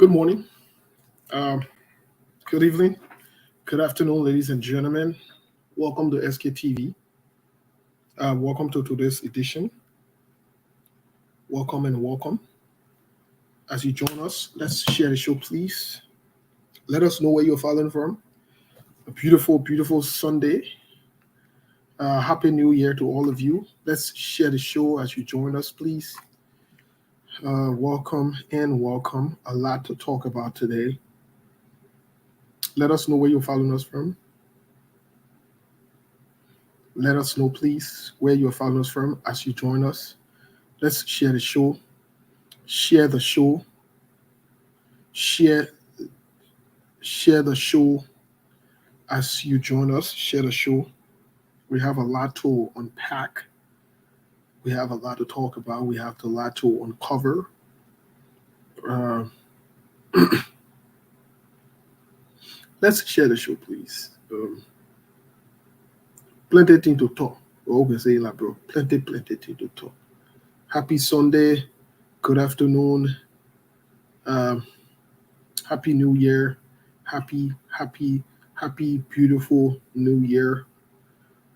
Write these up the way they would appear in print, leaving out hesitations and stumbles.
Good morning, um, good evening, good afternoon, ladies and gentlemen. Welcome to SKTV. Welcome to today's edition. Welcome and welcome. As you join us, let's share the show, please. Let us know where you're following from. A beautiful, beautiful Sunday. Happy New Year to all of you. Let's share the show as you join us, please. Welcome and welcome. A lot to talk about today. Let us know where you're following us from. Let us know, please, where you're following us from as you join us. Let's share the show. Share the show. Share the show as you join us. Share the show. We have a lot to unpack. We have a lot to talk about. We have a lot to uncover. Uh, let's share the show, please. Plenty thing to talk. We always say that, bro. Plenty thing to talk. Happy Sunday. Good afternoon. Happy New Year. Happy, beautiful New Year.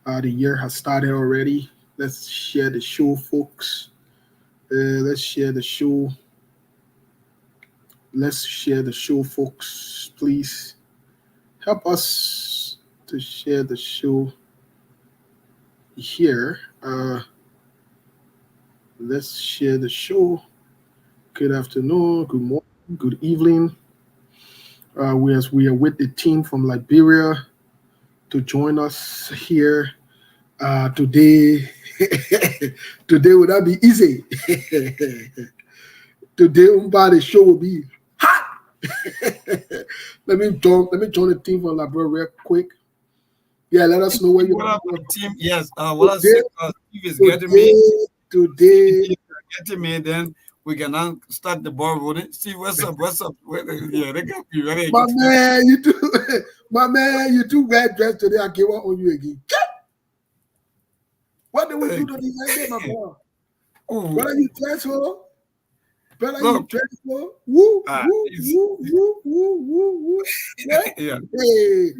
The year has started already. Let's share the show, folks. Let's share the show. Let's share the show, folks. Please help us to share the show here. Let's share the show. Good afternoon, good morning, good evening. We are with the team from Liberia to join us here today. Today would not be easy. Today, the show will be hot. Let me join the team from Liberia real quick. Yeah, let us know where you are. Team, yes. What I see, Steve is getting me. Today, getting me. Then we can now start the ball rolling. Steve, what's up? Yeah, they got me very. My man, you too well dressed today. I gave up on you again. What do we do to these like my boy? What are you dressed for? Better you dressed for? Woo, woo. Yeah. Hey.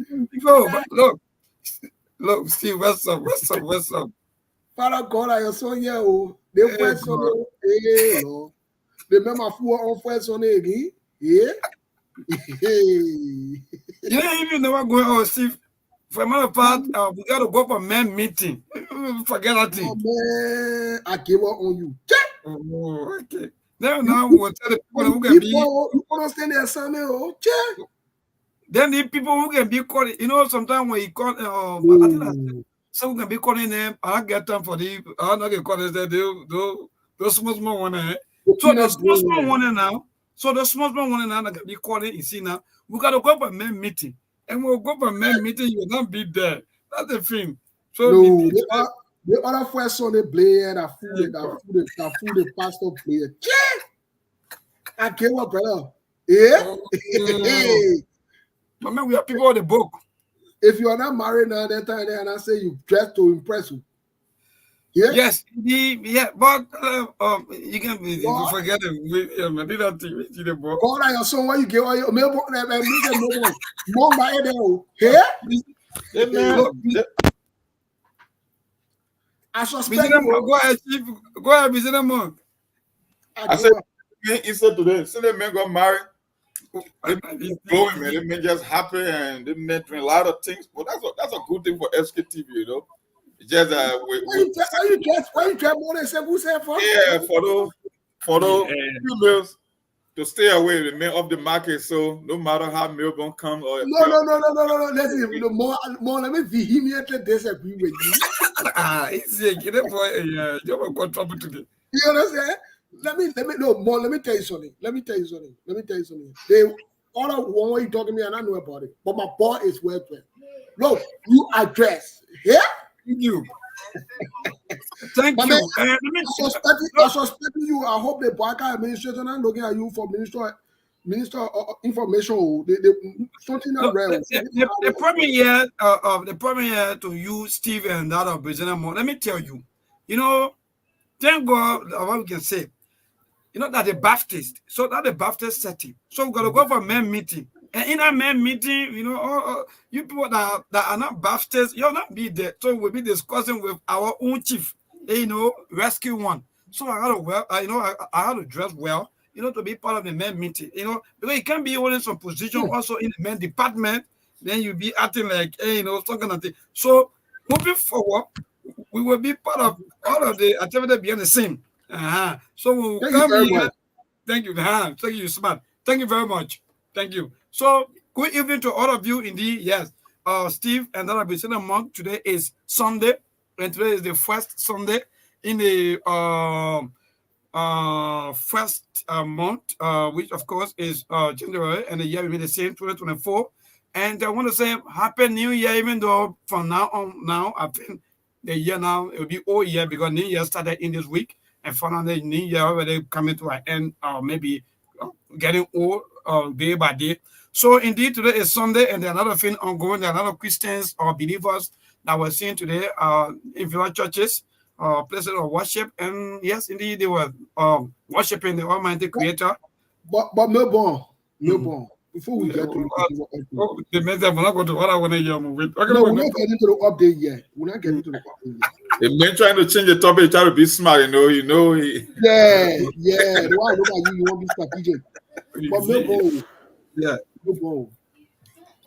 Look, Steve, what's up? Father God, I saw you. They went so hey, Lord. Remember on first on again? Yeah. You don't even know what going on, Steve. For another part, we got to go for men meeting. Forget that thing. Oh, man, I gave up on you. Oh, okay. Now we'll tell the people who can be. You understand the assignment? Oh, check. Then the people who can be calling, sometimes when you call, I think that some can be calling them. I don't get time for the. I don't get calling those small one. So the small one now. So the small one now that can be calling. You see now, we got to go for men meeting, and we'll go for men meeting. You will not be there. That's the thing. So no, the other first on the player that food the pastor player. Yeah. I gave up, brother. Yeah. But man, we are people of the book. If you are not married now, that time and I say you dress to impress you. Yeah. Yes, but you can forget it. Maybe that thing the book. God, I saw what you give all your mailbox. Mom by here. I suspect go ahead, visit them on. I said, Easter today. So the men got married. Going, man. They men just happy and they men doing a lot of things. But that's a good thing for SKTV, you know. It's just why you try more than who said for? Yeah, for those females to stay away the men of the market. So no matter how male gonna come or no. Listen, more let me vehemently disagree with you. It's get it boy. Yeah, you're got trouble today. You understand? Let me tell you something. They all of what you talking to me, and I know about it. But my boy is well dressed. Look, you address. Yeah? You. Thank you. Man, I suspect you. I hope the Baka administration are looking at you for minister information. They something not real. The problem here to you, Steve, and that of President Mo. Let me tell you. Thank God what we can say. you know, that the Baptist. So that the Baptist setting. So we're gonna go for men meeting. And in that men meeting, you know, you people that are not Baptists, you'll not be there. So we'll be discussing with our own chief, you know, rescue one. So I had to dress well, you know, to be part of the men meeting, you know, because you can't be holding some position also in the men department. Then you'll be acting like, hey, you know, some kind of thing. So moving forward, we will be part of all of the activity behind the scene. So we'll come here. Thank you. Thank you, smart. Thank you very much. Thank you. So good evening to all of you. Indeed, yes. Steve and that I'll be saying a month. Today is Sunday, and today is the first Sunday in the first month, which of course is January, and the year will be the same, 2024. And I want to say Happy New Year, even though from now on, now I think the year now it will be all year because New Year started in this week, and finally New Year already coming to an end, maybe getting old day by day. So indeed, today is Sunday, and there are another thing ongoing. There are a lot of Christians or believers that we're seeing today in various churches, places of worship, and yes, indeed, they were worshiping the Almighty Creator. But Melbourne. Before we get to the message, we're not going to what I want to hear. We're not getting to the update yet. We're not getting to the update yet. The man trying to change the topic, trying to be smart, you know. Yeah. The one look at you want to be strategic. But Melbourne. Yeah. Melbourne.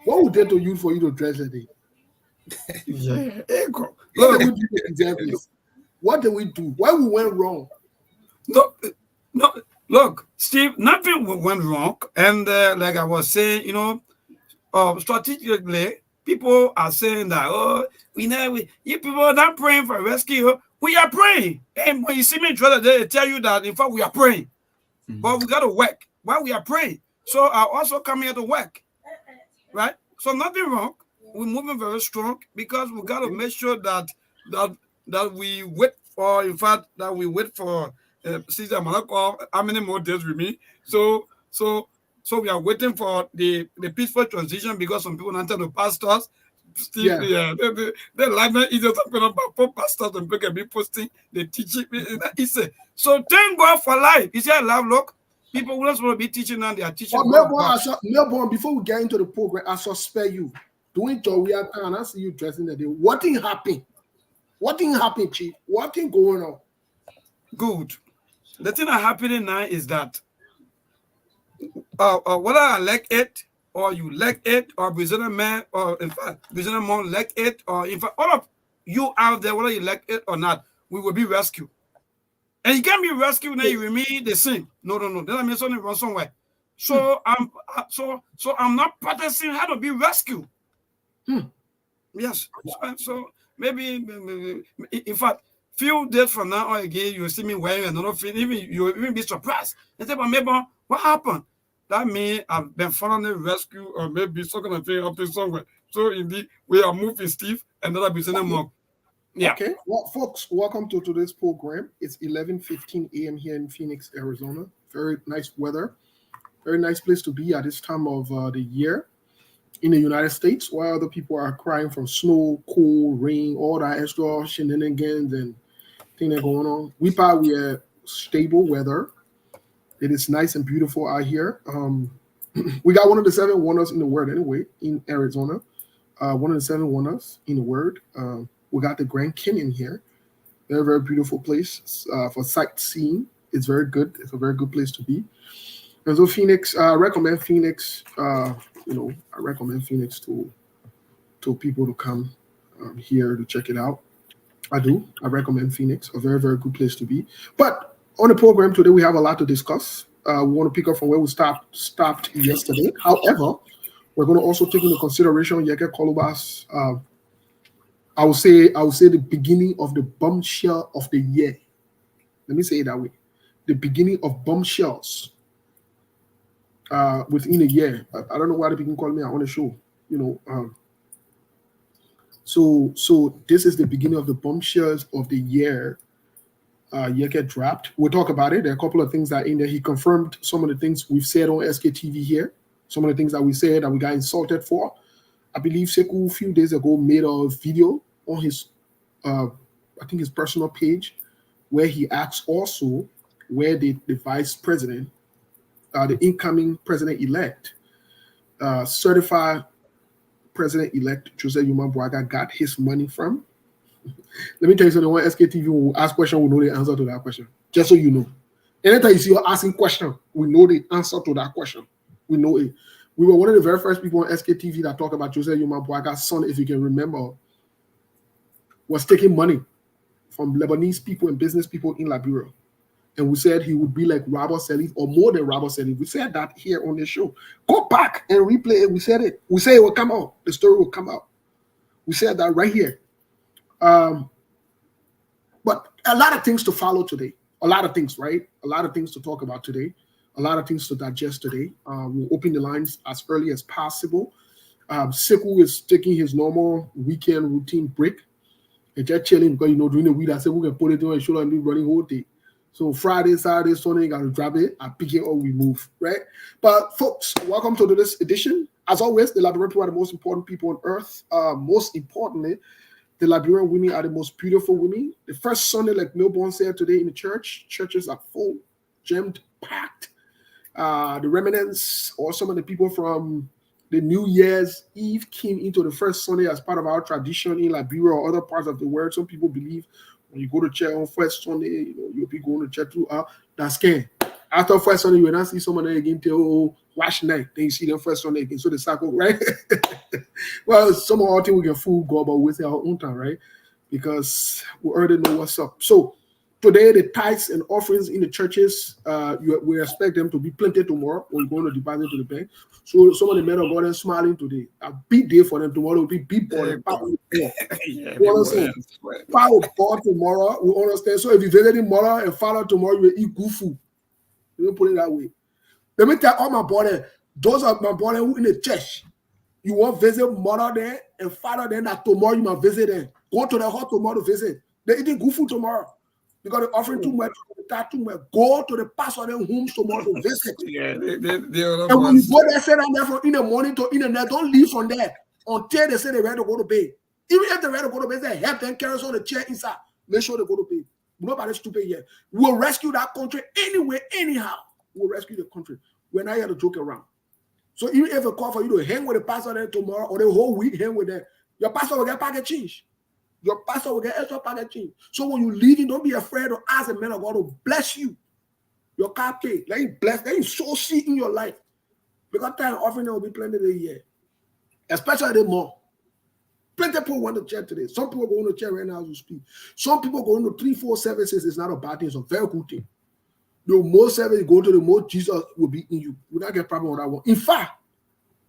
What would they to use for you to dress that day? Yeah. What did we do? Why we went wrong? No. Look, Steve, nothing went wrong. And like I was saying, you know, strategically, people are saying that, you people are not praying for rescue. We are praying. And when you see me the day, they tell you that, in fact, we are praying. But we got to work while we are praying. So I also come here to work. Right? So nothing wrong. We're moving very strong because we got to make sure that we wait for, in fact, that we wait for Caesar Malako, how many more days with me? So we are waiting for the peaceful transition because some people enter the pastors. Steve, they like me either talking about poor pastors and people can be posting the teaching. So thank God for life. You see, I love look. People who don't supposed to be teaching now, they are teaching. Melbourne, before we get into the program, I suspect you doing Joria and I see you dressing the day. What thing happened? What thing happened, Chief? What thing going on? Good. The thing that happening now is that whether I like it or you like it, or Brazilian man, or in fact Brazilian mom like it, or in fact all of you out there, whether you like it or not, we will be rescued. And you can't be rescued now. You remain the same. No. That means something wrong somewhere. So I'm not practicing how to be rescued. Yes. So maybe in fact, few days from now on again, you'll see me wearing another thing. You'll even be surprised. And say, but maybe what happened? That means I've been following rescue or maybe some kind of thing up to somewhere. So indeed, we are moving Steve and that'll be sending more. Yeah. Okay. Well, folks, welcome to today's program. It's 11:15 a.m. here in Phoenix, Arizona. Very nice weather. Very nice place to be at this time of the year in the United States, while other people are crying from snow, cold, rain, all that extra shenanigans and things that are going on. We are stable weather. It is nice and beautiful out here. We got one of the 7 wonders in the world anyway in Arizona. One of the 7 wonders in the world. We got the Grand Canyon here. Very, very beautiful place for sightseeing. It's very good. It's a very good place to be. And so Phoenix, I recommend Phoenix. I recommend Phoenix to people to come here to check it out. I do. I recommend Phoenix. A very, very good place to be. But on the program today, we have a lot to discuss. We want to pick up from where we stopped yesterday. However, we're going to also take into consideration Yeke Koluba's I would say the beginning of the bombshell of the year. Let me say it that way. The beginning of bombshells within a year. I don't know why the people call me on the show. So this is the beginning of the bombshells of the year. Yeke dropped. We'll talk about it. There are a couple of things that in there. He confirmed some of the things we've said on SKTV here. Some of the things that we said that we got insulted for. I believe Sekou a few days ago made a video on his, I think his personal page, where he asks also where the vice president, the incoming president-elect, certified president-elect Jose Yuma Bwaga got his money from. Let me tell you something. When SKTV will ask question, we know the answer to that question. Just so you know. Anytime you see you asking question, we know the answer to that question. We know it. We were one of the very first people on SKTV that talked about Jose Yuma Bwaga's son, if you can remember, was taking money from Lebanese people and business people in Liberia. And we said he would be like Robert Salif or more than Robert Salif. We said that here on the show. Go back and replay it. We said it. We say it will come out. The story will come out. We said that right here. But a lot of things to follow today. A lot of things, right? A lot of things to talk about today. A lot of things to digest today. We'll open the lines as early as possible. Sekou is taking his normal weekend routine break and just chilling because, during the week, I said we can put it on and show and be running whole day. So Friday, Saturday, Sunday, you got to drop it. I pick it or we move, right? But folks, welcome to this edition. As always, the Liberian people are the most important people on earth. Most importantly, the Liberian women are the most beautiful women. The first Sunday, like Milborn said today in the church, churches are full, jammed, packed. The remnants or some of the people from the New Year's Eve came into the first Sunday as part of our tradition in Liberia or other parts of the world. Some people believe when you go to church on first Sunday, you'll be going to church through that scan. After first Sunday, you will not see someone again till wash night. Then you see them first Sunday again. So the cycle, right? Well, some of our things we can fool God, but we say our own time, right? Because we already know what's up. So today, the tithes and offerings in the churches, we expect them to be plenty tomorrow. We're going to deposit to the bank. So some of the men of God are smiling today. A big day for them tomorrow will be big ball. You understand? Power God tomorrow, we understand. So if you visit tomorrow and follow tomorrow, you will eat good food. You don't put it that way. Let me tell all my brother, those are my brother who in the church. You want to visit mother there and father there, that tomorrow you must visit them. Go to the hut tomorrow to visit. They're eating good food tomorrow. Because they're offering too much, too much. Go to the pastor their homes tomorrow to visit. And when you go there, sit down there from in the morning to in the night, don't leave from there until they say they're ready to go to bed. Even if they're ready to go to bed, they help them carry on the chair inside. Make sure they go to bed. Nobody's stupid yet. We'll rescue that country anyway, anyhow. We'll rescue the country. We're not here to joke around. So even if a call for you to hang with the pastor there tomorrow or the whole week, hang with them, your pastor will get packet change. Your pastor will get extra packet change. So when you leave, don't be afraid to ask the man of God to bless you. Your car pay. Let him bless. Let him sow seed in your life. Because time offering there will be plenty this year. Especially the more. Plenty of people want to church today. Some people go to church right now as we speak. Some people go into 3-4 services. It's not a bad thing. It's a very good thing. The more service you go to, the more Jesus will be in you. We don't get a problem with that one. In fact,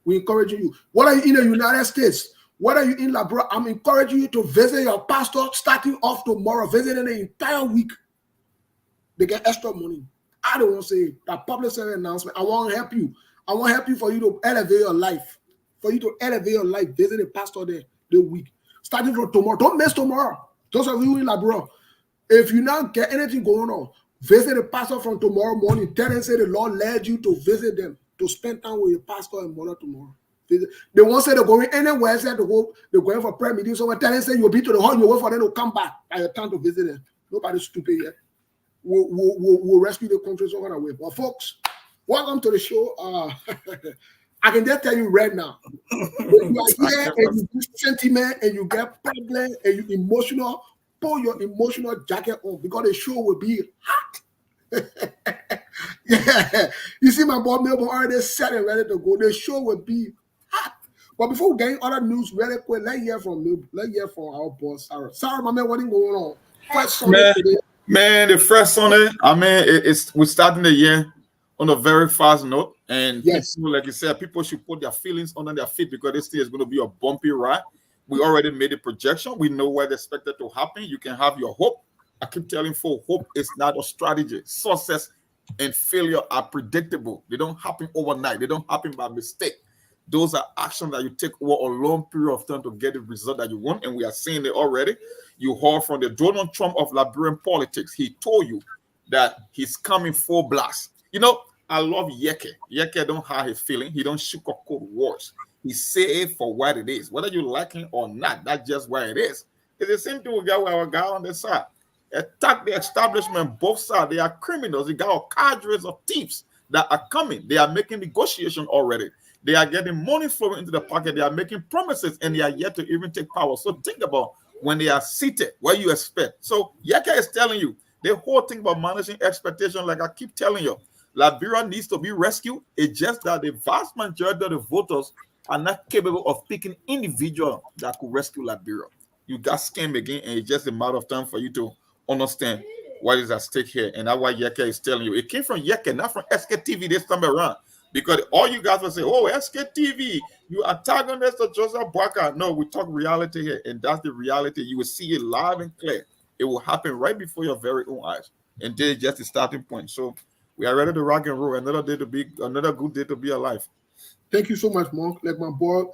we're encouraging you. What are you in the United States? What are you in Liberia? I'm encouraging you to visit your pastor starting off tomorrow. Visiting the entire week. They get extra money. I don't want to say that public service announcement. I want to help you. I want to help you for you to elevate your life. For you to elevate your life. Visit the pastor there the week. Starting from tomorrow. Don't miss tomorrow. Those of you in Liberia. If you not get anything going on, visit the pastor from tomorrow morning. Tell them, say the Lord led you to visit them. To spend time with your pastor and mother tomorrow. They won't say they're going anywhere. Say they're going for prayer meeting. Someone tell them, say you'll be to the hall, you wait for them to come back by your time to visit them. Nobody's stupid yet. We'll rescue the country some other way. But folks, welcome to the show. I can just tell you right now, when you are here and you do sentiment and you get problem and you emotional, pull your emotional jacket on because the show will be hot. Yeah, you see my boy Melbourne already set and ready to go. The show will be hot. But before we get into other news, really quick, let's hear from our boss Sarah. Sarah, my man, what's going on? First Sunday today. Man, the first Sunday, I mean, we're starting the year on a very fast note. And yes, people, like you said, people should put their feelings under their feet because this thing is going to be a bumpy ride. We already made a projection. We know what is expected to happen. You can have your hope. I keep telling folks, hope is not a strategy. Success and failure are predictable. They don't happen overnight. They don't happen by mistake. Those are actions that you take over a long period of time to get the result that you want. And we are seeing it already. You heard from the Donald Trump of Liberian politics. He told you that he's coming full blast. You know, I love Yeke. Yeke don't have his feeling. He don't sugarcoat words. He say it for what it is. Whether you like him or not, that's just what it is. It's the same thing we got with our guy on the side. attack the establishment, both sides. They are criminals. They got cadres of thieves that are coming. They are making negotiation already. They are getting money flowing into the pocket. They are making promises, and they are yet to even take power. So think about when they are seated, what you expect. So Yeka is telling you, the whole thing about managing expectation, like I keep telling you, Liberia needs to be rescued. It's just that the vast majority of the voters are not capable of picking individual that could rescue Liberia. You got scammed again, and it's just a matter of time for you to understand what is at stake here. And that's why Yeka is telling you. It came from Yeka, not from SKTV this time around. Because all you guys will say, oh, SKTV, you antagonist of Joseph Boakai. No, we talk reality here, and that's the reality. You will see it live and clear. It will happen right before your very own eyes. And this is just the starting point. So we are ready to rock and roll. Another good day to be alive. Thank you so much, Monk. Like my boy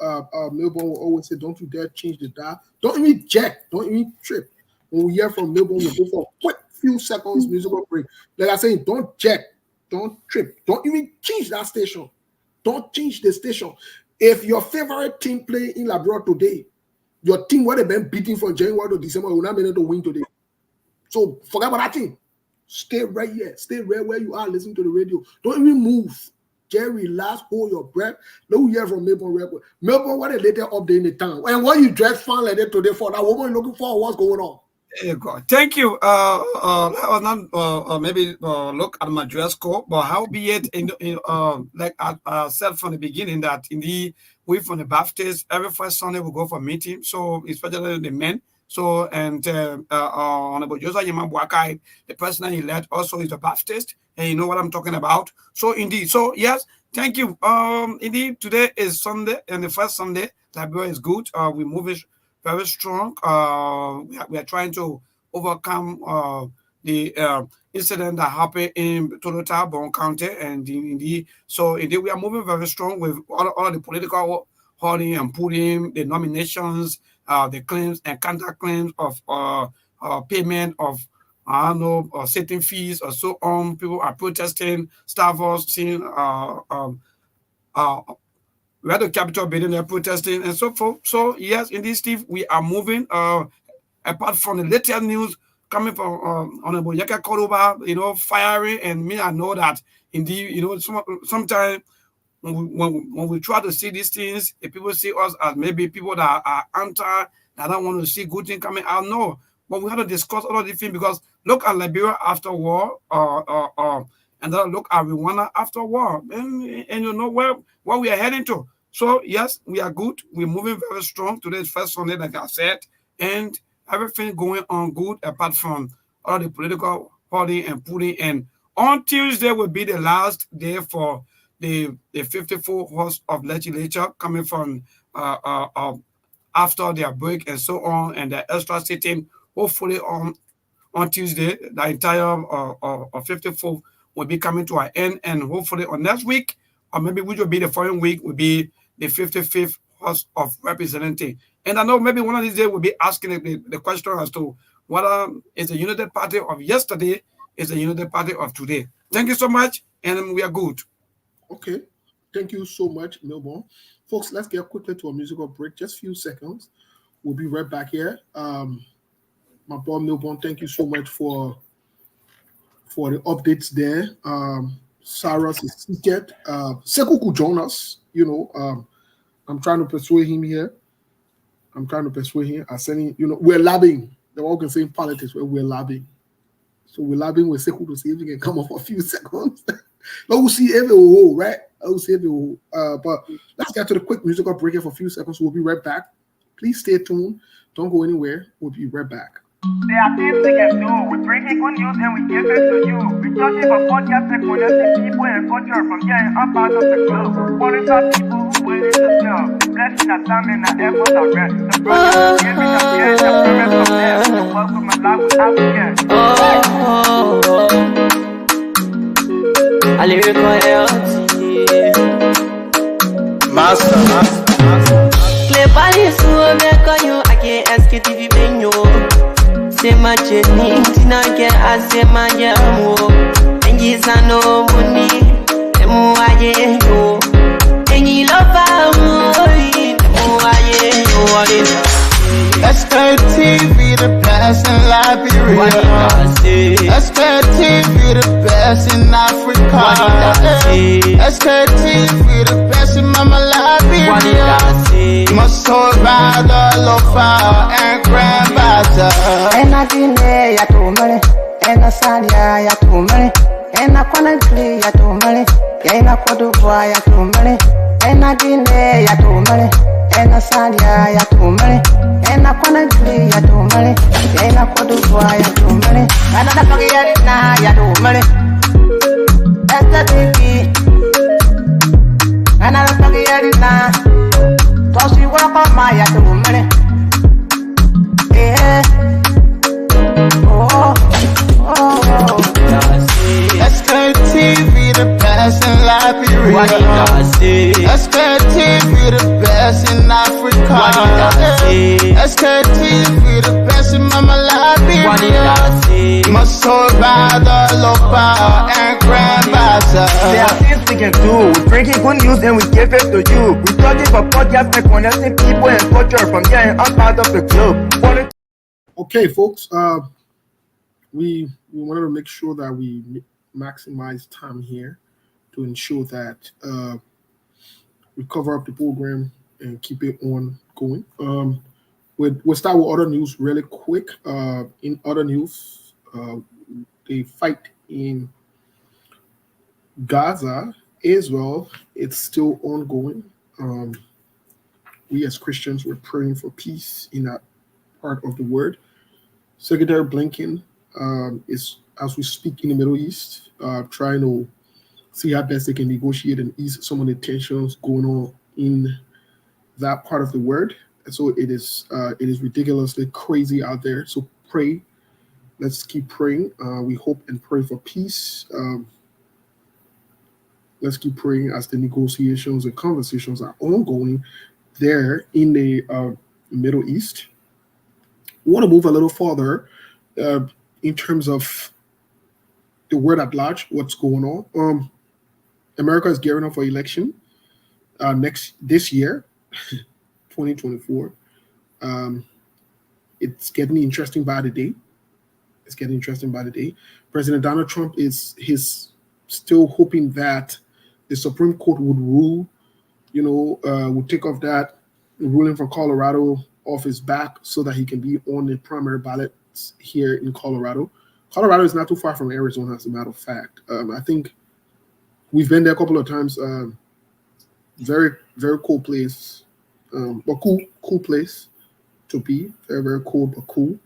Melbourne will always say, don't you dare change the dial. Don't even jack. Don't even trip. When we hear from Melbourne, we'll go for a quick few seconds musical break. Like I say, don't jack. Don't trip. Don't even change that station. Don't change the station. If your favorite team play in Liberia today, your team would have been beating from January to December, will not be able to win today. So forget about that team. Stay right here. Stay right where you are listening to the radio. Don't even move. Just relax, hold your breath. Let me hear from Melbourne record. Melbourne, what a later update in the town. And what you dress fun like that today for? That woman looking for what's going on. There you go. Thank you. Maybe look at my dress code, but how be it like I said from the beginning that indeed we from the Baptist every first Sunday we go for meeting. So especially the men. So and Honorable Joseph Yema Boakai, the person he led also is a Baptist, and you know what I'm talking about. So indeed, so yes, thank you. Indeed, today is Sunday, and the first Sunday, Liberia is good. We move it very strong. We are trying to overcome the incident that happened in Tolota, Bon County, and indeed, so indeed we are moving very strong with all the political holding and putting the nominations, the claims and counterclaims of payment of certain fees or so on. People are protesting, staffers seeing we had the Capitol building there protesting and so forth. So yes, indeed, Steve, we are moving. Apart from the latest news coming from Honorable Yeka Koruba, firing, and me, I know that indeed, sometimes when we try to see these things, if people see us as maybe people that are anti, that don't want to see good things coming out, no. But we have to discuss all of these things because look at Liberia after war, and then look at Rwanda after war, and you know where we are heading to. So yes, we are good. We're moving very strong. Today is first Sunday, like I said, and everything going on good apart from all the political party and putting. And on Tuesday will be the last day for the 54 hosts of legislature coming from after their break and so on, and the extra sitting. Hopefully on Tuesday, the entire 54 will be coming to an end, and hopefully on next week, or maybe which will be the following week, will be the 55th House of Representatives. And I know maybe one of these days we'll be asking the question as to whether is the United Party of yesterday is the United Party of today. Thank you so much, and we are good. Okay. Thank you so much, Melbourne. Folks, let's get quickly to a musical break. Just a few seconds. We'll be right back here. My boy Melbourne, thank you so much for the updates there. Cyrus is seated. Sekou could join us. I'm trying to persuade him here. I'm saying, we're labbing. They're all going to say in politics where we're labbing. So we're labbing with Sekou to see if he can come up for a few seconds. We'll see every right? We'll see every but let's get to the quick musical break here for a few seconds. We'll be right back. Please stay tuned. Don't go anywhere. We'll be right back. There are things we can do. We bring it good news and we give it to you. We touch it for podcast and connecting people and culture from here and up out of the globe. Qualified people who willing to serve. Blessing that time and that effort are rest. The process of giving us here and the progress of there. The welcome and life we have here. I live for health. Master. Play body so make you I can't ask it if you been you. Say my journey, tina get I say my jamu. And yes I know money, emu aye yo. And you love me, emu aye yo. SKTV, the past and Liberia. SKTV the best in Africa. SKTV the best in Mama Liberia. Must survive the lofa and grandmother. And I delay ya to money, and I salia ya to money, and I wanna play ya to money, and I could boy ya to money, and I delay ya to money, and I salia ya to money, and I wanna play ya to money, and I could boy ya to money, and I forget na ya to money. That's the baby, and I forget na. So she work on my ya to money. Yeah. SKTV the best in Liberia. SKTV the best in Africa. SKTV the best in Mama Liberia. Must survive the lofa and grandmother. There are things we can do. We bring in good news and we give it to you. We started for podcast and connecting people and culture from here and out of the globe. Okay, folks. We wanted to make sure that we maximize time here to ensure that we cover up the program and keep it on going. We'll start with other news really quick. In other news, the fight in Gaza, Israel, it's still ongoing. We as Christians, we're praying for peace in that part of the world. Secretary Blinken is, as we speak, in the Middle East, trying to see how best they can negotiate and ease some of the tensions going on in that part of the world. And so it is ridiculously crazy out there. So pray. Let's keep praying. We hope and pray for peace. Let's keep praying as the negotiations and conversations are ongoing there in the Middle East. We want to move a little further in terms of the world at large, what's going on. America is gearing up for election this year, 2024. It's getting interesting by the day. President Donald Trump he's still hoping that the Supreme Court would rule, would take off that ruling from Colorado off his back so that he can be on the primary ballots here in Colorado. Colorado is not too far from Arizona, as a matter of fact. I think we've been there a couple of times. Very, very cool place, but cool place to be. Very, very cool, but cool.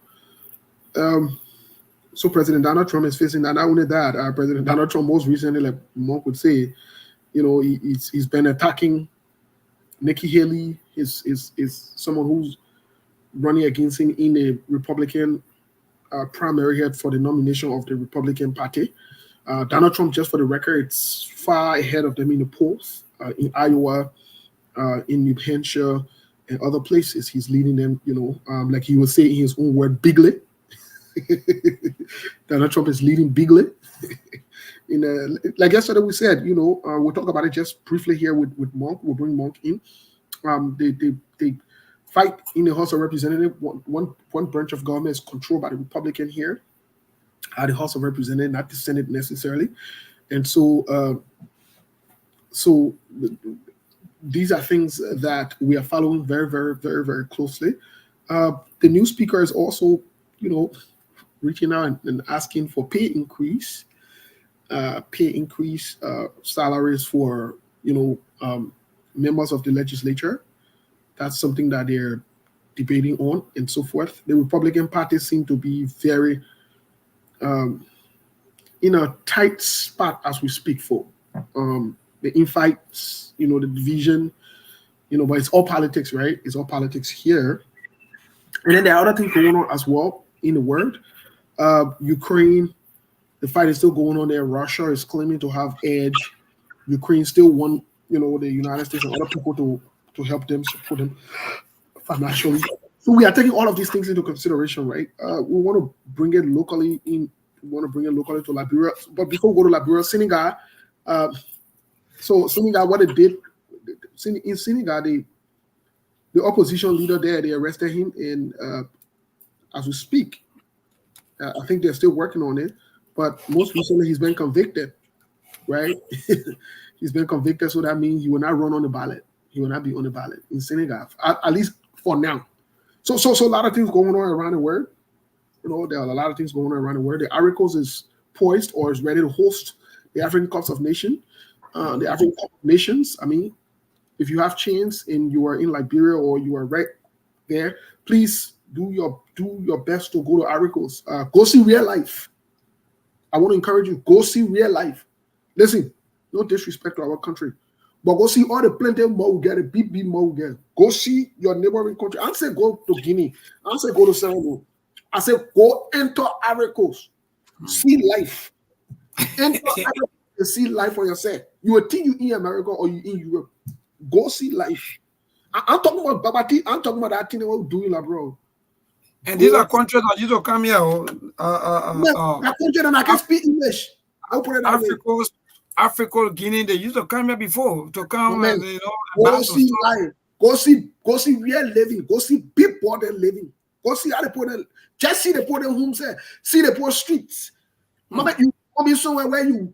So President Donald Trump is facing that. Not only that, President Donald Trump most recently, like Monk would say, he's been attacking Nikki Haley. Is someone who's running against him in a Republican primary here for the nomination of the Republican Party. Donald Trump, just for the record, it's far ahead of them in the polls in Iowa, in New Hampshire, and other places. He's leading them, like he would say in his own word, bigly. Donald Trump is leading bigly. Like yesterday we said, we'll talk about it just briefly here with Monk. We'll bring Monk in. They fight in the House of Representatives. One branch of government is controlled by the Republican here at the House of Representatives, not the Senate necessarily. And so, these are things that we are following very, very, very, very closely. The new speaker is also, reaching out and asking for pay increase, salaries for, members of the legislature. That's something that they're debating on and so forth. The Republican Party seem to be very in a tight spot as we speak for the infights, the division, but it's all politics, right? It's all politics here. And then there are other things going on as well in the world. Ukraine, the fight is still going on there. Russia is claiming to have edge. Ukraine still want, the United States and other people to help them, support them financially. So we are taking all of these things into consideration, right? We want to bring it locally in. We want to bring it locally to Liberia. But before we go to Liberia, Senegal. So Senegal, what it did in Senegal, the opposition leader there, they arrested him, and as we speak, I think they're still working on it. but most recently he's been convicted, right? He's been convicted, so that means he will not run on the ballot. He will not be on the ballot in Senegal, at least for now. So a lot of things going on around the world. You know, there are a lot of things going on around the world. The Ivory Coast is poised or is ready to host the African Cup of Nations. The African Cup of Nations. I mean, if you have chance and you are in Liberia or you are right there, please do your best to go to Ivory Coast. Go see real life. I want to encourage you. Go see real life. Listen, no disrespect to our country, but go see all the plenty more we get, the big more we get. Go see your neighboring country. I don't say go to Guinea. I don't say go to Senegal. I say go enter Ivory Coast. See life. Enter Ivory Coast and see life for yourself. You will think you in America or you in Europe. Go see life. I'm talking about Babati. I'm talking about that thing that we're doing, like, bro. And these are countries that you don't come here. That country that I can speak English. I'll put it that Africa, Guinea, they used to come here before to come and go see life. Go see real living. Go see big border living. Go see how they put it. Just see the poor homes there. See the poor streets. Mama, you come in somewhere where you're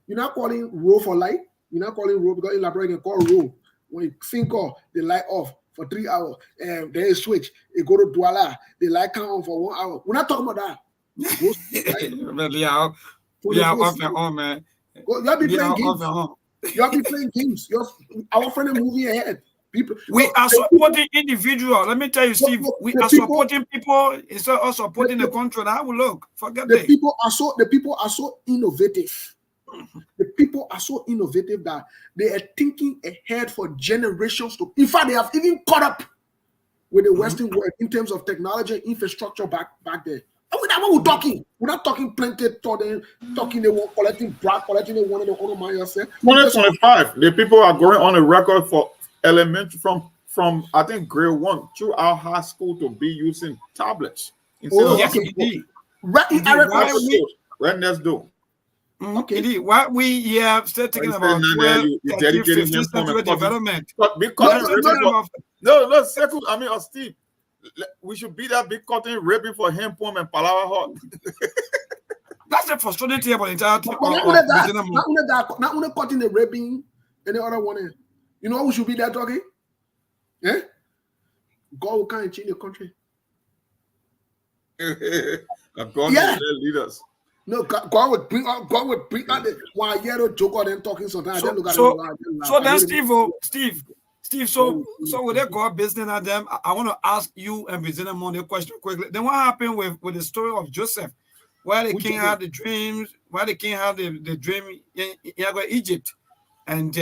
not calling road for light. You're not calling road because in Liberia you can call road. When you think the light off for 3 hours, and then you switch, you go to Douala, the light come on for 1 hour. We're not talking about that. Yeah, off your own, man. Y'all be playing games. Y'all be playing games. Our friend is moving ahead. People, we are supporting individuals. Let me tell you, Steve. We are supporting people instead of supporting the country. That will look. Forget the people are so innovative. The people are so innovative that they are thinking ahead for generations to. In fact, they have even caught up with the Western world in terms of technology and infrastructure back there. And with that, what we're talking, we're not talking plenty talking they want collecting brag, collecting they want to honor yourself. 2025, the people are going on a record for elementary from I think grade 1 throughout high school to be using tablets. Yes, indeed. Right next door. Okay. Indeed. Why we have still thinking about 12, 13, 15 century development. No, second. I mean, Steve, we should be that big cutting raping for him, poem and Palawa hot. That's the frustrating thing about the entire thing. Not only cutting the raping and the other one. You know who should be there talking? Yeah? God will come and change the country. God will lead us. No, God would bring out the 1 year old joke them talking sometimes. So then, Steve, so with that God business at them, I want to ask you and Virginia the question quickly. Then what happened with the story of Joseph? Why the king had the dreams, why the king had the dream in Egypt? And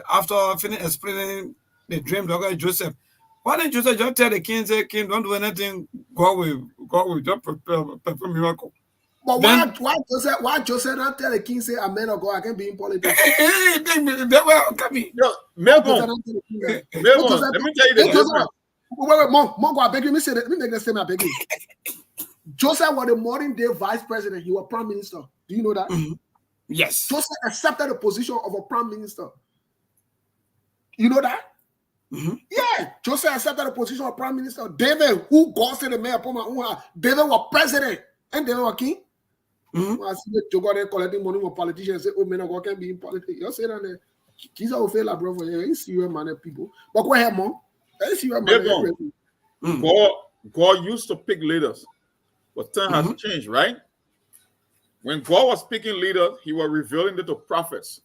after finishing explaining the dream to Joseph, why didn't Joseph just tell the king, say, King, don't do anything, God will just perform miracle? But why Joseph not tell the king, say, I'm man of God, I can be in politics? They were coming. Let me tell you this. Wait, Mongo, I beg you, let me make the statement, I beg you. Joseph was the modern day vice president, he was prime minister. Do you know that? Mm-hmm. Yes. Joseph accepted the position of a prime minister. You know that? Mm-hmm. Yeah. Joseph accepted the position of prime minister. David, who God said the mayor upon my own heart, David was president and David was king. Mm-hmm. I see the Joe there collecting money from politicians and say, oh, man, God can be in politics. You say that there. He's a failure, bro, for you. He's serious man people. But go ahead, Mom. God used to pick leaders, but time has changed, right? When God was picking leaders, he was revealing it to prophets.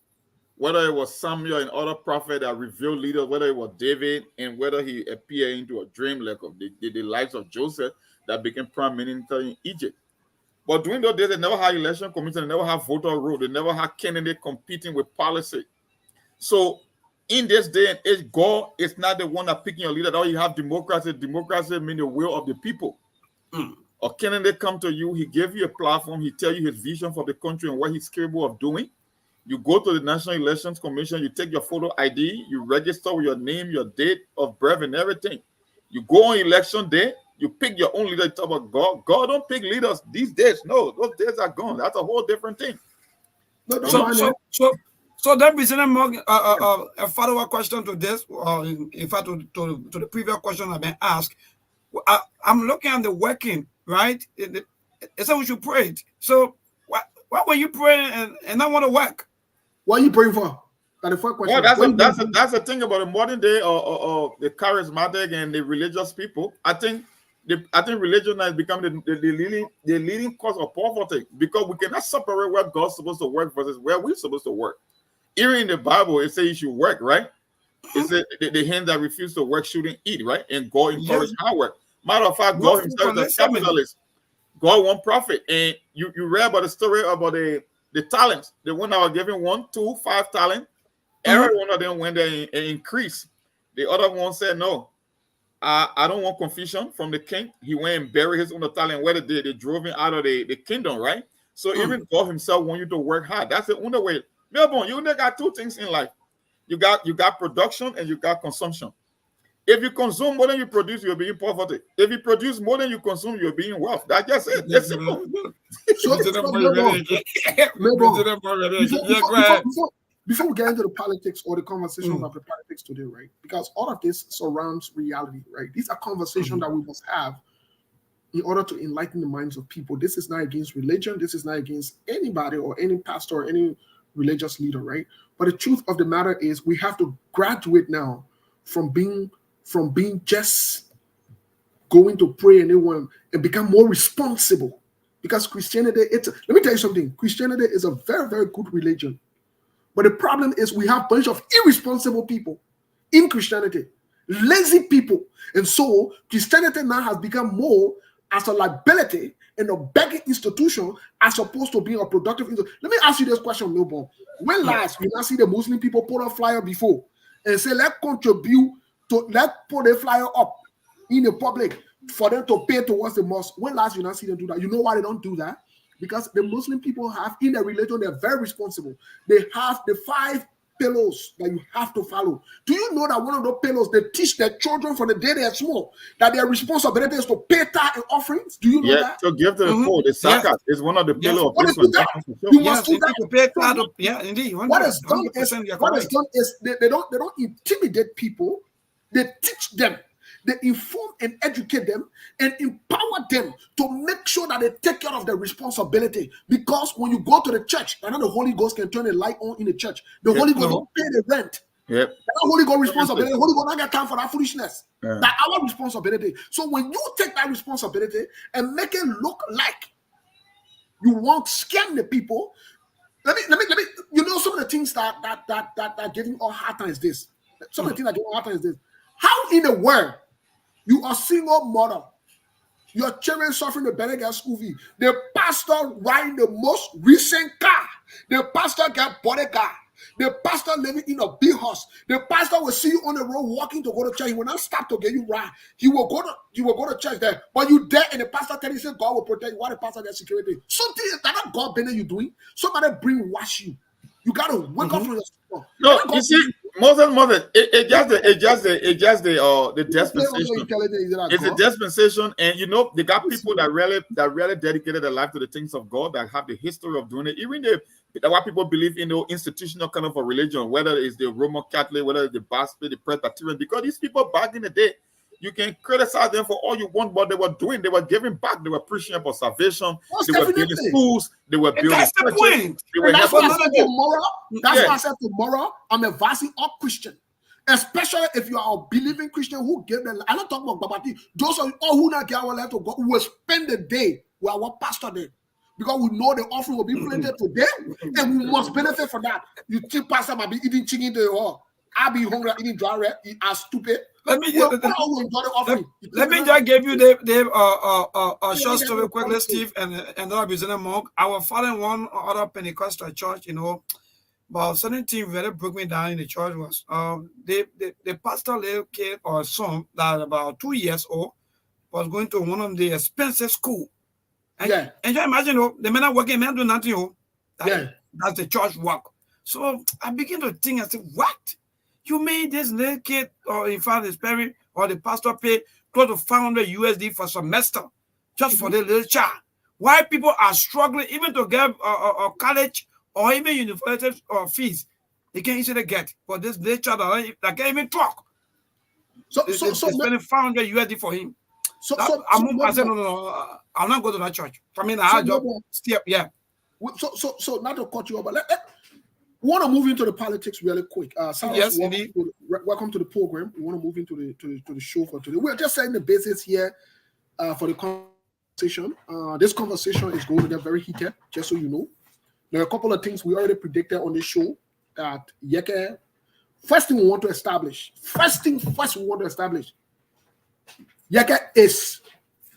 Whether it was Samuel and other prophets that revealed leaders, whether it was David, and whether he appeared into a dream like of the lives of Joseph that became prime minister in Egypt. But during those days, they never had election commission, they never had voter roll, they never had candidate competing with policy. So in this day and age, God is not the one that picking your leader. All you have democracy. Democracy means the will of the people. A candidate come to you, he gave you a platform, he tell you his vision for the country and what he's capable of doing. You go to the National Elections Commission, you take your photo ID, you register with your name, your date of birth and everything. You go on election day, you pick your own leader. You talk about God. God don't pick leaders these days. No, those days are gone. That's a whole different thing. So that brings in a follow-up question to this, in fact, to the previous question I've been asked. I'm looking at the working, right? It said we should pray it. So Why were you praying and not want to work? What are you praying for? That's the first question. Well, that's the thing about the modern day or the charismatic and the religious people. I think religion has become the leading cause of poverty, because we cannot separate where God's supposed to work versus where we're supposed to work. Even in the Bible, it says you should work, right? It said the hand that refused to work shouldn't eat, right? And God encouraged hard work. Matter of fact, God himself is a capitalist. God won't profit. And you read about the story about the talents. The one that was given 1, 2, 5 talents. Every one of them went there and increased. The other one said, no, I don't want confusion from the king. He went and buried his own talent. Whether they drove him out of the kingdom, right? So even God himself wants you to work hard. That's the only way. Melbourne, you only got 2 things in life. You got production and you got consumption. If you consume more than you produce, you'll be in poverty. If you produce more than you consume, you'll be in wealth. That's just it. That's simple. Before we get into the politics or the conversation about the politics today, right? Because all of this surrounds reality, right? These are conversations that we must have in order to enlighten the minds of people. This is not against religion. This is not against anybody or any pastor or any religious leader, right? But the truth of the matter is we have to graduate now from being just going to pray and become more responsible. Because Christianity, let me tell you something. Christianity is a very, very good religion. But the problem is we have a bunch of irresponsible people in Christianity, lazy people. And so Christianity now has become more as a liability and a begging institution as opposed to being a productive institution. Let me ask you this question, Milborn. When last you not see the Muslim people put a flyer before and say, let's contribute to, let's put a flyer up in the public for them to pay towards the mosque? When last you not see them do that? You know why they don't do that? Because the Muslim people have, in their religion, they're very responsible. They have the 5 pillars that you have to follow. Do you know that one of those pillars, they teach their children from the day they are small, that their responsibility is to pay tithe and offerings? Do you know that? To give to the poor, the zakat is one of the pillars of Islam. You must do that. To pay tithe. Yeah, indeed. What is done is they don't intimidate people. They teach them. They inform and educate them and empower them to make sure that they take care of their responsibility. Because when you go to the church, I know the Holy Ghost can turn a light on in the church. The Holy Ghost don't pay the rent. Yep. That Holy Ghost responsibility. The Holy Ghost not got time for that foolishness. That's our responsibility. So when you take that responsibility and make it look like you won't scam the people, let me. You know, some of the things that are giving all hard time is this. Some of the things that give all hard time is this. How in the world you are single mother, your children suffering the better school fee, the pastor riding the most recent car, the pastor get bodyguard, the pastor living in a big house, the pastor will see you on the road walking to go to church. He will not stop to get you right. He will go to church there, but you there and the pastor tell you say God will protect you. Why the pastor get security? Something that not God better you doing. Somebody brainwash you. You gotta wake up from your sleep. No, you see, Moses. It just the dispensation. It's a dispensation, and you know they got people that really dedicated their life to the things of God, that have the history of doing it. Even what people believe in the institutional kind of a religion, whether it's the Roman Catholic, whether it's the Baptist, the Presbyterian, because these people back in the day, you can criticize them for all you want, but they were doing, they were giving back, they were preaching about salvation, they were building schools, they were building churches. That's why I said tomorrow, I'm advising all Christians, especially if you are a believing Christian who give them. I'm not talking about Babati. Those of all who not get our life to God, who will spend the day with our pastor there. Because we know the offering will be planted today, and we must benefit from that. You think pastor might be eating chicken today, or I'll be hungry eating dry bread, are stupid. Let me just give you a short story quickly, Steve, and our business monk. I was following one other Pentecostal church, you know, but certain thing really broke me down in the church was the pastor little kid or son that about 2 years old was going to one of the expensive school. And you imagine, the men are working, men do nothing. That's the church work. So I began to think, I said, what? You made this little kid, or in fact, his parent or the pastor pay close to $500 for semester just for the little child. Why people are struggling even to get a college or even university fees, they can easily get for this little child that can't even talk. So spending $500 for him. I said, no, I'll not go to that church. I mean, I just step, So not to cut you off, but we want to move into the politics really quick. Yes, indeed. Welcome to the program. We want to move into the show for today. We're just setting the basis here for the conversation. This conversation is going to get very heated, just so you know. There are a couple of things we already predicted on this show that Yeke. First thing we want to establish. Yeke is,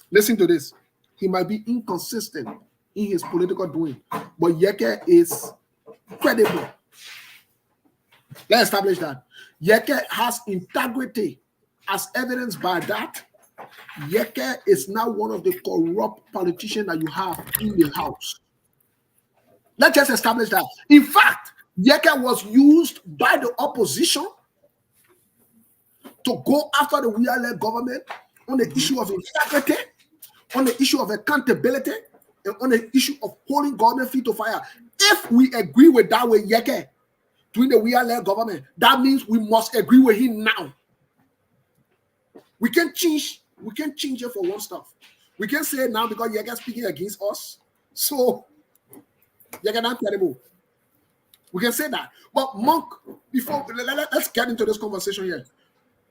listen to this, he might be inconsistent in his political doing, but Yeke is credible. Let's establish that. Yeke has integrity, as evidenced by that. Yeke is now one of the corrupt politicians that you have in the house. Let's just establish that. In fact, Yeke was used by the opposition to go after the Wia-led government on the issue of integrity, on the issue of accountability, and on the issue of holding government feet to fire. If we agree with that with Yeke doing the Wia-led government, that means we must agree with him now. We can't change it for one stuff. We can say now because Yeke is speaking against us, so Yeke not terrible. We can say that. But Monk, before let's get into this conversation here.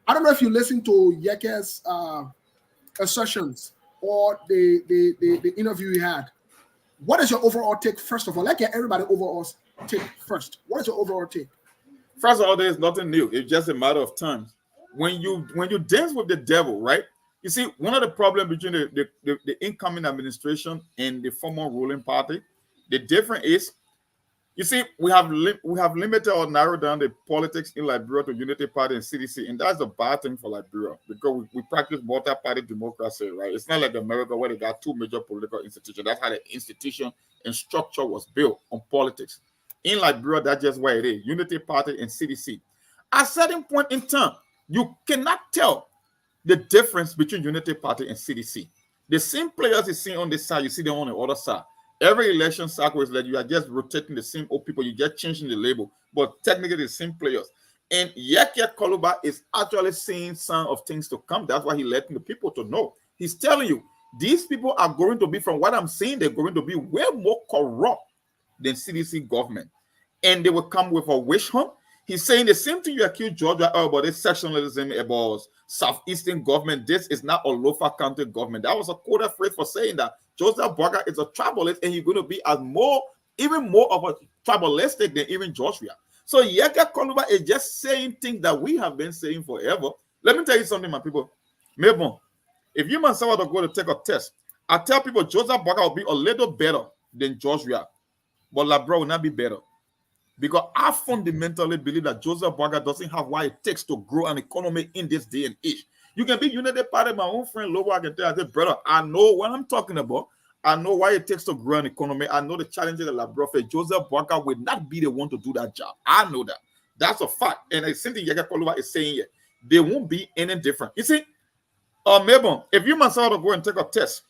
I don't know if you listen to Yeke's assertions or the interview he had. What is your overall take, first of all? Let's get everybody overall take first. What is your overall take? First of all, there's nothing new. It's just a matter of time. When you dance with the devil, right? You see, one of the problems between the incoming administration and the former ruling party, the difference is, you see, we have limited or narrowed down the politics in Liberia to Unity Party and CDC, and that's a bad thing for Liberia because we practice multi-party democracy, right? It's not like America where they got two major political institutions. That's how the institution and structure was built on politics. In Liberia, that's just where it is, Unity Party and CDC. At a certain point in time, you cannot tell the difference between Unity Party and CDC. The same players you see on this side, you see them on the other side. Every election cycle is like you are just rotating the same old people. You just changing the label, but technically the same players. And Yeke Koluba is actually seeing some of things to come. That's why he's letting the people to know. He's telling you, these people are going to be, from what I'm saying, they're going to be way more corrupt than CDC government. And they will come with a wish hunt. He's saying the same thing you accuse Georgia about this sectionalism, about Southeastern government. This is not a Lofa County government. That was a quota phrase for saying that Joseph Boaga is a tribalist and he's going to be even more of a tribalistic than even Joshua. So Yeke Koluba is just saying things that we have been saying forever. Let me tell you something, my people. Maybe if you myself are going to take a test, I tell people Joseph Boaga will be a little better than Joshua, but Labra will not be better. Because I fundamentally believe that Joseph Boaga doesn't have what it takes to grow an economy in this day and age. You can be United Party. My own friend Lobo, I can tell you, I said, brother, I know what I'm talking about. I know why it takes to grow an economy. I know the challenges that Labra face. Joseph Boaga will not be the one to do that job. I know that. That's a fact. And it's something Yeke Koluba is saying here. They won't be any different. You see, maybe if you myself to go and take a test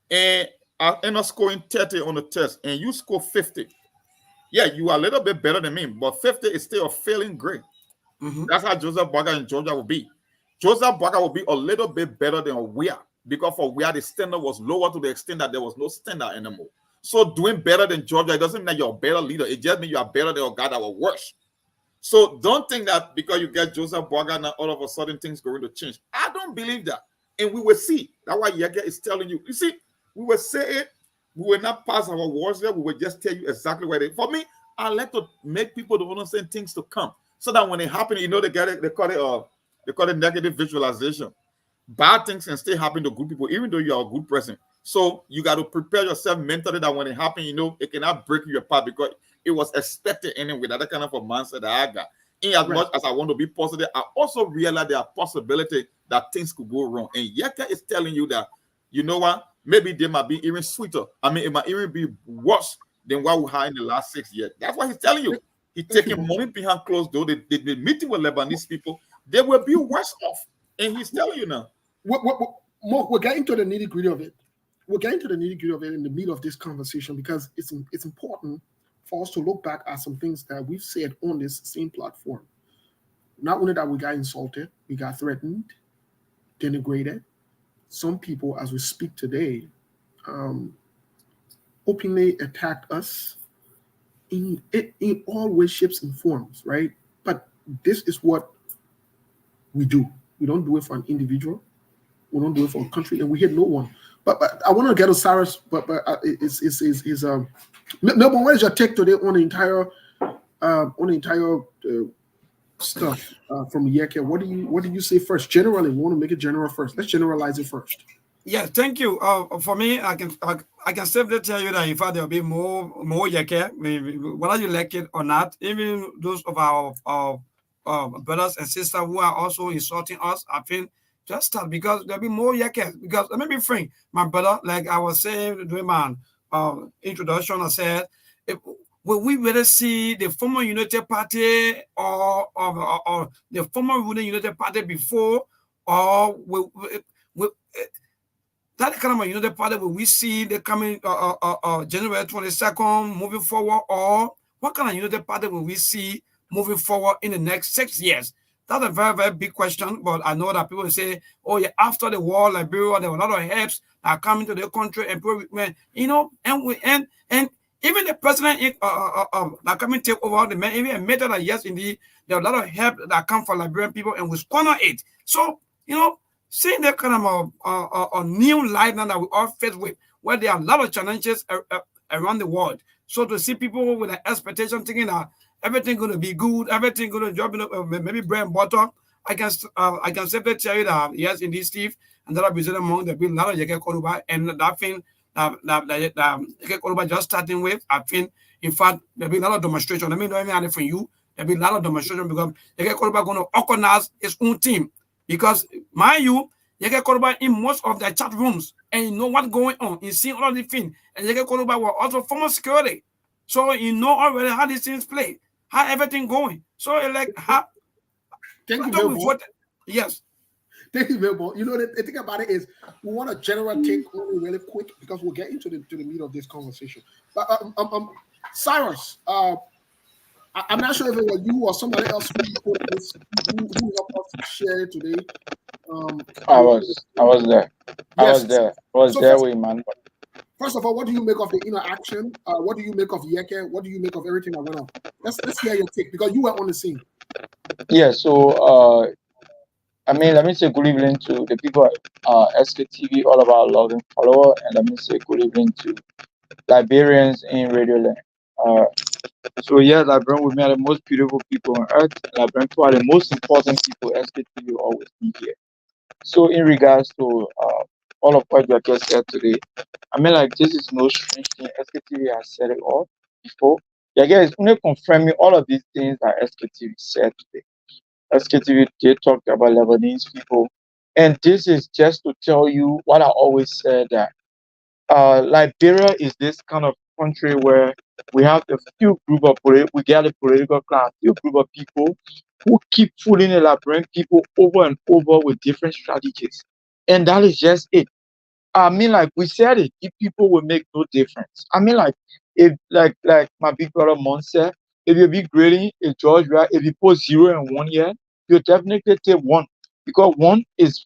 and I end up scoring 30 on the test and you score 50, yeah, you are a little bit better than me, but 50 is still a failing grade. That's how Joseph Boaga in Georgia will be. Joseph Boaga will be a little bit better than Wia, because for Wia, the standard was lower to the extent that there was no standard anymore. So doing better than Georgia, it doesn't mean that you're a better leader. It just means you are better than a guy that was worse. So don't think that because you get Joseph Boaga, now all of a sudden things going to change. I don't believe that. And we will see. That's why Yeke is telling you. You see, we will say it. We will not pass our words there. We will just tell you exactly where it is. For me, I like to make people to understand things to come, so that when it happens, you know, they call it negative visualization. Bad things can still happen to good people, even though you are a good person. So you got to prepare yourself mentally that when it happens, you know, it cannot break you apart because it was expected anyway. That kind of a mindset that I got. In as much as I want to be positive, I also realize there are possibilities that things could go wrong. And Yeke is telling you that, you know what, maybe they might be even sweeter. I mean, it might even be worse than what we had in the last 6 years. That's what he's telling you. He's taking money behind closed doors. The meeting with Lebanese people, they will be worse off. And he's telling you now. We're getting to the nitty-gritty of it. We're getting to the nitty-gritty of it in the middle of this conversation because it's important for us to look back at some things that we've said on this same platform. Not only that we got insulted, we got threatened, denigrated. Some people, as we speak today, openly attacked us in all ways, shapes, and forms, right? But this is what we do. We don't do it for an individual. We don't do it for a country, and we hit no one. But I want to get to Cyrus. But Melbourne, what is your take today on the entire stuff from Yeke? What do you say first? Generally, we want to make it general first. Let's generalize it first. Yeah, thank you. For me, I can safely tell you that in fact there will be more Yeke, whether you like it or not. Even those of our brothers and sisters who are also insulting us, I think just start, because there'll be more Yeke. Because let me be frank, my brother, like I was saying during my introduction, I said, will we really see the former United Party or the former ruling United Party before, or will that kind of a United Party will we see the coming January 22nd moving forward, or what kind of United Party will we see moving forward in the next 6 years? That's a very, very big question, but I know that people will say, oh yeah, after the war, Liberia, there were a lot of helps that are coming to the country, and and even the president that coming take over, the man even admitted that yes, indeed, there are a lot of help that come for Liberian people, and we squander it. So, seeing that kind of a new life now that we all faced with, where there are a lot of challenges around the world. So to see people with an expectation thinking that everything going to be good, everything going to drop, maybe bread and butter, I can simply tell you that yes, indeed, Steve, and that I'll be among the big lot of Yeke Koruba, and that thing that Yeke Koruba just starting with, I think, in fact, there'll be a lot of demonstration. Let me know anything from you. There'll be a lot of demonstration because Yeke Koruba going to organize his own team. Because, mind you, Yeke Koruba in most of the chat rooms, and you know what's going on. You see all of the things. And Yeke Koruba were also former security. So you know already how these things play, how everything going. So like how Thank you, Melbourne. Yes. Thank you, Melbourne. The thing about it is we want a general take only really quick because we'll get into the meat of this conversation. But Cyrus, I'm not sure if it was you or somebody else who helped us share it today. I was there. Yes. I was there with man. First of all, what do you make of the interaction? What do you make of Yeke? What do you make of everything that went on? Let's hear your take because you were on the scene. Yeah, so let me say good evening to the people at SKTV, all of our loving follower, and let me say good evening to Liberians in Radio Land. So yeah, Liberian women are the most beautiful people on earth. Liberian people are the most important people. SKTV will always be here. So in regards to all of what you just said today, this is no strange thing. SKTV has said it all before. Yeah, guys, only confirming all of these things that SKTV said today. SKTV did talk about Lebanese people, and this is just to tell you what I always said, that Liberia is this kind of country where we have a few group of we get a political class, few group of people who keep fooling the Liberian people over and over with different strategies, and that is just it. We said it, if people will make no difference. If like my big brother Mon said, if you be grading a George, right, if you put 0 in 1 year, you definitely take 1 because 1 is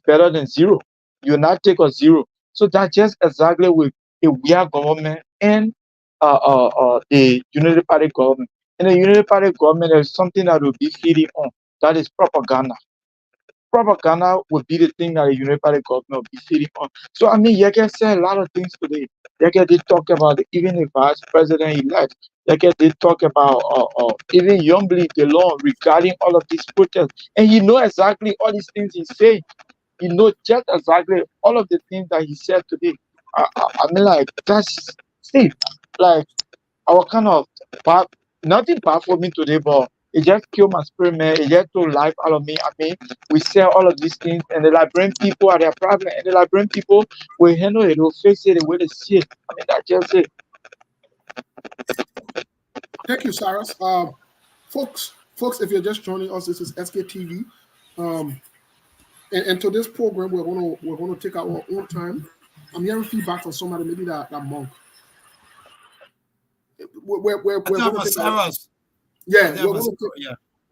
better than 0. You not take a 0. So that's just exactly with a weird government and the Unity Party government. And the Unity Party government, there's something that will be feeding on. That is propaganda. Propaganda would be the thing that the United Party government will be feeding on. So Yeke said a lot of things today. Yeke did talk about even the vice president elect. Yeke did talk about even Youngly the law regarding all of these protests. And you know exactly all these things he's saying. You know just exactly all of the things that he said today. That's see, like our kind of bad, nothing bad for me today, but it just killed my spirit, man. It just took life out of me. We say all of these things, and the Liberian people are their problem, and the Liberian people will handle it, will face it the way they see it. That's just it. Thank you, Cyrus. Folks, if you're just joining us, this is SKTV. And to this program, we're gonna take our own time. I'm hearing feedback from somebody, maybe that monk. We're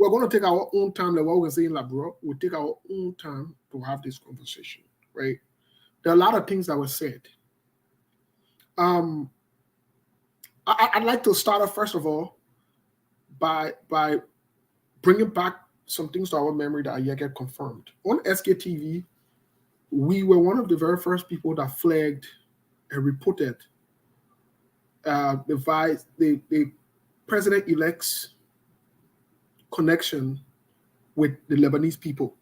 going to take our own time, like what we're saying, like, bro. We take our own time to have this conversation, right? There are a lot of things that were said. I'd like to start off first of all by bringing back some things to our memory that are yet get confirmed. On SKTV, we were one of the very first people that flagged and reported the president-elect's connection with the Lebanese people.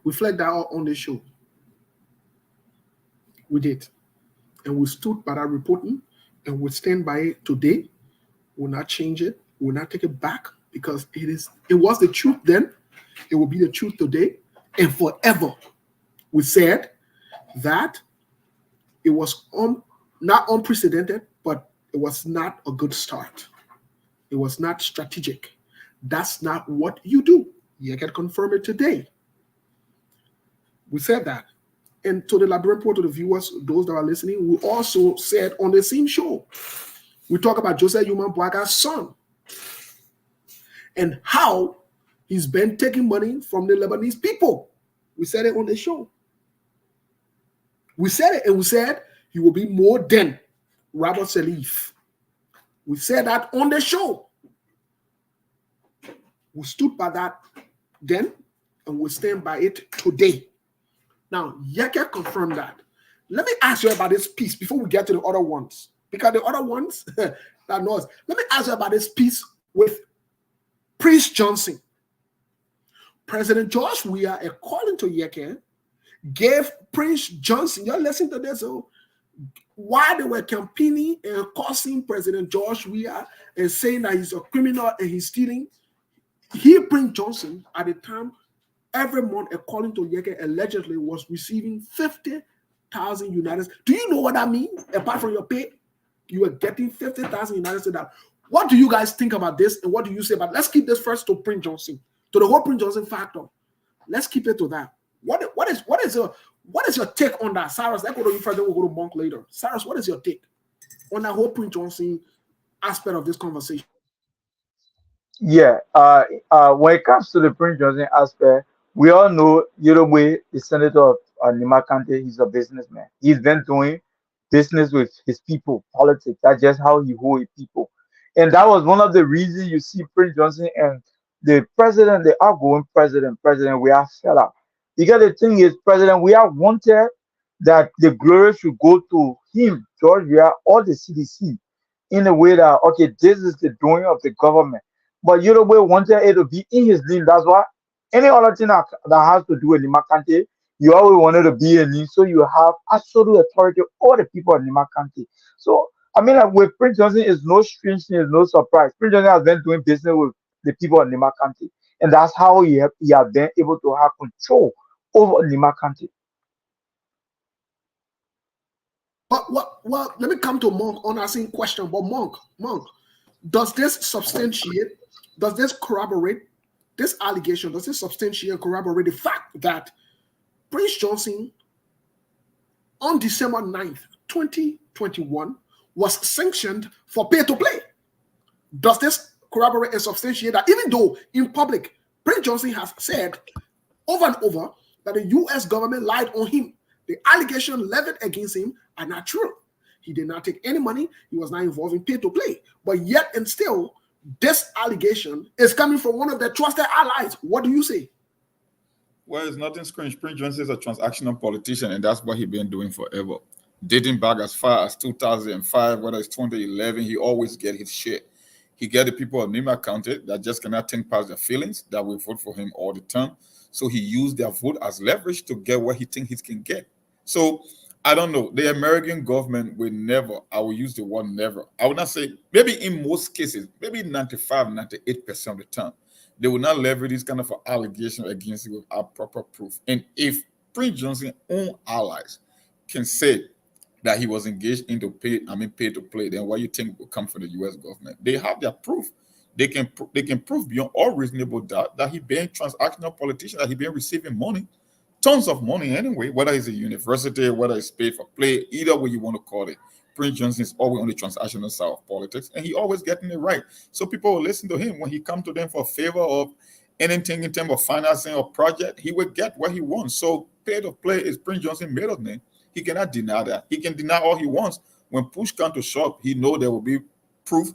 We flagged that out on the show. We did. And we stood by that reporting and we stand by it today. We'll not change it. We'll not take it back because it was the truth then. It will be the truth today and forever. We said that it was not unprecedented, but it was not a good start. It was not strategic. That's not what you do. You can confirm it today. We said that. And to the Liberian Report, to the viewers, those that are listening, we also said on the same show, we talk about Joseph Yuman Bouaga's son and how he's been taking money from the Lebanese people. We said it on the show. We said it, and we said he will be more than Robert Salif. We said that on the show. We stood by that then, and we stand by it today. Now, Yeke confirmed that. Let me ask you about this piece before we get to the other ones. Because the other ones, that knows. Let me ask you about this piece with Prince Johnson. President George Weah, according to Yeke, gave Prince Johnson, you're listening to this, so while they were campaigning and cursing President George Weah and saying that he's a criminal and he's stealing, Prince Johnson, at the time, every month, according to Yeke, allegedly was receiving 50,000 United States. Do you know what that means? Apart from your pay, you are getting 50,000 United States. What do you guys think about this? And what do you say about it? Let's keep this first to Prince Johnson, to the whole Prince Johnson factor. Let's keep it to that. What is your take on that? Cyrus, let's go to you first, then we'll go to Monk later. Cyrus, what is your take on that whole Prince Johnson aspect of this conversation? Yeah, when it comes to the Prince Johnson aspect, we all know Yorubwe, the senator of Nima County, he's a businessman. He's been doing business with his people, politics. That's just how he holds people. And that was one of the reasons you see Prince Johnson and the president, the outgoing president, we are fed up. Because the thing is, President, we are wanted that the glory should go to him, George Weah, or the CDC, in a way that, okay, this is the doing of the government. But Yorubwe wanted it to be in his name. That's why any other thing that has to do with Nima County, you always wanted to be in him, so you have absolute authority over the people of Nima County. So, I mean, like with Prince Johnson, it's no strange thing, it's no surprise. Prince Johnson has been doing business with the people of Nima County, and that's how he has been able to have control over Nima County. Well, let me come to Monk on that same question. But Monk, does this substantiate, does this corroborate this allegation? Does this substantiate and corroborate the fact that Prince Johnson on December 9th, 2021 was sanctioned for pay-to-play? Does this corroborate and substantiate that even though in public, Prince Johnson has said over and over that the U.S. government lied on him? The allegations leveled against him are not true. He did not take any money. He was not involved in pay-to-play. But yet and still, this allegation is coming from one of their trusted allies. What do you say? Well, it's nothing strange. Prince Johnson is a transactional politician, and that's what he's been doing forever. Dating back as far as 2005, whether it's 2011, he always get his shit. He get the people of Nima County that just cannot think past their feelings, that will vote for him all the time. So he used their vote as leverage to get what he thinks he can get. So I don't know. The American government will never, I will use the word never. I would not say, maybe in most cases, maybe 95, 98% of the time, they will not leverage this kind of allegation against you without proper proof. And if Prince Johnson's own allies can say that he was engaged into pay to play, then what you think will come from the U.S. government? They have their proof. They can prove beyond all reasonable doubt that he been transactional politician, that he been receiving money, tons of money anyway, whether it's a university, whether it's paid for play, either way you want to call it. Prince Johnson is always on the transactional side of politics, and he always getting it right. So people will listen to him when he come to them for a favor of anything in terms of financing or project, he will get what he wants. So pay to play is Prince Johnson middle name. He cannot deny that. He can deny all he wants when push comes to shove, he know there will be proof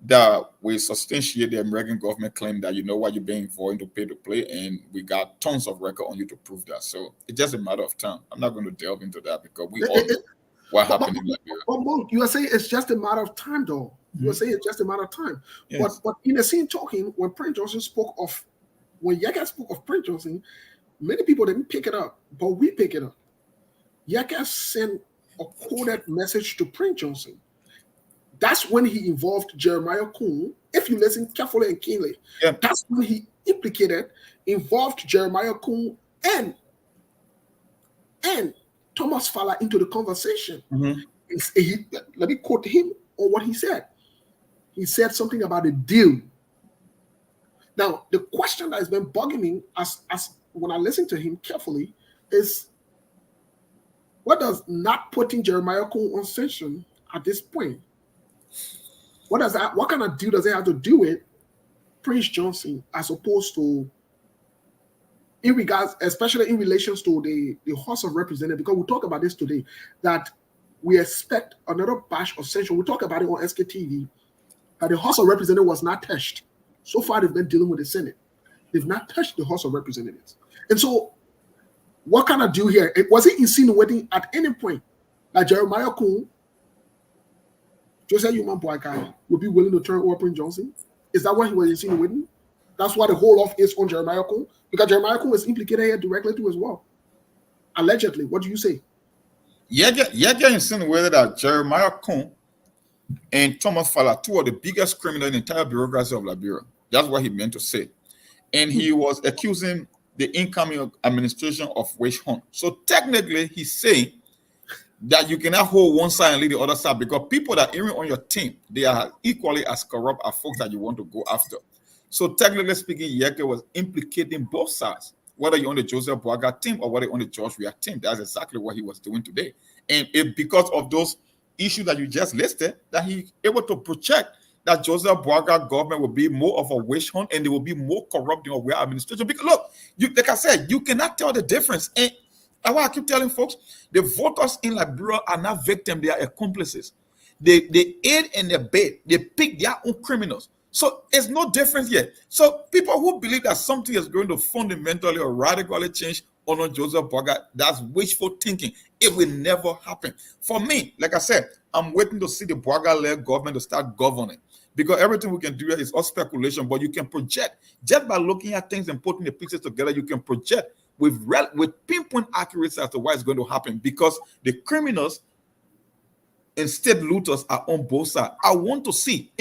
that we substantiate the American government claim that, you know what, you're being involved to pay to play, and we got tons of record on you to prove that. So it's just a matter of time. I'm not going to delve into that because we all know what happened in Liberia. But you are saying it's just a matter of time, though. You are saying it's just a matter of time. Yes. But in the same talking, when Prince Johnson when Yaka spoke of Prince Johnson, many people didn't pick it up, but we pick it up. Yaka sent a coded message to Prince Johnson. That's when he involved Jeremiah Kuhn. If you listen carefully and keenly, that's when he involved Jeremiah Kuhn and Thomas Fowler into the conversation. Let me quote him on what he said. He said something about a deal. Now, the question that has been bugging me as when I listen to him carefully is, what does not putting Jeremiah Kuhn on session at this point? What kind of deal does it have to do with Prince Johnson as opposed to, in regards, especially in relations to the House of Representatives, because we talk about this today, that we expect another batch of censure. We talk about it on SKTV, that the House of Representatives was not touched. So far, they've been dealing with the Senate. They've not touched the House of Representatives. And so, what kind of deal here? Was it insinuating at any point that Jeremiah Kuhn, Joseph Human Boykai, would be willing to turn over Prince Johnson? Is that what he was insinuating? That's why the whole off is on Jeremiah Kuhn? Because Jeremiah Kuhn is implicated here directly too as well. Allegedly. What do you say? Yega insinuated that Jeremiah Kuhn and Thomas Fowler, two of the biggest criminals in the entire bureaucracy of Liberia. That's what he meant to say. And he was accusing the incoming administration of witch hunt. So technically, he's saying that you cannot hold one side and leave the other side, because people that are even on your team, they are equally as corrupt as folks that you want to go after. So technically speaking, Yeke was implicating both sides, whether you're on the Joseph Boaga team or whether you're on the George Weah team. That's exactly what he was doing today. And because of those issues that you just listed, that he able to project that Joseph Boaga government will be more of a witch hunt and they will be more corrupt than Weah administration. Because look, like I said, you cannot tell the difference. And that's why I keep telling folks, the voters in Liberia are not victims, they are accomplices. They aid and abet, they pick their own criminals. So it's no difference here. So people who believe that something is going to fundamentally or radically change under Joseph Boaga, that's wishful thinking. It will never happen. For me, like I said, I'm waiting to see the Boaga-led government to start governing, because everything we can do here is all speculation, but you can project. Just by looking at things and putting the pieces together, you can project with pinpoint accuracy as to what is going to happen, because the criminals and state looters are on both sides. I want to see,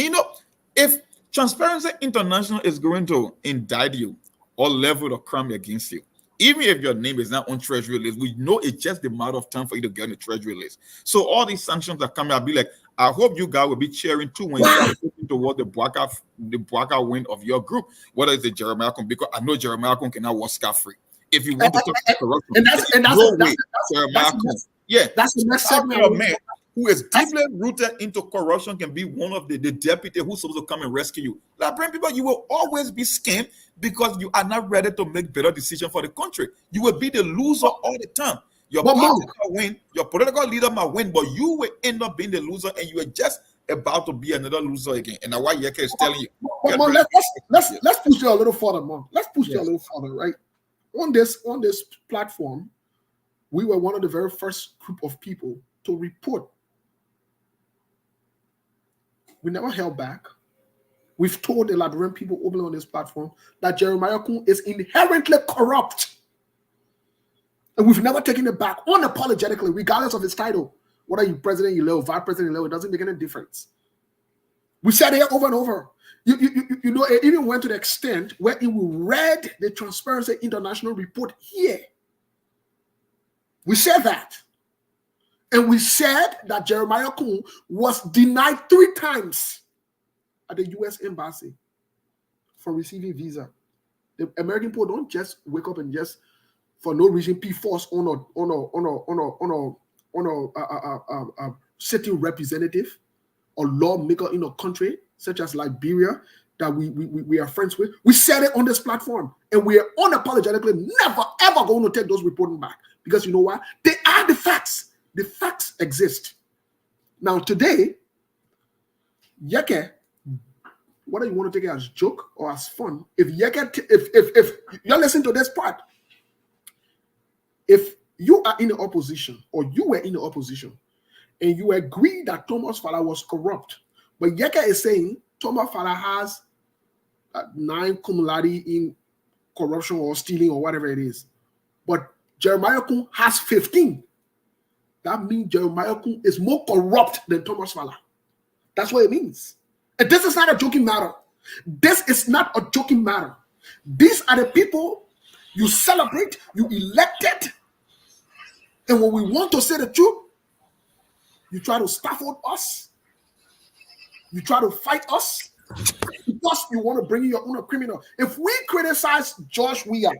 if Transparency International is going to indict you or level the crime against you, even if your name is not on Treasury list, we know it's just a matter of time for you to get on the Treasury list. So all these sanctions are coming. I'll be like, I hope you guys will be cheering too when you start looking toward the Boaga win of your group, whether it's the Jeremiah Kuhn, because I know Jeremiah Kuhn cannot walk scot-free. If you want to talk about corruption, that's the next segment. Man who is deeply rooted into corruption can be one of the deputy who's supposed to come and rescue you. Liberian people, you will always be scammed because you are not ready to make better decisions for the country. You will be the loser all the time. Your political leader might win, but you will end up being the loser, and you are just about to be another loser again. And that's why Yeke is telling you. Let's push you a little further, Mom. Let's push you a little further, right? On this platform, we were one of the very first group of people to report. We never held back. We've told the Liberian people openly on this platform that Jeremiah Kuhn is inherently corrupt. And we've never taken it back unapologetically, regardless of his title. Whether you're president, you live, vice president, you live, it doesn't make any difference. We said it over and over. It even went to the extent where we read the Transparency International report here. We said that. And we said that Jeremiah Kuhn was denied 3 times at the U.S. Embassy for receiving visa. The American people don't just wake up and just, for no reason, P-Force on a sitting representative or lawmaker in a country such as Liberia that we are friends with. We said it on this platform, and we are unapologetically never, ever going to take those reporting back, because you know what? They are the facts. The facts exist. Now today, Yeke, whether you want to take it as joke or as fun, if Yeke, if you listen to this part, if you are in the opposition or you were in the opposition and you agree that Thomas Fala was corrupt, but Yeke is saying Thomas Fala has 9 cum laude in corruption or stealing or whatever it is, but Jeremiah Kun has 15. That means Jeremiah Kun is more corrupt than Thomas Fala. That's what it means. And this is not a joking matter. This is not a joking matter. These are the people you celebrate, you elected, and when we want to say the truth, you try to scaffold us. You try to fight us because you want to bring in your own criminal. If we criticize Josh Weah,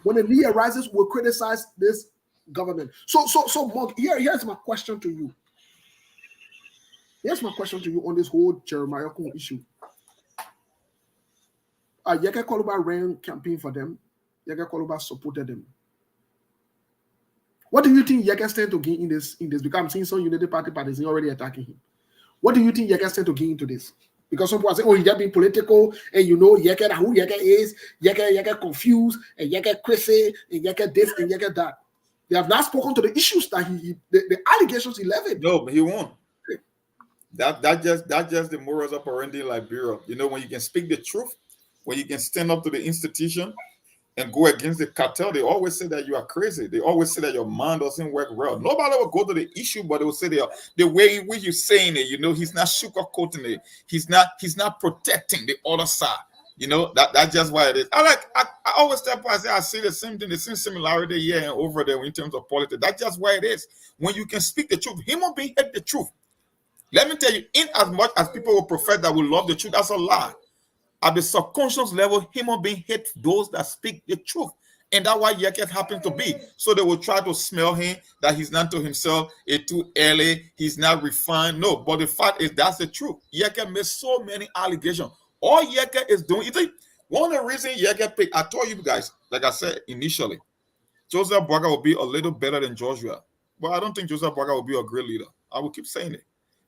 when the need arises, we'll criticize this government. So, Monk, here's my question to you. Here's my question to you on this whole Jeremiah Kun issue. Yeke Koluba ran campaign for them. Yeke Koluba supported them. What do you think Yeke stand to gain in this? Because I'm seeing some Unity Party parties already attacking him. What do you think Yeke stand to gain into this? Because some people are saying, oh, he's just being political, and you know Yeke, who Yeke is, Yeke confused, and Yeke crazy, and Yeke this, and Yeke that. They have not spoken to the issues that the allegations he levied. No, but he won't. That just the morals operandi in Liberia. You know, when you can speak the truth, when you can stand up to the institution and go against the cartel, they always say that you are crazy. They always say that your mind doesn't work well. Nobody will go to the issue, but they will say the way in which you're saying it, you know, he's not sugarcoating it. He's not protecting the other side. You know, that's just why it is. I always tell people, I see the same thing, the same similarity here and over there in terms of politics. That's just why it is. When you can speak the truth, human being hate the truth. Let me tell you, in as much as people will profess that we love the truth, that's a lie. At the subconscious level, human being hate those that speak the truth. And that's why Yeke happens to be. So they will try to smell him, that he's not to himself, it's too early, he's not refined. No, but the fact is that's the truth. Yeke made so many allegations. All Yeke is doing, you think, one of the reasons Yeke picked, I told you guys, like I said initially, Joseph Boaga will be a little better than Joshua. But I don't think Joseph Boaga will be a great leader. I will keep saying it.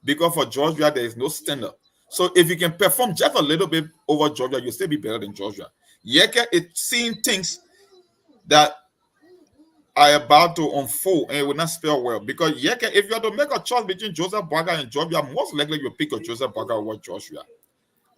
Because for Joshua, there is no standard. So if you can perform just a little bit over Georgia, you'll still be better than Georgia. Yeke is seeing things that are about to unfold and it will not spell well. Because Yeke, if you have to make a choice between Joseph Boaga and Georgia, most likely you'll pick a Joseph Boaga over Joshua.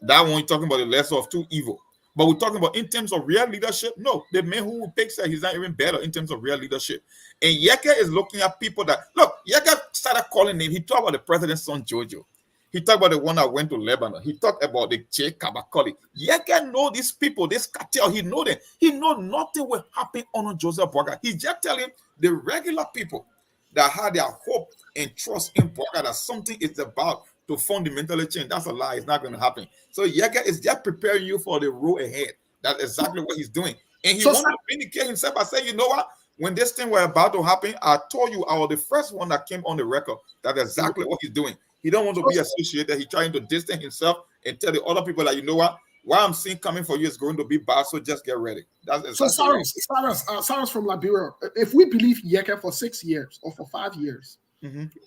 That one, you're talking about the lesser of two evil. But we're talking about in terms of real leadership, no, the man who picks that he's not even better in terms of real leadership. And Yeke is looking at people that, look, Yeke started calling him, he talked about the president's son, Jojo. He talked about the one that went to Lebanon. He talked about the J. Kabakoli. Yeke know these people, this cartel, he know them. He know nothing will happen on Joseph Boaga. He's just telling the regular people that had their hope and trust in Boaga that something is about to fundamentally change. That's a lie. It's not going to happen. So Yeke is just preparing you for the road ahead. That's exactly what he's doing. And he wants to vindicate himself by saying, you know what? When this thing was about to happen, I told you I was the first one that came on the record. That's exactly what he's doing. He don't want to be associated. He's trying to distance himself and tell the other people that, you know what I'm seeing coming for you is going to be bad, so just get ready. That's exactly Cyrus from Liberia. If we believe Yeke for 6 years or for 5 years,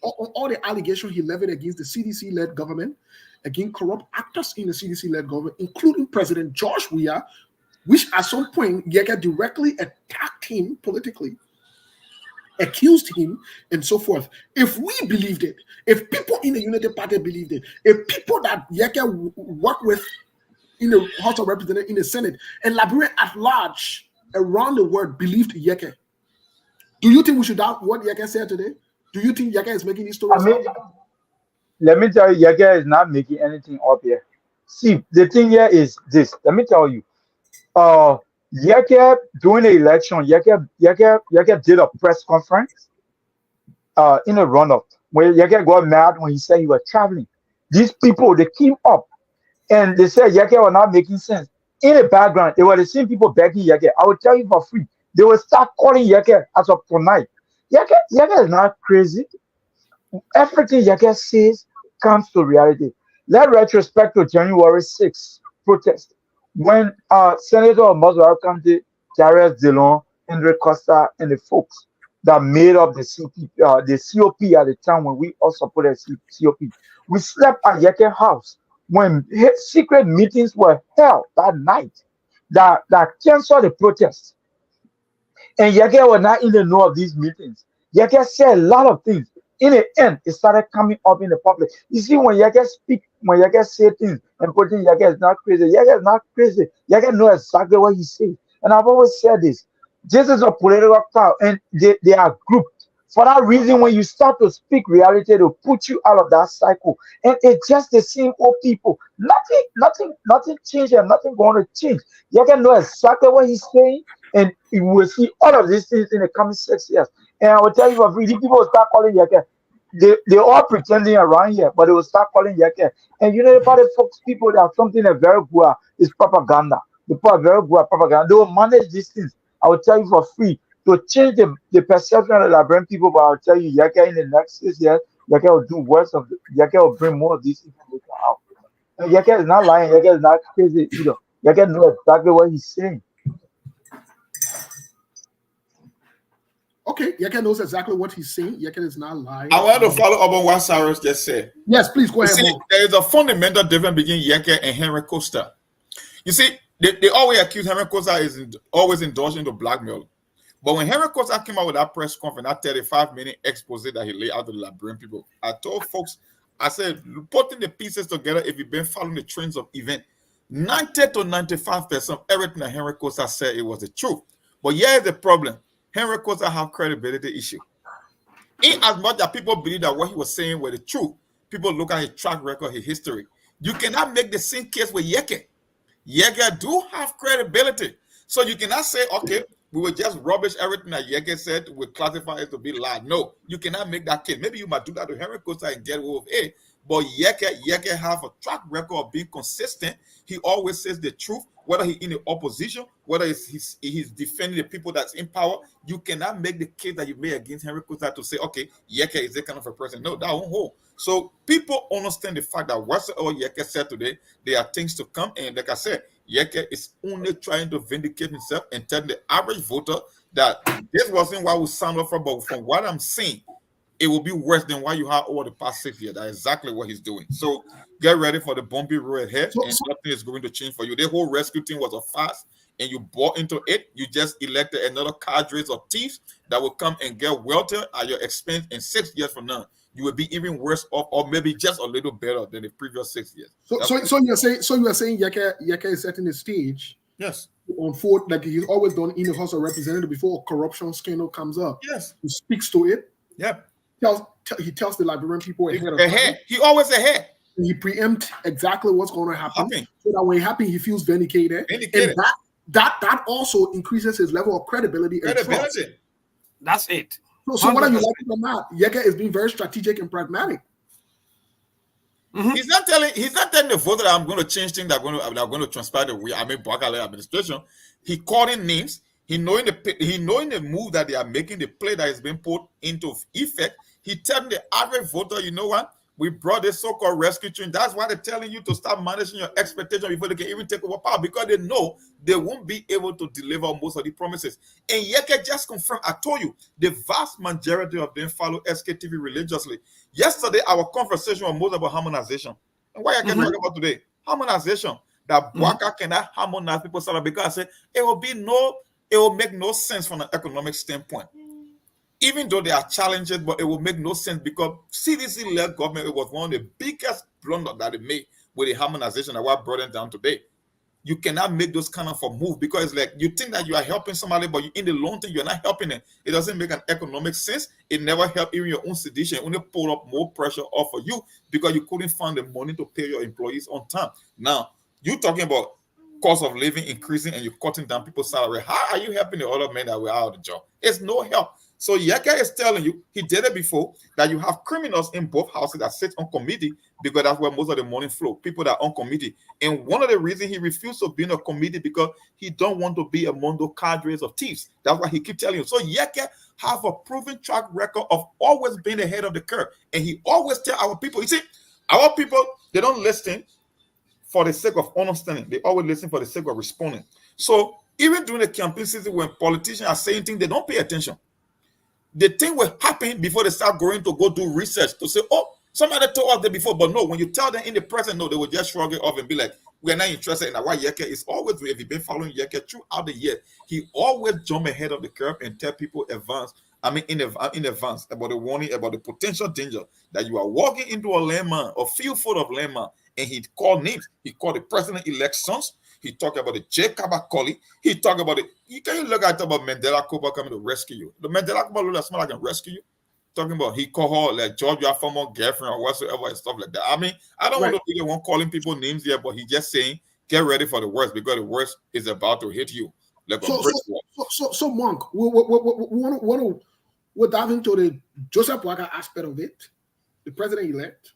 all the allegations he levied against the CDC-led government, against corrupt actors in the CDC-led government, including President George Weah, which at some point Yeke directly attacked him politically, accused him, and so forth. If we believed it, if people in the Unity Party believed it, if people that Yeke work with in the House of Representatives, in the Senate, and Liberia at large around the world believed Yeke, do you think we should doubt what Yeke said today? Do you think Yeke is making these stories up? Let me tell you, Yeke is not making anything up here. See, the thing here is this. Let me tell you. Yeke, during the election, Yeke did a press conference in a runoff where Yeke got mad when he said he was traveling. These people, they came up and they said Yeke was not making sense. In the background, they were the same people begging Yeke. I will tell you for free. They will start calling Yeke as of tonight. Yeke is not crazy. Everything Yeke says comes to reality. Let retrospect to January 6th protest. When Senator of Maswara County, Darius Dillon, Andre Costa, and the folks that made up the COP at the time when we all supported COP. We slept at Yeke house when secret meetings were held that night that canceled the protest. And Yeke was not in the know of these meetings. Yeke said a lot of things. In the end, it started coming up in the public. You see, when Yeke speak, when Yeke say things and putting Yeke is not crazy. Yeke is not crazy. Yeke know exactly what he says. And I've always said this. This is a political crowd, and they are grouped. For that reason, when you start to speak reality, they'll put you out of that cycle. And it's just the same old people. Nothing changed and nothing going to change. Yeke know exactly what he's saying, and you will see all of these things in the coming 6 years. And I will tell you, for free, people will start calling Yeke. They all pretending around here, but they will start calling Yeke. And you know about the folks, people that are something that very good is propaganda. The people are very good at propaganda. They will manage these things. I will tell you for free to change the perception of the Liberian people. But I will tell you, Yeke in the next 6 years, Yeke will do worse of Yeke will bring more of this information out. And Yeke is not lying. Yeke is not crazy either. Yeke knows exactly what he's saying. Okay, Yeke knows exactly what he's saying. Yeke is not lying. I want to follow up on what Cyrus just said. Yes, please go ahead. See, there is a fundamental difference between Yeke and Henry Costa. You see, they always accuse Henry Costa is always endorsing the blackmail. But when Henry Costa came out with that press conference, that 35-minute expose that he laid out to the Liberian people, I told folks, I said, putting the pieces together, if you've been following the trends of event, 90 to 95% of everything that Henry Costa said, it was the truth. But here's the problem. Henry Costa have credibility issue. In as much as people believe that what he was saying was the truth, people look at his track record, his history. You cannot make the same case with Yeke. Yeke do have credibility. So you cannot say, okay, we will just rubbish everything that Yeke said, we classify it to be lie. No, you cannot make that case. Maybe you might do that to Henry Costa and get away with it. But Yeke have a track record of being consistent. He always says the truth, whether he's in the opposition, whether he's defending the people that's in power. You cannot make the case that you made against Henry Costa to say, okay, Yeke is that kind of a person. No, that won't hold. So people understand the fact that whatsoever Yeke said today, there are things to come. And like I said, Yeke is only trying to vindicate himself and tell the average voter that this wasn't what we signed up for, but from what I'm seeing, it will be worse than what you had over the past 6 years. That's exactly what he's doing. So get ready for the bumpy road ahead, and nothing is going to change for you. The whole rescue team was a farce, and you bought into it. You just elected another cadres of thieves that will come and get wealthier at your expense. In 6 years from now, you will be even worse off, or maybe just a little better than the previous 6 years. So you are saying Yeke is setting the stage. Yes. On foot, like he's always done in the House of Representatives before a corruption scandal comes up. Yes. He speaks to it. Yep. He tells the Liberian people ahead of time. He always ahead. And he preempts exactly what's going to happen. So that when it happens, he feels vindicated. And that also increases his level of credibility and trust. That's it. So what are you liking or not? Yeke is being very strategic and pragmatic. Mm-hmm. He's not telling the voter that I'm going to change things that are going to transpire the way Bakale administration. He calling names. He knowing the move that they are making, the play that is being put into effect. He telling the average voter, you know what? We brought this so-called rescue team. That's why they're telling you to start managing your expectation before they can even take over power, because they know they won't be able to deliver most of the promises. And Yeke just confirmed, I told you, the vast majority of them follow SKTV religiously. Yesterday, our conversation was most about harmonization. And what I can talk about today? Harmonization. That Bwaka cannot harmonize people, because I said it will make no sense from an economic standpoint. Even though there are challenges, but it will make no sense because CDC-led government, it was one of the biggest blunders that they made with the harmonization that what brought them down today. You cannot make those kind of a move because it's like you think that you are helping somebody, but in the long term, you're not helping them. It doesn't make an economic sense. It never helped even your own sedition. It only pulled up more pressure off of you because you couldn't find the money to pay your employees on time. Now, you're talking about cost of living increasing and you're cutting down people's salary. How are you helping the other men that were out of the job? It's no help. So Yeke is telling you, he did it before, that you have criminals in both houses that sit on committee because that's where most of the money flow, people that are on committee. And one of the reasons he refused to be in a committee because he don't want to be among those cadres of thieves. That's why he keeps telling you. So Yeke have a proven track record of always being ahead of the curve. And he always tell our people, you see, our people, they don't listen for the sake of understanding. They always listen for the sake of responding. So even during the campaign season when politicians are saying things, they don't pay attention. the thing will happen before they start going to go do research to say, oh, somebody told us that before. But no, when you tell them in the present, no, they will just shrug it off and be like, we're not interested in why Yeke is always, if you've been following Yeke throughout the year, he always jump ahead of the curve and tell people in advance about the warning, about the potential danger that you are walking into a landmine or field full of landmine. And he called names. He called the president elections. He talked about the J. Kabakoli. He talked about it. You can look at about Mandela Cooper coming to rescue you. The Mandela Cooper look like somebody can rescue you. Talking about he called her like George, your former girlfriend or whatsoever and stuff like that. I mean, I don't want to be the one calling people names here, but he just saying get ready for the worst because the worst is about to hit you. Like so Monk, we'll dive into the Joseph Boakai aspect of it, the president-elect.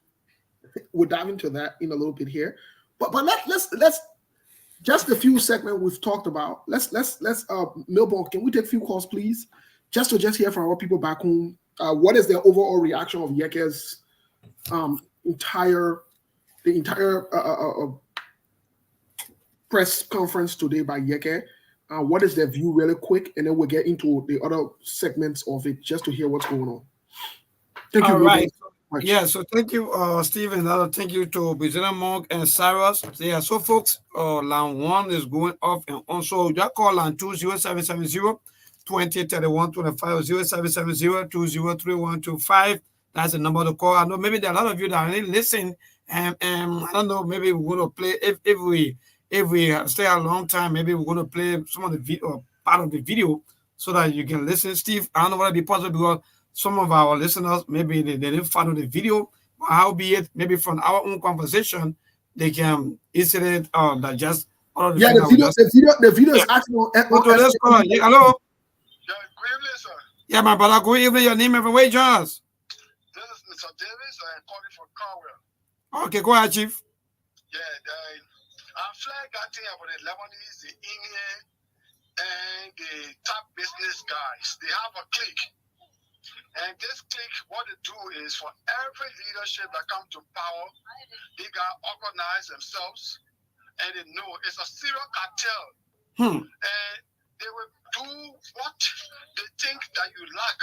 We'll dive into that in a little bit here, but let's just a few segments we've talked about. Let's Milborn, can we take a few calls, please, just to hear from our people back home. What is the overall reaction of Yeke's entire press conference today by Yeke? What is their view, really quick, and then we'll get into the other segments of it just to hear what's going on. Thank you. All right. Yeah, so thank you, Stephen. Thank you to President Monk and Cyrus. Yeah, so folks, line 1 is going off and on. So just call line 2 0770 2031 25 0770 203125. That's the number to call. I know maybe there are a lot of you that are listening, and I don't know, maybe we're going to play if we stay a long time, maybe we're going to play some of the video, part of the video, so that you can listen. Steve, I don't know whether it'll be possible because some of our listeners, maybe they didn't follow the video, but howbeit, maybe from our own conversation, they can easily digest all of the the video is actually hello. Yeah, good evening, sir. Yeah, my brother, good evening. Your name and where join us? This is Mr. Davis. I'm calling from Carwell. Okay, go ahead, Chief. Yeah, I'm flag acting about the Lebanese, the Indian, and the top business guys. They have a clique. And this clique, what they do is for every leadership that comes to power, they got organized themselves, and they know it's a serial cartel. And they will do what they think that you lack.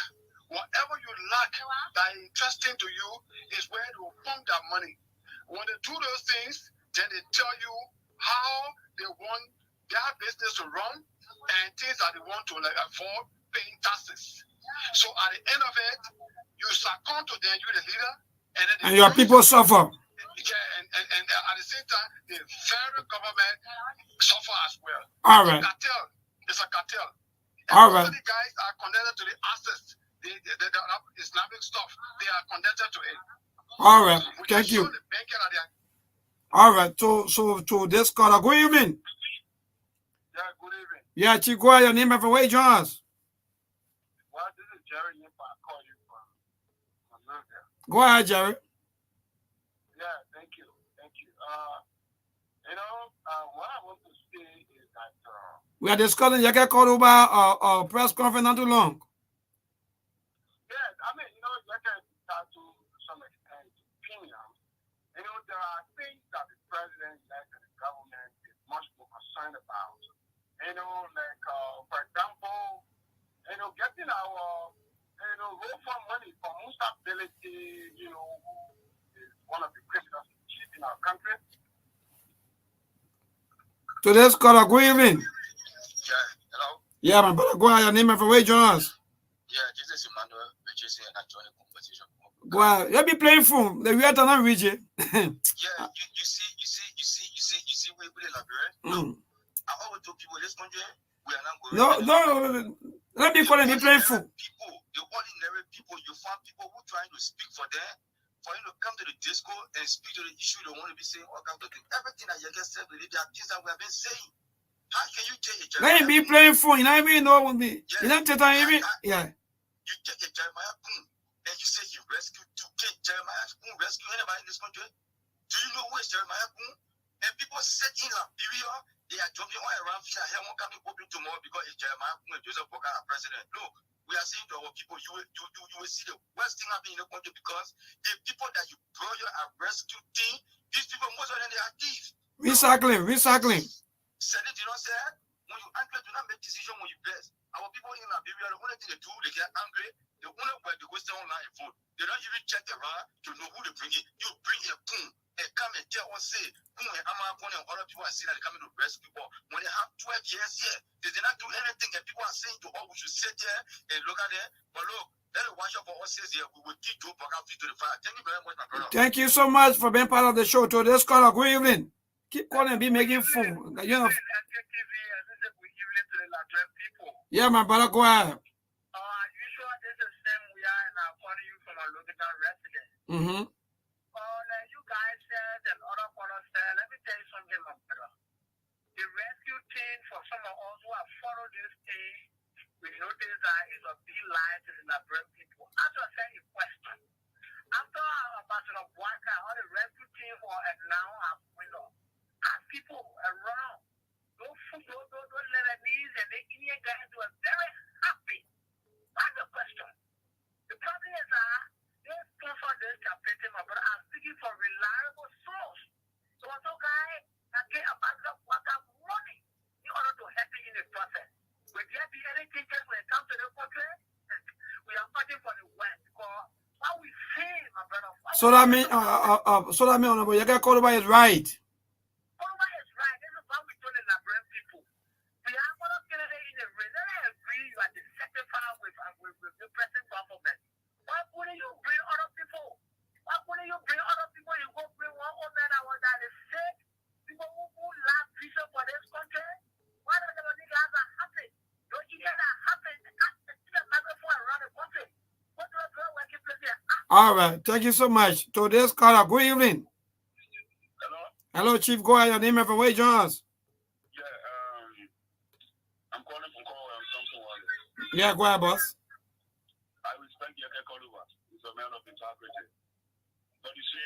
Whatever you lack that is interesting to you is where they will pump that money. When they do those things, then they tell you how they want their business to run and things that they want to avoid paying taxes. So at the end of it, you succumb to them, you're the leader, and your people suffer. Yeah, and at the same time, the very government suffer as well. All right. It's a cartel. All right. The guys are connected to the assets, the Islamic stuff. They are connected to it. All right. Thank you. All right. So to this caller, good evening. Yeah, good evening. Yeah, Chigua, your name and where you join us? Well, this is Jerry. I call you from America. Go ahead, Jerry. Yeah, thank you. What I want to say is that we are discussing Yeke called over a press conference not too long. Yeah, I mean, Yeke has to some extent opinion. There are things that the president and the government is much more concerned about. For example, getting our road fund money for stability, is one of the greatest chief in our country. Today's caller, good evening. Yeah, hello. Yeah, my brother, go ahead, your name and where you join us? Yeah, this is Emmanuel, which is an actual conversation. Well, you'll be playing phone. The way to not reach it. Yeah, you see, we Liberian. I always tell people this country, we are not going. No. Let me call him playing phone. People, the ordinary people, you find people who trying to speak for them, for you to come to the disco and speak to the issue they want to be saying all kinds of things. Everything that you get said, there are things that we have been saying. How can you take a Let him be playing phone. You don't even know what me. You don't take time even. Yeah. You take a Jeremiah Boom and you say he rescued to take Jeremiah Boom rescue anybody in this country. Do you know who is Jeremiah Boom? And people sit in Liberia, they are jumping all around here. I won't come to open tomorrow because it's Jeremiah Boom and Joseph Boakai are president. No, we are saying to our people, you will see the worst thing happening in the country because the people that you brought your rescue team, these people, most of them, they are thieves. Recycling. Said it, say, when you angry, do not make decision when you bless. Our people in Liberia, the only thing they do, they get angry, The only way to go stay online and vote. They don't even check around to know who they bring in. You bring a coon and come and tell us, say, coon and Amazon and other people are saying that they're coming to rescue people. When they have 12 years here, they did not do anything, and people are saying to all, we should sit there and look at it. But look, let it watch out for us here. We will teach you about to the fire. Thank you very much, my brother. Thank you so much for being part of the show. Today's caller, good evening. Keep calling and be making fun. You know. Yeah, my brother, go ahead. Usually this is the same we are in our calling you from our local residents. Mm-hmm. You guys said and other callers said, let me tell you something, my brother. The rescue team for some of us who have followed this thing, we notice that it's a big light in the brain people. After saying a question, after our Ambassador Waka, all the rescue team for and now have window, and people around, those Lebanese and the Indian guys were very happy. That's the question. The problem is that they sponsor this campaign, my brother. I'm speaking for reliable source. So what's okay? I get Ambassador Waka money in order to help you in the process. Will there be any changes when it comes to the country? We are fighting for the West because what we see, my brother. So that means, Honorable Yaga Koruba is right. Koruba is right. This is what we told the Liberian people. We are going to get it in the race. I agree you are the second file with the present government. Why wouldn't you bring other people? Why wouldn't you bring other people? You go bring one old man that is sick. People who lack vision for this country. Why don't the niggas that happen? Don't you hear that happen? The microphone around the country. What do I do when you play there? All right. Thank you so much. Today's caller, good evening. Hello? Hello, Chief. Go ahead. Your name and from where you join us? Yeah, I'm calling from Thompson Water. Yeah, go ahead, boss. I respect Yeke Koluba. He's a man of integrity. But you see,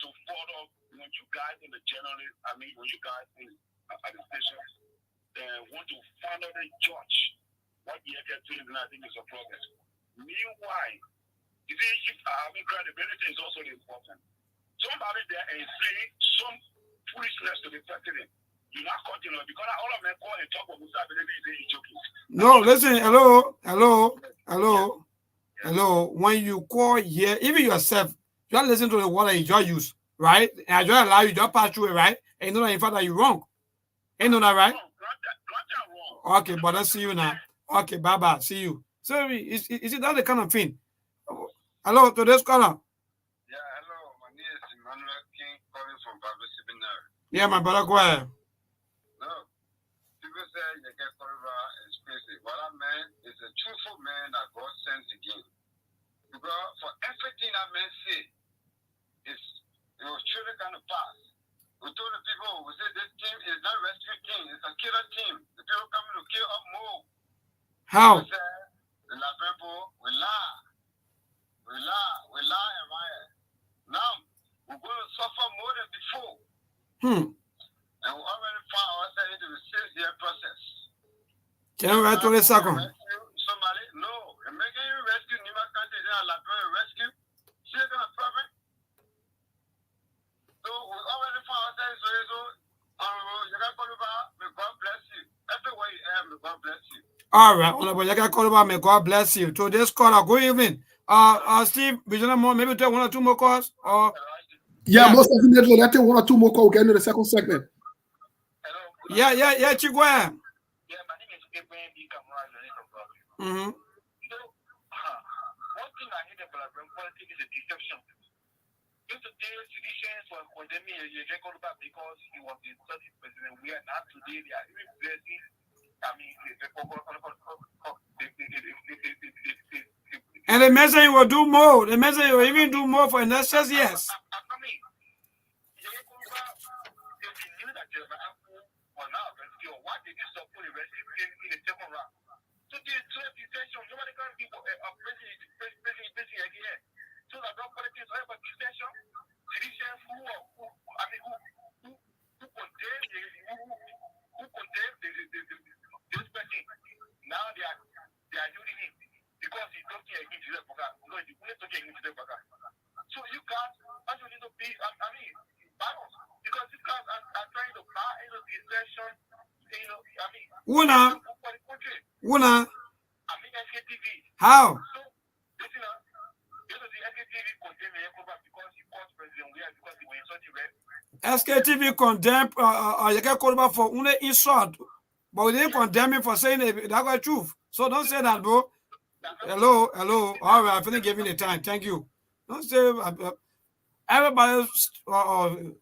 to follow when you guys in the journalist, when you guys in at the station, want to finally judge what Yeke says, and I think is a problem. Meanwhile, you see, credibility is also important. Somebody there is saying some foolishness to the president. You're not continuing because all of them call and talk about Musa Belebi is joking. No, listen, hello. When you call here, even yourself, just listen to the word that you just use, right? And I just allow you just pass through it, right? And you know that in fact that you're wrong. Ain't know that, right? Wrong. Okay, but I see you now. Okay, bye-bye. See you. So is it that the kind of thing? Hello, today's caller. Yeah, hello. My name is Emmanuel King calling from Bible Seminary. Yeah, my brother, go ahead. No. People say you get Koluba is crazy. What I meant is a truthful man that God sends again. Because for everything that man say, it was truly kind of pass. We told the people, we said this team is not a rescue team, it's a killer team. The people coming to kill up more. How? We said, the people, we lie and riot. Now, we're going to suffer more than before. And we already found ourselves into the 6-year process. Can you write to the second? Somebody, no. And making you rescue Nima country is not Liberian rescue. See that kind of problem? So we already found ourselves may God bless you. Everywhere you are, may God bless you. All right, Honorable Yaga Koruba, may God bless you. Today's caller, good evening. Steve, maybe take 1 or 2 more calls. Yeah, most definitely. Let's take 1 or 2 more calls. We'll get into the second segment. Hello? Yeah, Chigwa. Yeah, my name is Abraham B. Kamara. Mm-hmm. So, one thing I hate about Liberian politics is a deception. Today, traditions were condemning Yeke Koluba because he was the 30th president. We are not today. They are even blessing. And the message will do more. The message will even do more for the next 6 years. Now they are using him because he's talking against the program. No, he's only talking against the program. So you guys actually need to be, balanced because you guys are trying to buy into the election. Una. SKTV. How? So SKTV condemned Yeke Koruba for only insult, but we didn't condemn him for saying the truth. So don't say that, bro. Hello. All right, I finna give you the time. Thank you. Don't say everybody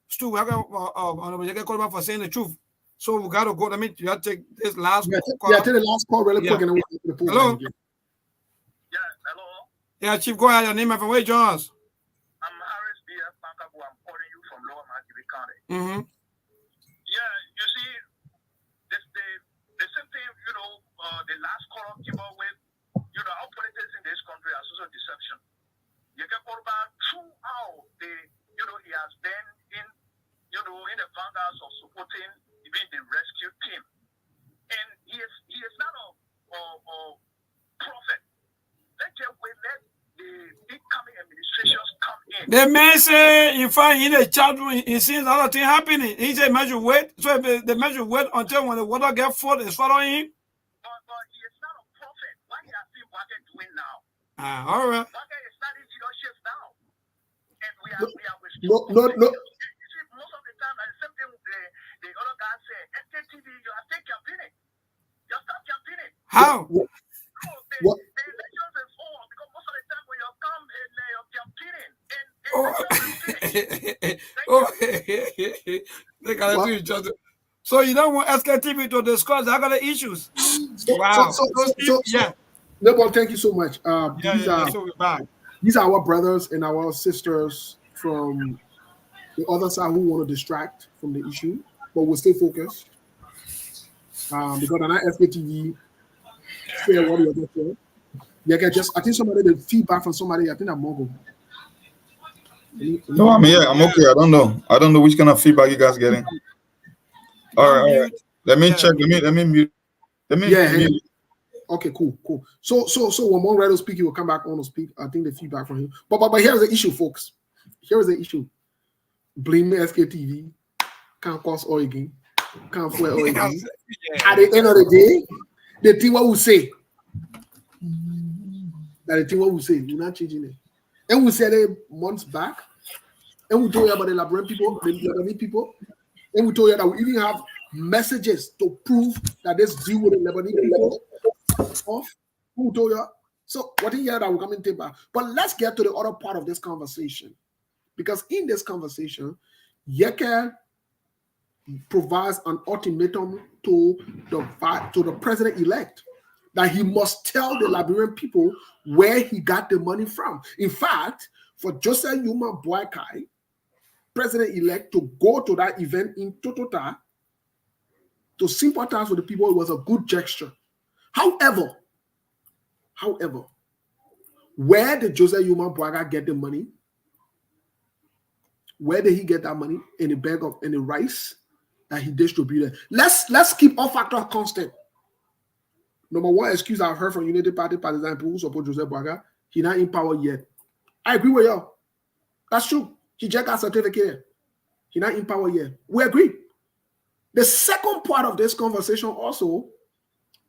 Stu Yeke Koruba for saying the truth. So we gotta go. Let me take this last call. Yeah, take the last call really quick and then we'll get the hello. Yeah, hello. Yeah, Chief, go ahead. Your name and from where you join us? I'm Harris B.F. Pankabu. I'm calling you from Lower Mankiwi County. Mm-hmm. Yeah, you see, the same thing, the last call came up with, our politics in this country are social deception. Yeke Koruba throughout he has been in the vanguard of supporting even the rescue team. And he is not a prophet. Let the incoming administrations come in. The man say, in fact, in the chat room, he sees a lot of things happening. He said, measure weight. So the measure weight until when the water gets full, it's following him. But he is not a prophet. What he has seen Wage doing now. All right. Wage is not in leadership now. And we are No. You see, most of the time, the same thing the other guy said, SKTV, you are still campaigning. You are still campaigning. How? No, the elections is over because most of the time when you come and you're campaigning, They gotta do each other. So you don't want SKTV to discuss that kind of issues. Wow. Yeah. No, thank you so much. So we're back. These are our brothers and our sisters from the other side who want to distract from the issue, but we'll stay focused. Because on our SKTV, say what you're saying. I think the feedback from somebody, I think I'm Mongo. No, I'm here. I'm okay. I don't know which kind of feedback you guys getting. All right. Let me check. Let me mute. Mute. Okay, cool. So when one writer speak, he will come back on to speak. I think the feedback from him. But here's the issue, folks. Here's the issue. Blame SKTV. Can't cause oil again. Can't fuel oil again. At the end of the day, the thing what we say. That the thing what we say, we're not changing it. And we said it months back. And we told you about the Liberian people, the Lebanese people. And we told you that we even have messages to prove that this deal with the Lebanese people off. Who told you? So what in here that we're coming to back. But let's get to the other part of this conversation. Because in this conversation, Yeke provides an ultimatum to the president-elect that he must tell the Liberian people where he got the money from. In fact, for Joseph Yuma Boakai, president-elect, to go to that event in Totota to sympathize with the people, it was a good gesture. However, where did Joseph Yuma Boakai get the money? Where did he get that money? In a bag of rice that he distributed. Let's keep all factors constant. Number one excuse I've heard from Unity Party partisan people who support Joseph Boakai, he not in power yet. I agree with y'all. That's true. He just got certificate. He not in power yet. We agree. The second part of this conversation also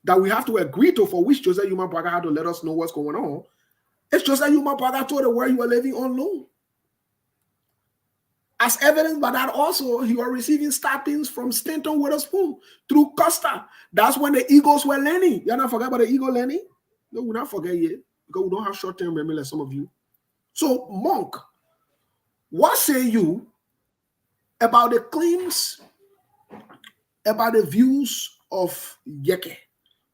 that we have to agree to, for which Joseph Yuma Boakai had to let us know what's going on, is Joseph Yuma Boakai told the world you were living on loan. As evidenced by that also, he was receiving startings from Stanton Witherspoon through Costa. That's when the Eagles were learning. You not forget about the Eagle learning? No, we're not forget yet, because we don't have short-term memory like some of you. So, Monk, what say you about the claims, about the views of Yeke?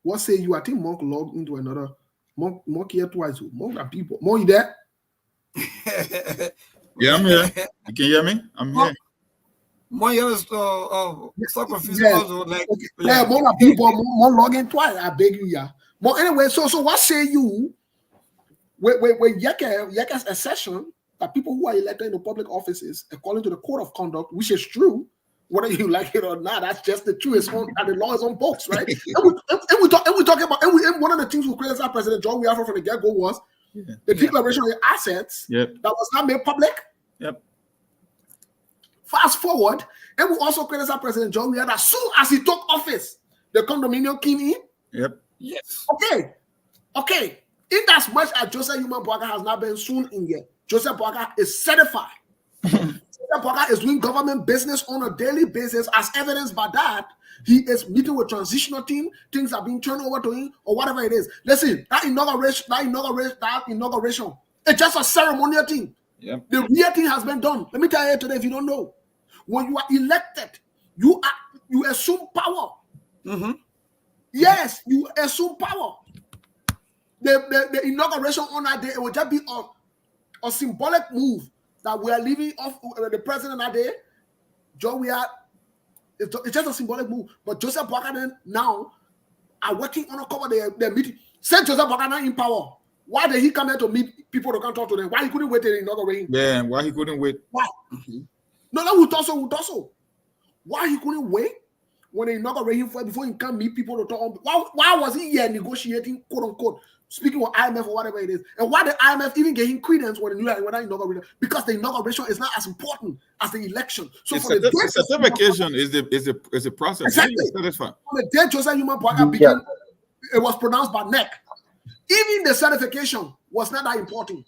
What say you? I think Monk logged into another. Monk here twice. Monk are people. Monk, you there? Yeah, I'm here. You can hear me? I'm here. More years so confused. Yeah, more people, more logging twice. I beg you, yeah. But anyway, so what say you with Yeke's assertion that people who are elected into public offices, according to the code of conduct, which is true, whether you like it or not, that's just the truth. And the law is on books, right? and we talk about one of the things we criticized President John Weaver from the get-go was the declaration of the assets that was not made public. Yep. Fast forward, and we also criticized President John Weaver as soon as he took office, the condominium came in. Yep. Yes. Okay. In as much as Joseph Yuma Boakai has not been sworn in yet, Joseph Boakai is certified Joseph Boakai is doing government business on a daily basis, as evidenced by that. He is meeting with transitional team. Things are being turned over to him, or whatever it is. Listen, that inauguration, it's just a ceremonial thing. Yep. The real thing has been done. Let me tell you today, if you don't know, when you are elected, you assume power. Yes, you assume power. The inauguration on that day, it will just be a symbolic move that we are leaving off the president that day. It's just a symbolic move. But Joseph Boakai now are working on a cover their meeting. Say Joseph Boakai now in power. Why did he come here to meet people to come talk to them? Why he couldn't wait till the inauguration? Yeah, why he couldn't wait? Why? No, we thought so. Why he couldn't wait when the inauguration before he can meet people to talk? Why was he here negotiating, quote unquote, speaking with IMF or whatever it is? And why did IMF even get him credence when that inauguration? Because the inauguration is not as important as the election. So for the certification is the process. Exactly. On the day Joseph Boakai became, it was pronounced by NEC. Even the certification was not that important.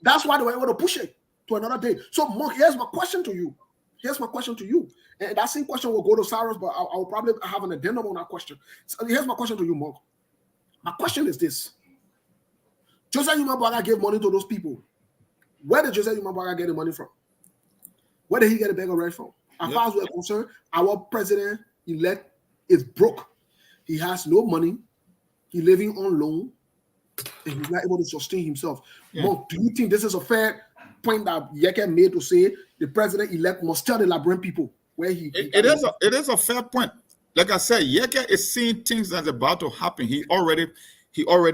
That's why they were able to push it to another day. So, Mark, here's my question to you. And that same question will go to Cyrus, but I'll probably have an addendum on that question. So here's my question to you, Mark. My question is this. Joseph Boakai gave money to those people. Where did Joseph Boakai get the money from? Where did he get the bag of rice from? As far as we're concerned, our president-elect is broke. He has no money. He's living on loan. And he's not able to sustain himself. Mark, do you think this is a fair point that Yeke made to say the president-elect must tell the Liberian people where it is a fair point. Like I said, Yeke is seeing things that's about to happen. He already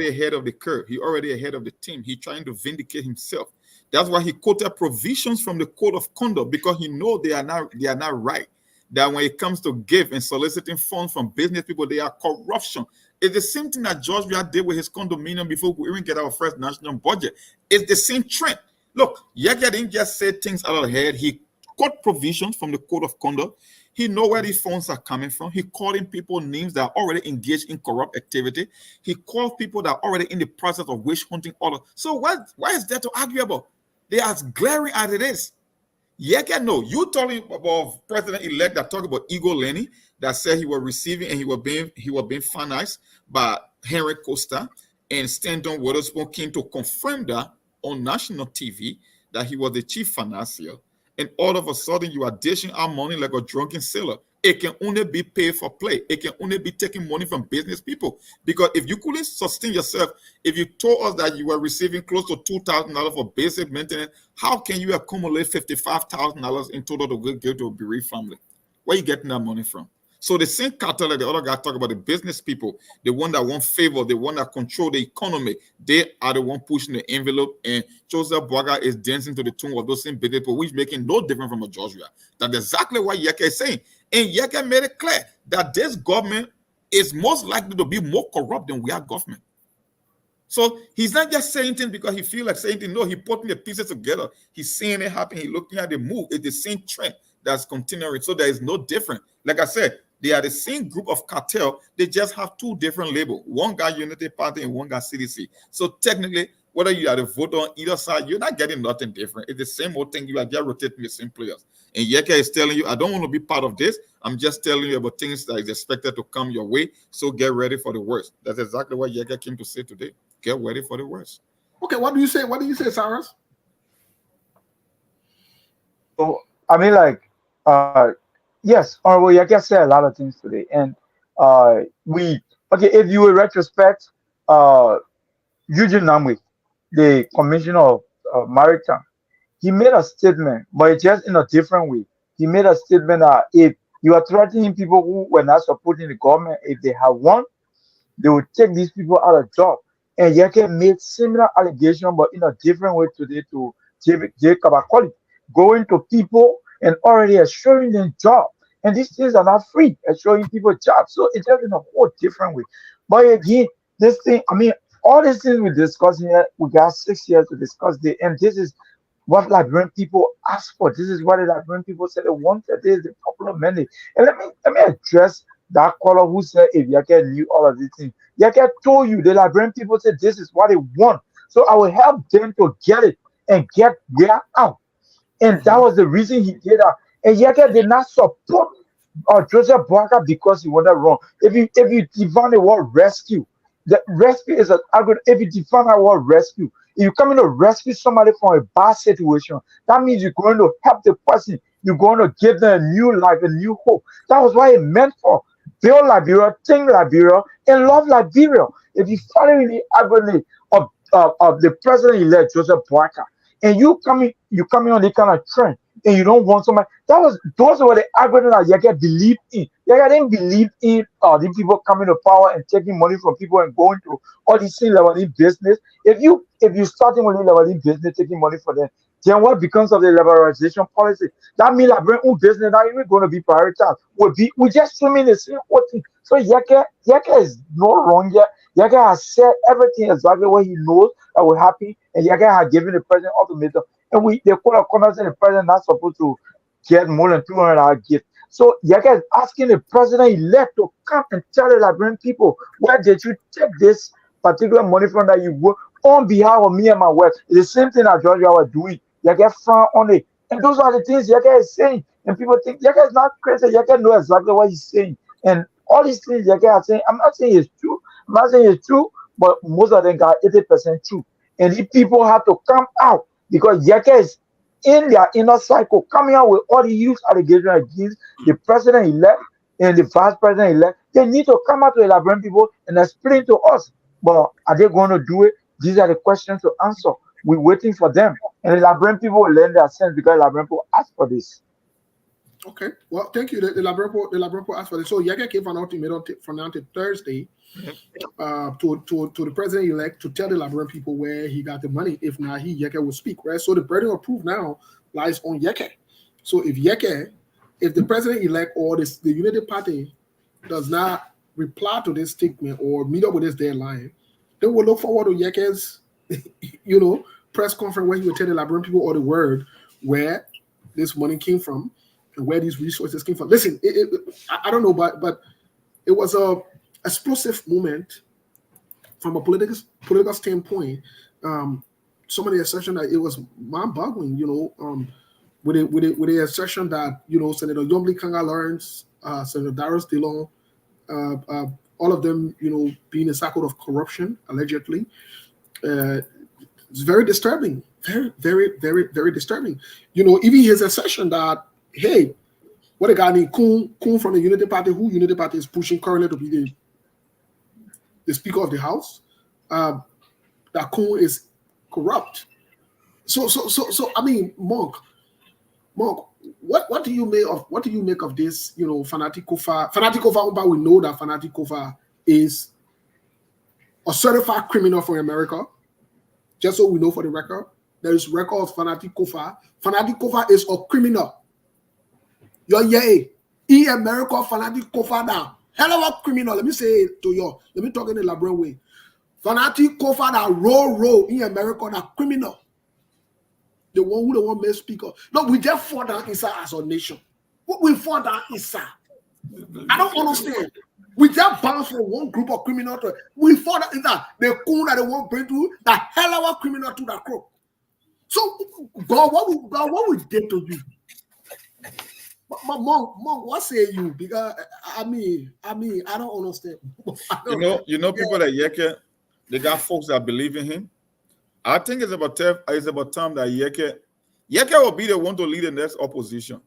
ahead of the curve. He already ahead of the team. He's trying to vindicate himself. That's why he quoted provisions from the code of conduct, because he knows they are not right. That when it comes to give and soliciting funds from business people, they are corruption. It's the same thing that George Weah did with his condominium before we even get our first national budget. It's the same trend. Look, Yeke didn't just say things out of the head. He got provisions from the code of conduct. He knows where these funds are coming from. He called in people names that are already engaged in corrupt activity. He called people that are already in the process of witch hunting order. So why is there to argue about? They are as glaring as it is. Yeke, no, you talking about president-elect that talk about Ego Lenny, that said he was receiving and he was being financed by Henry Costa, and Stanton Witherspoon came to confirm that on national TV that he was the chief financier. And all of a sudden you are dishing out money like a drunken sailor. It can only be paid for play. It can only be taking money from business people. Because if you couldn't sustain yourself, if you told us that you were receiving close to $2,000 for basic maintenance, how can you accumulate $55,000 in total to give to a bereaved family? Where are you getting that money from? So the same cartel that the other guy talk about, the business people, the one that want favor, the one that control the economy, they are the one pushing the envelope, and Joseph Boakai is dancing to the tune of those same business people, which making no different from a George Weah. That's exactly what Yeke is saying. And Yeke made it clear that this government is most likely to be more corrupt than we are government. So he's not just saying things because he feels like saying things. No, he putting the pieces together. He's seeing it happen. He's looking at the move. It's the same trend that's continuing. So there is no different. Like I said, they are the same group of cartel. They just have two different labels. One guy Unity Party and one guy CDC. So technically, whether you are the voter on either side, you're not getting nothing different. It's the same old thing. You are just rotating the same players. And Yeke is telling you, I don't want to be part of this. I'm just telling you about things that is expected to come your way. So get ready for the worst. That's exactly what Yeke came to say today. Get ready for the worst. Okay, what do you say? What do you say, Cyrus? So I mean, like, yes, Honorable Yeke said a lot of things today, and if you will retrospect, Eugene Namwe, the Commissioner of Maritime, he made a statement, but it's just in a different way. He made a statement that if you are threatening people who were not supporting the government, if they have won, they will take these people out of job. And Yeke made similar allegation, but in a different way today to J. Kabakoli, going to people and already assuring them job. And these things are not free, assuring people jobs. So it's just in a whole different way. But again, this thing, I mean, all these things we're discussing here, we got 6 years to discuss this, and this is what Liberian people ask for. This is what the Liberian people said they wanted. This is the popular mandate. And let me address that caller who said if Yeke knew all of these things. Yeke told you the Liberian people said this is what they want. So I will help them to get it and get Weah out. And that was the reason he did that. And Yeke did not support Joseph Boakai because he went wrong. If you define the word rescue, the rescue is an argument. If you define that word rescue, if you're coming to rescue somebody from a bad situation, that means you're going to help the person. You're going to give them a new life, a new hope. That was what it meant for. Build Liberia, think Liberia, and love Liberia. If you follow the argument of the president-elect Joseph Boakai, and you coming on the kind of trend, and you don't want somebody. Those were the arguments that Yeke believed in. Yeke didn't believe in the people coming to power and taking money from people and going to all these things leveling business. If you starting with the leveling business, taking money for them, then what becomes of the liberalization policy? That means that bring own business now even going to be prioritized. We just swimming the same thing. So Yeke is no wrong yet. Yeke has said everything exactly what he knows that will happen, and Yeke has given the president ultimatum. And they call a corners and the president not supposed to get more than $200 gift. So Yeke is asking the president-elect to come and tell the Liberian people, where did you take this particular money from that you work on behalf of me and my wife? It's the same thing that Georgia was doing. Yeke frown on it. And those are the things Yeke is saying. And people think Yeke is not crazy. Yeke knows exactly what he's saying. And all these things Yeke is saying, I'm not saying it's true. I'm not saying it's true, but most of them got 80% true. And if people have to come out, because Yeke is in their inner cycle, coming out with all the huge allegations against the president-elect and the vice president-elect, they need to come out to the Liberian people and explain to us. But are they going to do it? These are the questions to answer. We're waiting for them. And the Liberian people will learn their sense because the Liberian people asked for this. Okay, well, thank you. The Liberian people asked for this. So Yeke gave an ultimatum from now to Thursday to the president-elect to tell the Liberian people where he got the money. If not, Yeke will speak, right? So the burden of proof now lies on Yeke. So if the president-elect or the Unity Party does not reply to this statement or meet up with this deadline, then we'll look forward to Yeke's, press conference where he will tell the Liberian people all the word where this money came from and where these resources came from. Listen, I don't know, but it was a explosive moment from a political standpoint. Some of the assertion that it was mind-boggling, with the assertion that Senator Yombly Kanga Lawrence, Senator Darius Dillon, all of them, being a cycle of corruption allegedly. It's very disturbing. Very, very, very, very disturbing. Even his assertion that, hey, what a guy named Kun from the Unity Party, who Unity Party is pushing currently to be the Speaker of the House, that Kun is corrupt. So I mean, Monk, what do you make of this? Fanatic Kofa, we know that Fanatic Kofa is a certified criminal for America. Just so we know for the record, there is record of Fanatic Kofa. Fanatic Kofa is a criminal. America Fanatic Kofa now. Hell of a criminal. Let me say it to you. Let me talk in a elaborate way. Fanatic Kofa that roll in America, that criminal. The one made speaker. No, we just fought down inside as a nation. We fought down inside. I don't understand. We just bounced from one group of criminals to we fought down inside. The cool that they won't bring to the hell of a criminal to the crook. So God, what we did to you? Monk, what say you? Because I mean, I don't understand. People that Yeke, they got folks that believe in him. I think it's about time that Yeke will be the one to lead the next opposition.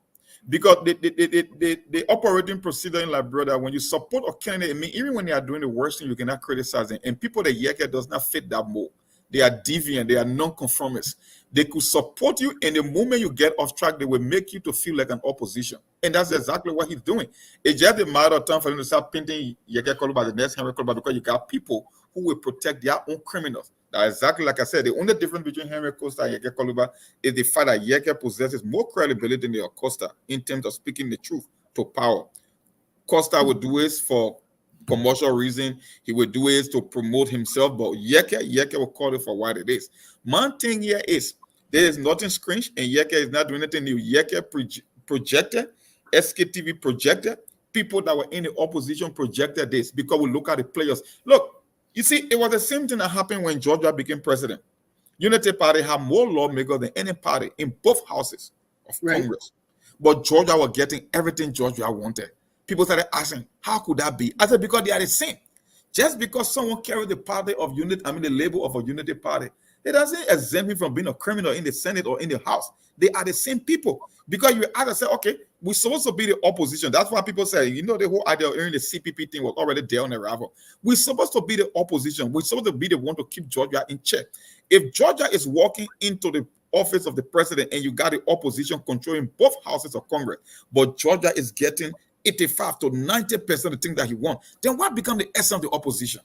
Because the operating procedure in Liberia, when you support a candidate, even when they are doing the worst thing, you cannot criticize them. And people that Yeke does not fit that mold. They are deviant, they are non-conformists. They could support you, and the moment you get off track, they will make you to feel like an opposition. And that's exactly what he's doing. It's just a matter of time for him to start painting Yeke Koluba the next Henry Koluba, because you got people who will protect their own criminals. That's exactly like I said. The only difference between Henry Costa and Yeke Koluba is the fact that Yeke possesses more credibility than Costa in terms of speaking the truth to power. Costa would do it for commercial reason. He would do it to promote himself, but Yeke will call it for what it is. One thing here is there is nothing strange, and Yeke is not doing anything new. Yeke projected, SKTV projected, people that were in the opposition projected this because we look at the players. Look, you see, it was the same thing that happened when Georgia became president. Unity Party had more lawmakers than any party in both houses. of Right. Congress. But Georgia was getting everything Georgia wanted. People started asking, how could that be? I said, because they are the same. Just because someone carries the party of unity, the label of a unity party, it doesn't exempt him from being a criminal in the Senate or in the House. They are the same people. Because you either say, okay, we're supposed to be the opposition. That's why people say, the whole idea of the CPP thing was already there on the arrival. We're supposed to be the opposition. We're supposed to be the one to keep Georgia in check. If Georgia is walking into the office of the president and you got the opposition controlling both houses of Congress, but Georgia is getting 85 to 90% of the things that he wants, then what becomes the essence of the opposition?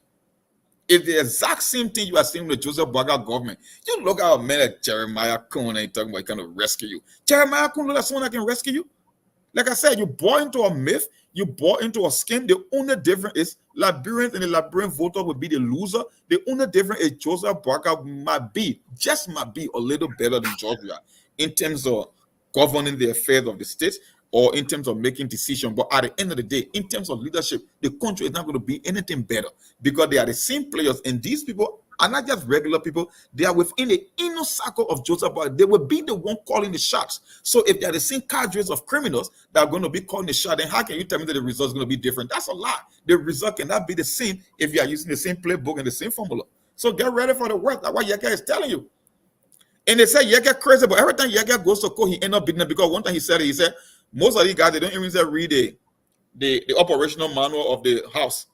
It's the exact same thing you are seeing with Joseph Boaga government. You look at a man like Jeremiah Kuhn and talking about he can rescue you. Jeremiah Kuhn, that's someone that can rescue you. Like I said, you bought into a myth, you bought into a scheme. The only difference is Liberians and the Liberian voter will be the loser. The only difference is Joseph Boaga might be a little better than Georgia in terms of governing the affairs of the state or in terms of making decisions. But at the end of the day, in terms of leadership, the country is not going to be anything better because they are the same players. And these people are not just regular people. They are within the inner circle of Joseph Boaga. They will be the one calling the shots. So if they are the same cadres of criminals that are going to be calling the shot, then how can you tell me that the result is going to be different? That's a lie. The result cannot be the same if you are using the same playbook and the same formula. So get ready for the work. That's what Yeke is telling you. And they say Yeke crazy, but every time Yeke goes to court, he ends up beating them because one time he said most of these guys, they don't even read the operational manual of the house.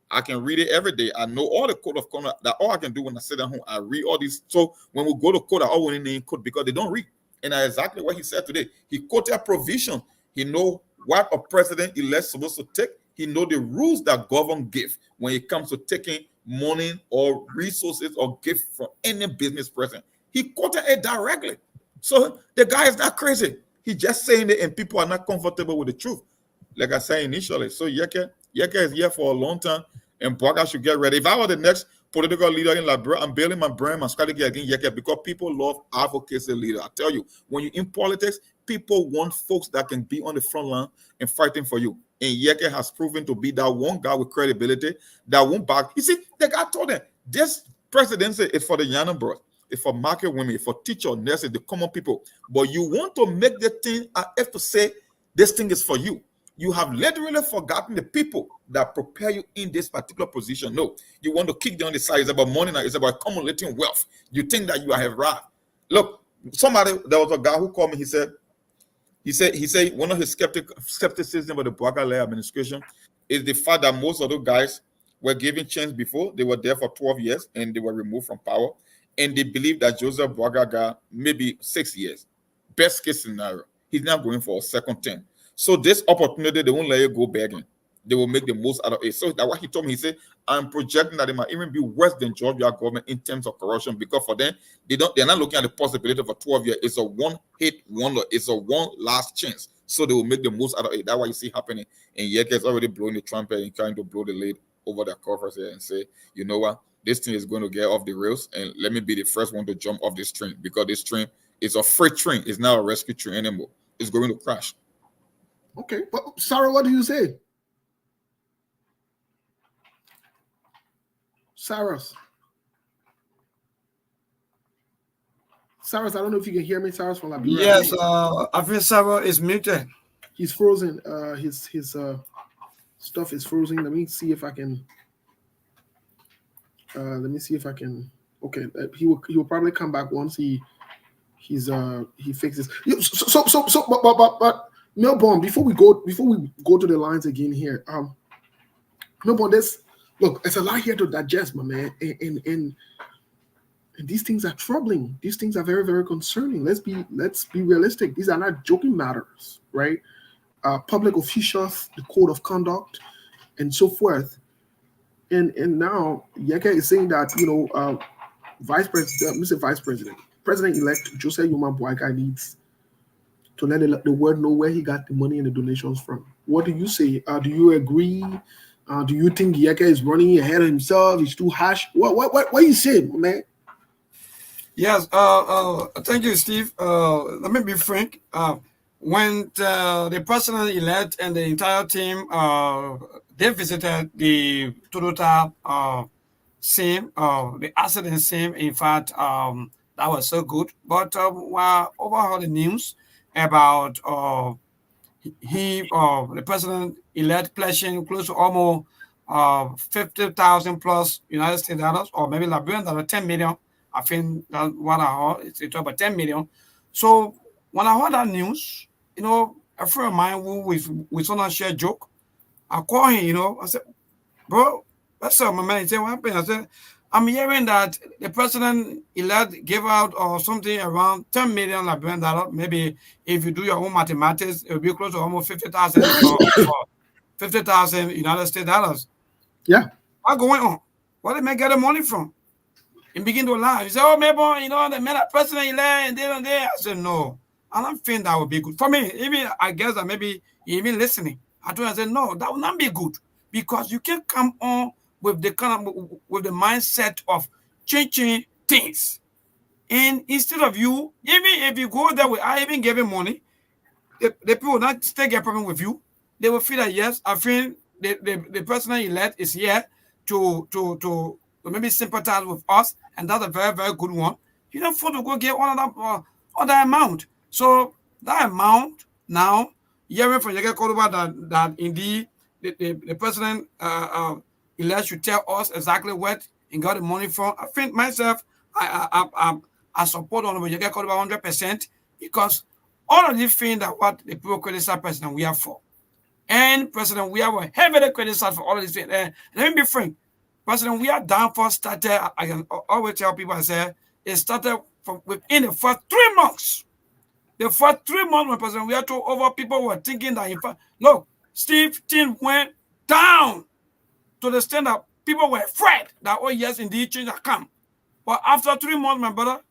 I can read it every day. I know all the code of conduct. That all I can do when I sit at home, I read all these. So when we go to court, I always name code because they don't read. And that's exactly what he said today. He quoted a provision. He know what a president-elect is supposed to take. He know the rules that govern give when it comes to taking money or resources or gift from any business person. He quoted it directly. So the guy is not crazy. He's just saying it, and people are not comfortable with the truth. Like I said initially. So Yeke is here for a long time, and Boaga should get ready. If I were the next political leader in Liberia, I'm building my brand, my strategy against Yeke because people love advocacy leader. I tell you, when you're in politics, people want folks that can be on the front line and fighting for you. And Yeke has proven to be that one guy with credibility that won't back. You see, the guy told them, this presidency is for the Yana bros. It's for market women, it's for teachers, nurses, the common people. But you want to make the thing, I have to say, this thing is for you. You have literally forgotten the people that prepare you in this particular position. No, you want to kick them on the side. It's about money now. It's about accumulating wealth. You think that you have arrived. Look, there was a guy who called me. He said one of his skepticism about the Boaga administration is the fact that most of those guys were given chance before. They were there for 12 years and they were removed from power. And they believe that Joseph Boaga got maybe 6 years. Best case scenario. He's not going for a second term. So this opportunity, they won't let you go begging. They will make the most out of it. So that's what he told me. He said, I'm projecting that it might even be worse than Georgia government in terms of corruption because for them, they're not looking at the possibility of a 12 year. It's a one-hit wonder. It's a one last chance. So they will make the most out of it. That's what you see happening. And Yeke is already blowing the trumpet and trying to blow the lid over their coffers here and say, you know what? This thing is going to get off the rails, and let me be the first one to jump off this train because this train is a freight train. It's not a rescue train anymore. It's going to crash. Okay, but Sarah, what do you say? Cyrus, I don't know if you can hear me. Cyrus from Liberia. Yes, I think Sarah is muted. He's frozen. His stuff is frozen. Let me see if I can. Okay, he will probably come back once he fixes. But Melbourne, before we go to the lines again here, Melbourne, it's a lot here to digest, my man, and these things are troubling. These things are very, very concerning. Let's be realistic. These are not joking matters, right? Public officials, the code of conduct, and so forth. And now Yeke is saying that President-elect Joseph Yuma Boaga needs to let the world know where he got the money and the donations from. What do you say? Do you agree? Do you think Yeke is running ahead of himself? He's too harsh. What you say, man? Yes. Thank you, Steve. Let me be frank. When the president-elect and the entire team they visited the Toyota scene, the accident scene. In fact, that was so good. But while overall the news about the president-elect pledging close to almost 50,000 plus United States dollars, or maybe Liberian dollar, 10 million. I think that's what I heard. It's about 10 million. So when I heard that news, a friend of mine who with someone share joke, I call him, I said, bro, that's my man. He said, what happened? I said, I'm hearing that the president-elect gave out or something around 10 million Liberian dollar. Maybe if you do your own mathematics, it will be close to almost 50,000 or 50,000 United States dollars. Yeah. What's going on? Where did they get the money from? And begin to lie. He said, oh, maybe, the man president-elect and there and there. I said, no, I don't think that would be good. For me, even I guess that maybe even listening. I told him, I said, no, that would not be good. Because you can come on with the mindset of changing things. And instead of you, even if you go there without even giving money, the people will not still get a problem with you. They will feel that, yes, I think the president-elect is here to maybe sympathize with us, and that's a very, very good one. You don't have to go get all that amount. So that amount now, hearing from Yeke Kodoba that indeed the president elect should tell us exactly what he got the money from. I think myself, I support Honorable Yeke Kodoba 100% because all of these things that what the people criticize President we are for. And President we are heavily criticized for all of these things. Let me be frank. President we are down for started, I can always tell people, I say, it started from within the first 3 months. The first 3 months when President we are told over, people were thinking that in fact, look, Steve Tin went down to the extent that people were afraid that, oh yes, indeed, change has come. But after 3 months, my brother,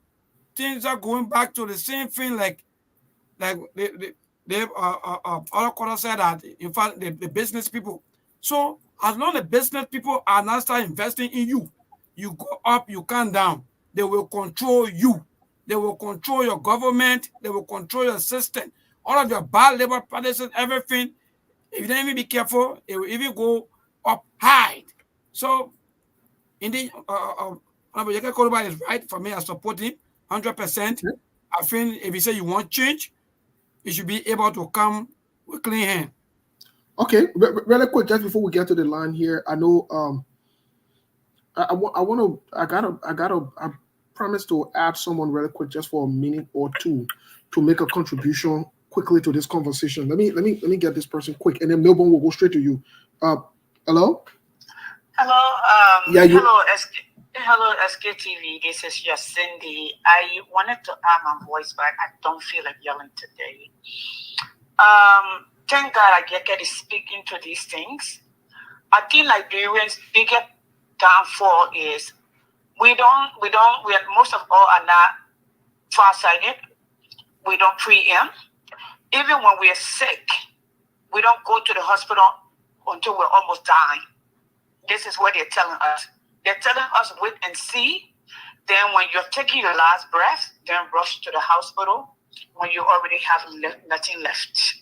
things are going back to the same thing like other quarter said that, in fact, the business people. So as long as the business people are not start investing in you, you go up, you come down. They will control you. They will control your government. They will control your system. All of your bad labor practices, everything. If you don't even be careful, it will even go up high. So, indeed, Yeke Kodoba is right. For me, I support him 100%. I think if you say you want change, you should be able to come with clean hand. Okay, really quick, just before we get to the line here, I know I promise to add someone really quick just for a minute or two to make a contribution quickly to this conversation. Let me get this person quick, and then Melbourne will go straight to you. Hello. Hello. Hello, SKTV. This is your Cindy. I wanted to add my voice, but I don't feel like yelling today. Thank God I get speaking to these things. I think Liberians' biggest downfall is we are most of all are not farsighted. We don't preempt. Even when we are sick, we don't go to the hospital until we're almost dying. This is what they're telling us. They're telling us wait and see. Then when you're taking your last breath, then rush to the hospital when you already have nothing left.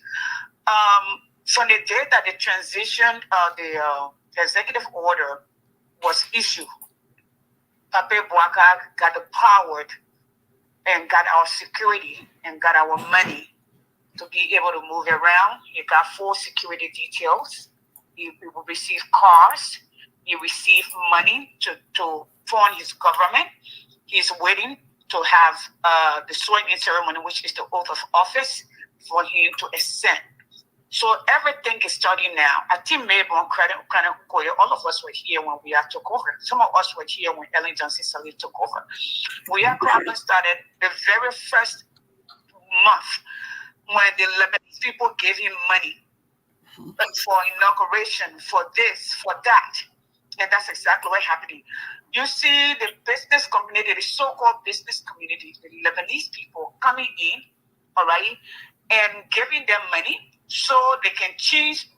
From the day that the transition, the executive order was issued, Pape Bouaka got empowered and got our security and got our money to be able to move around. He got full security details. He will receive cars. He received money to fund his government. He's waiting to have the swearing ceremony, which is the oath of office, for him to ascend. So everything is starting now. I think maybe on credit, all of us were here when we had took over. Some of us were here when Ellen Johnson Sirleaf took over. We had problem started the very first month when the Lebanese people gave him money for inauguration, for this, for that. And that's exactly what's happening. You see the business community, the so-called business community, the Lebanese people coming in, all right, and giving them money so they can change.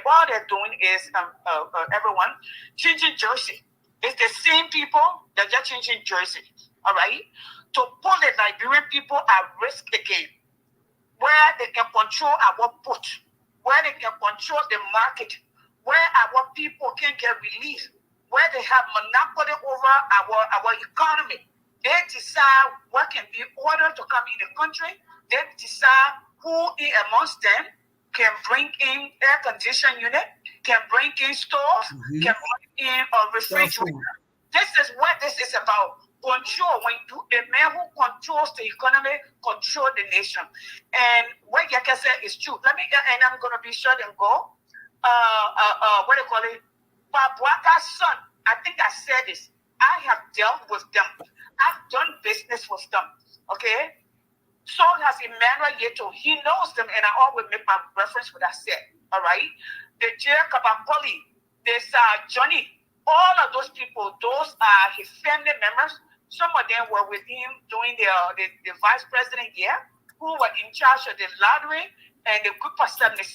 All they're doing is, everyone, changing jersey. It's the same people that are changing jersey, all right, to put the Liberian people at risk again, where they can control our vote, where they can control the market, where our people can get relief, where they have monopoly over our economy. They decide what can be ordered to come in the country. They decide who in amongst them can bring in air conditioning unit, can bring in stove, can bring in a refrigerator. This is what this is about. Control. When you do, a man who controls the economy, control the nation. And what Yaka said is true. Let me, and I'm going to be short and go. What do you call it? Babuaka's son. I think I said this. I have dealt with them. I've done business with them. Okay? So has Emmanuel Yeto. He knows them, and I always make my reference what I said. All right? The Jacob Akoli, there's Johnny. All of those people, those are his family members. Some of them were with him during the vice president year, who were in charge of the lottery and the group of 77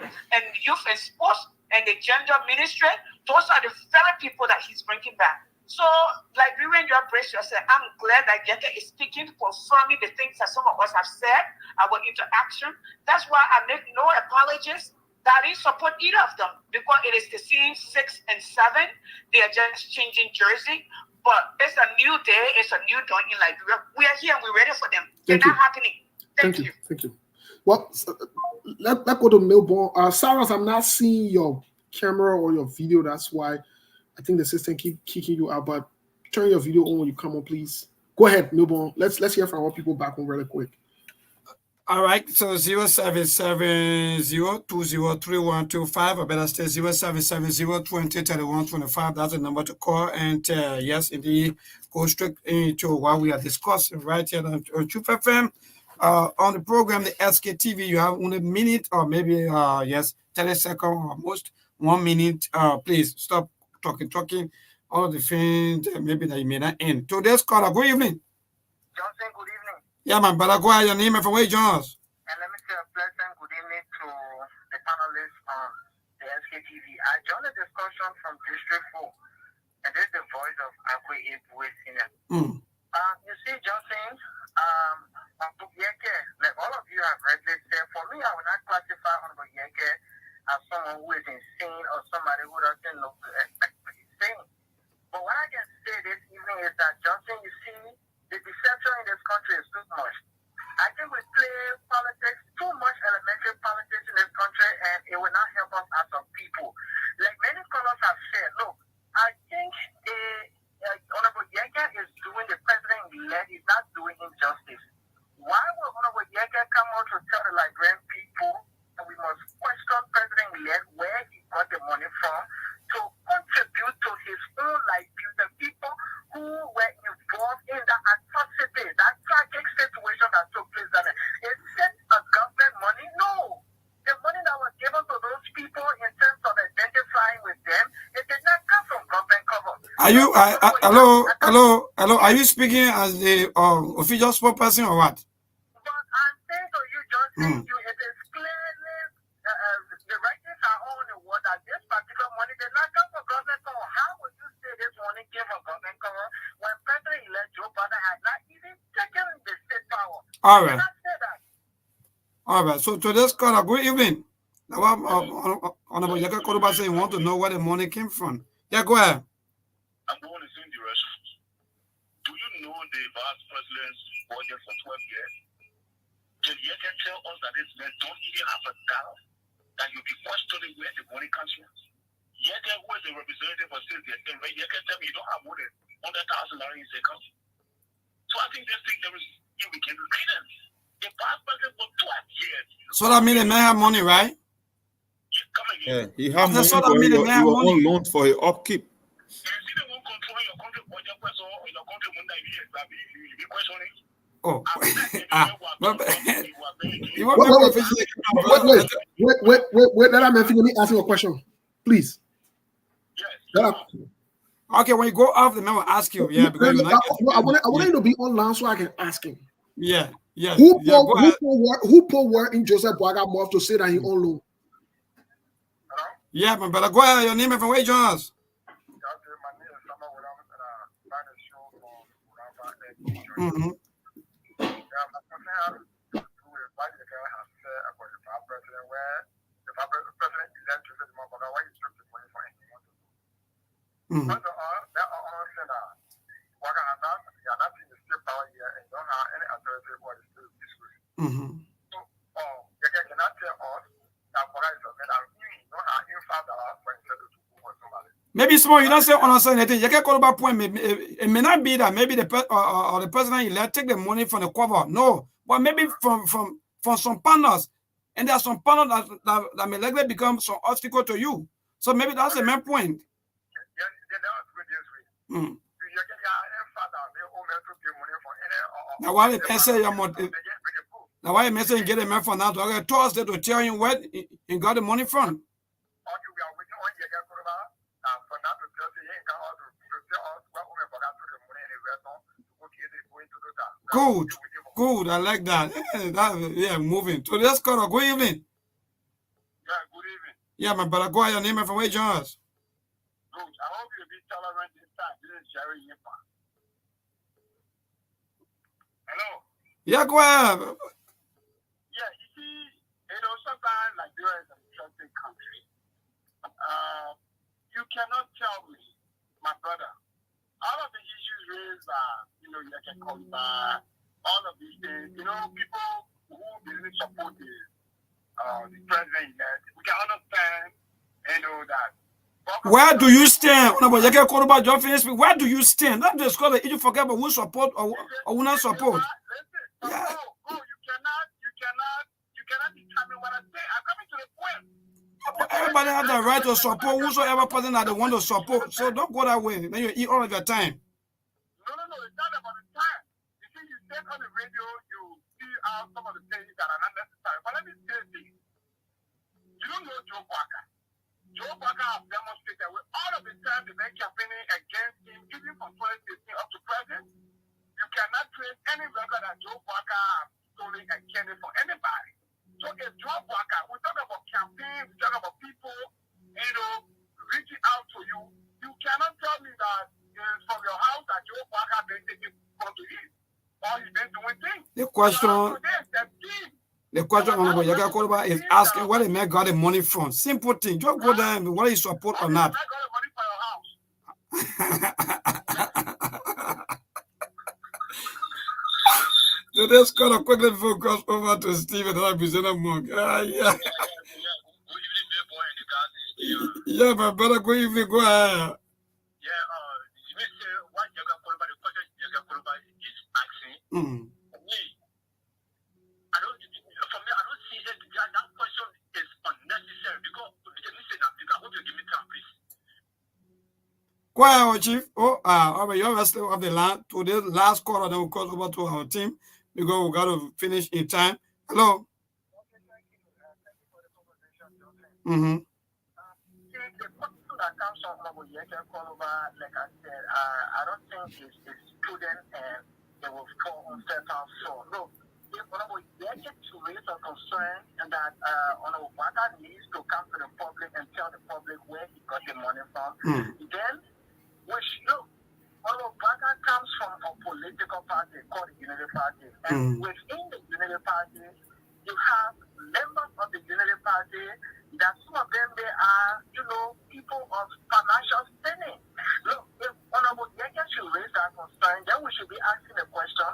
and youth and sports and the gender ministry. Those are the very people that he's bringing back. So, Liberian Politics, I'm glad that Yeke is speaking, confirming the things that some of us have said, our interaction. That's why I make no apologies that I support either of them, because it is the same 6 and 7. They are just changing jersey. But it's a new day, it's a new dawn in Liberia. We are here and we're ready for them. They're not happening. Thank you. Thank you. Well, let's go to Melbourne. Sarah, I'm not seeing your camera or your video. That's why I think the system keep kicking you out. But turn your video on when you come on, please. Go ahead, Melbourne. Let's hear from our people back home really quick. All right, so 0770203125, or better still 0770203125. That's the number to call. And yes, indeed, go straight into what we are discussing right here on Truth FM. On the program, the SKTV, you have only a minute or maybe, 30 seconds or most 1 minute. Please stop talking. All of the things maybe that you may not end. Today's caller, good evening. Johnson, good evening. Yeah, man, but go ahead, your name and from where you join us. And let me say a pleasant good evening to the panelists on the SKTV. I joined the discussion from District 4, and this is the voice of Akwe Ebwe Senior. You see, Johnson, Yeke, like all of you have rightly said, for me, I will not classify Honorable Yeke as someone who is insane or somebody who doesn't know what he's saying. But what I can say this evening is that, Johnson, you see, the deception in this country is too much. I think we play politics, too much elementary politics in this country, and it will not help us as a people. Like many scholars have said, look, I think Honorable Yeke is doing the president-elect, is not doing injustice. Why will Honorable Yeke come out to tell the Liberian people that we must question President-elect where he got the money from to contribute to his own livelihood, the people who were involved in the atrocity, that tragic situation that took place there? Is it a government money? No. The money that was given to those people in terms of identifying with them, it did not come from government cover. Are you, hello, are you speaking as the official spokesperson or what? But I'm saying to you, Johnson, it is clearly, the writings are on the word that this particular money did not come from government cover. How would you say this money came from government cover when President-elect Joe Biden had not even taken the state power? All right. Did not say that. All right. So today's caller, good evening. Honorable Yeke Koruba said you want to know where the money came from. Yeah, go ahead. I'm going in the same direction. Do you know the vice president's budget for 12 years? Can Yeke tell us that this man don't even have a doubt that you'll be questioning where the money comes from? Yeke, who is a representative for state, Yeke tell me you don't have more than $100,000 in his account. So I think this thing, there is, we can do credence. The vice president for 12 years. So that means the man have money, right? Yeah, he have money so that for means the man have your money. own loan for your upkeep. Oh, wait, let me ask you a question, please. Okay, when you go off, the man will ask you. Yeah, because I want him to be online so I can ask him. Yeah. Who put word in Joseph Boaga mouth to say that he own loan? Yeah, my brother, go ahead. Your name and from where you join us? power here and don't have any authority for the state of this way. So, you cannot tell us that for us, that we don't have info that for instead of somebody. Maybe small, you don't say understand anything. You can't call about point. It may not be that maybe the or the president elect take the money from the cover. No, but maybe from some partners, and there are some partners that may likely become some obstacle to you. So maybe that's the main point. Yes, that's good this way. Now why the message now why the message get the man from now to okay, Thursday to tell him where he got the money from. Good, good. I like that. Yeah, moving. So let's go. Good evening. Yeah, good evening. Yeah, my brother, go ahead. Your name and from where you join us. Good. I hope you'll be tolerant this time. This is Jerry Yimpa. Hello. Yeah, go ahead. Yeah, you see, sometimes Nigeria is an interesting country. You cannot tell me, my brother, all of the issues raised you can call back, all of these things, people who really support the president, we can understand, that. Where do you stand? Where do you stand? Not just because you forget about who support or who not support. Yeah. You cannot determine what I say. I'm coming to the point. Everybody has the right to support whosoever person that they want to support. So don't go that way. Then you eat all of your time. No. It's not about the time. You see, you say on the radio, you see out some of the things that are not necessary. But let me say this. You don't know Joe Parker. Joe Parker has demonstrated with all of the time they've been campaigning against him, even from 2015 up to present. You cannot trace any record that Joe Parker has stolen a candidate from anybody. So if Joe Parker, we talk about campaigns, we talk about people, reaching out to you, you cannot tell me that it's from your house that Joe Parker been taking from to eat, or he's been doing things. The question, Honorable Yaga Koloba, is asking where the man got the money from. Simple thing. Just go there and whether you support or not. I got the money for your house. So let's call a quickly focus over to Stephen representative Monk. Yeah. Yeah, my brother, good evening. Go ahead. Yeah, you may say what Yaga Koloba, the question Yaga Koloba is asking. I don't see it. That question is unnecessary because I hope you give me time, please. Go ahead, Chief. All right, you're wrestling off the line to this last caller, then we'll cross over to our team because we got to finish in time. Hello. Okay, thank you. Thank you for the conversation, Joseph. The question that comes from Honorable Yaga Koloba, like I said, I don't think it's prudent and it will fall on certain soul. No. If Honorable Yaga to raise a concern and that Honorable Baka needs to come to the public and tell the public where he got the money from, then which look, Honorable Baka comes from a political party called the Unity Party. And within the Unity Party, you have members of the Unity Party that some of them they are, people of financial standing. Look, if Honorable Yaga should raise that concern, then we should be asking the question,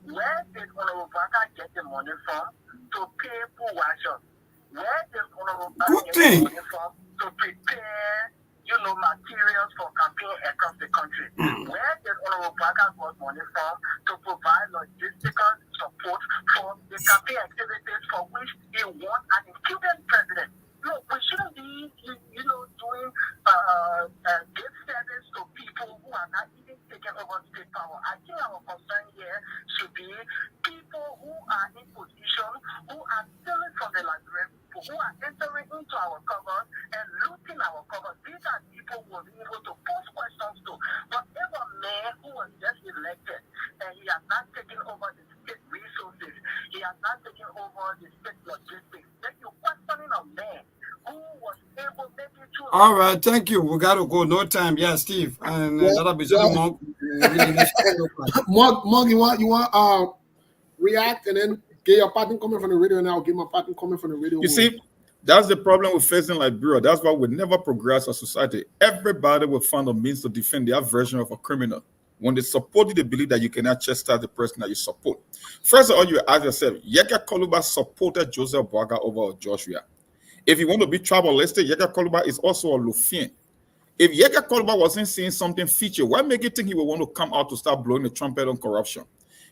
where did Honorable Baka get the money from to pay for worship? Where did Honorable Baka get the money from to prepare, materials for campaign across the country? Where did Honorable Baka get money from to provide logistical support for the campaign activities for which he wants an incumbent president? Look, we shouldn't be, doing gift service to people who are not even taking over state power. I think our concern here should be people who are in position, who are stealing from the Liberian people, who are entering into our covers and looting our covers. These are people who will be able to pose questions to. But if a man who was just elected and he has not taken over the state resources, he has not taken over the state logistics, then you're questioning a man who was able to make it through. All right, thank you. We got to go. No time. Yeah, Steve. And that'll be Monk. Monk, you want react and then get your partner coming from the radio, and I'll get my partner coming from the radio. You see, that's the problem with facing Liberia. That's why we never progress as a society. Everybody will find a means to defend their version of a criminal. When they support you, they believe that you cannot chastise the person that you support. First of all, you ask yourself, Yeka Koluba supported Joseph Boaga over Joshua. If you want to be tribalistic, Yeka Koluba is also a Lufian. If Yeka Koluba wasn't seeing something feature, why make you think he would want to come out to start blowing the trumpet on corruption?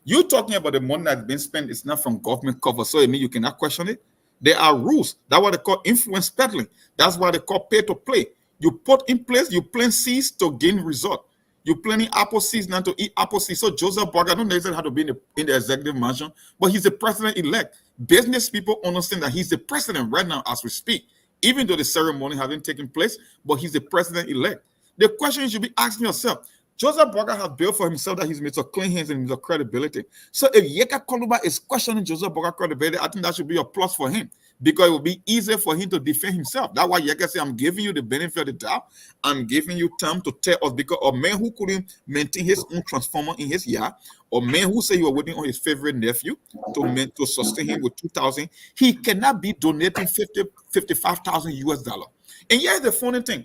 You talking about the money that's been spent is not from government cover, so it means you cannot question it. There are rules. That's what they call influence peddling. That's what they call pay to play. You put in place, you plant seeds to gain result. You planting apple seeds now to eat apple seeds. So Joseph Boaga don't necessarily have to be in the executive mansion, but he's the president-elect. Business people understand that he's the president right now as we speak, even though the ceremony hasn't taken place, but he's the president-elect. The question you should be asking yourself, Joseph Boaga has built for himself that he's made a clean hands and a credibility. So if Yeka Koluba is questioning Joseph Boaga credibility, I think that should be a plus for him because it will be easier for him to defend himself. That's why Yeka said, I'm giving you the benefit of the doubt. I'm giving you time to tell us because a man who couldn't maintain his own transformer in his yard, or man who said he was waiting on his favorite nephew to sustain him with 2,000, he cannot be donating 55,000 US dollars. And here's the funny thing.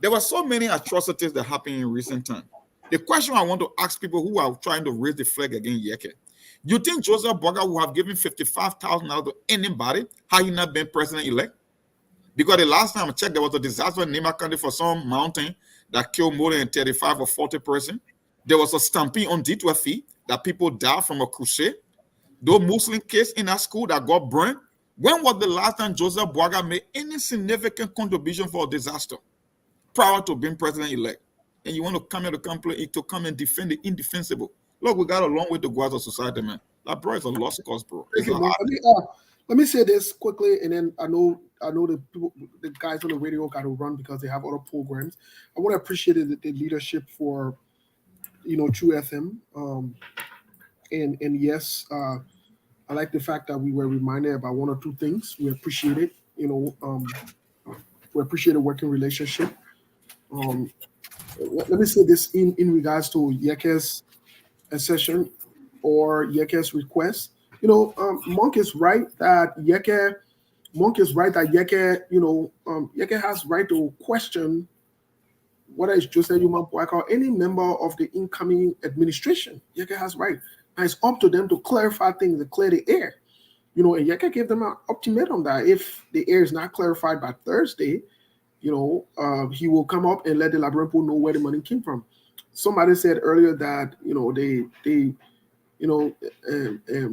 There were so many atrocities that happened in recent time. The question I want to ask people who are trying to raise the flag against Yeke, you think Joseph Boaga would have given $55,000 to anybody had he not been president-elect? Because the last time I checked, there was a disaster in Nema County for some mountain that killed more than 35 or 40 persons. There was a stampede on D12 that people died from a crusade. Those Muslim kids in that school that got burned. When was the last time Joseph Boaga made any significant contribution for a disaster prior to being president-elect? And you want to come here to come and defend the indefensible. Look, we got a long way to go as a society, man. That bro is a lost cause, bro. Let me say this quickly, and then I know the guys on the radio got to run because they have other programs. I want to appreciate the leadership for True FM. And yes, I like the fact that we were reminded about one or two things. We appreciate it. We appreciate a working relationship. Let me say this in regards to Yeke's assertion or Yeke's request. Monk is right that Yeke. Yeke has right to question whether it's Joseph Yuma Boaga or any member of the incoming administration. Yeke has right, and it's up to them to clarify things, to clear the air. And Yeke gave them an ultimatum that if the air is not clarified by Thursday, he will come up and let the Liberian people know where the money came from. Somebody said earlier that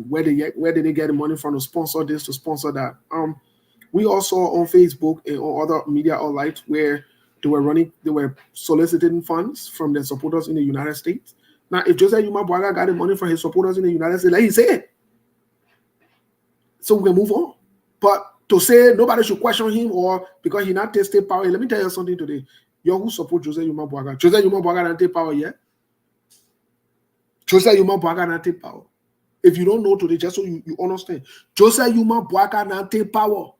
where did they get the money from to sponsor this, to sponsor that. We also on Facebook and on other media outlets where they were soliciting funds from their supporters in the United States. Now, if Joseph Yuma Boaga got the money from his supporters in the United States, let him say it, so we can move on. But to say nobody should question him or because he not take state power. Let me tell you something today. You who support Joseph Yuma Boaga. Joseph Yuma Boaga not take power yet. Joseph Yuma Boaga not take power. If you don't know today, just so you understand, Joseph Yuma Boaga not take power.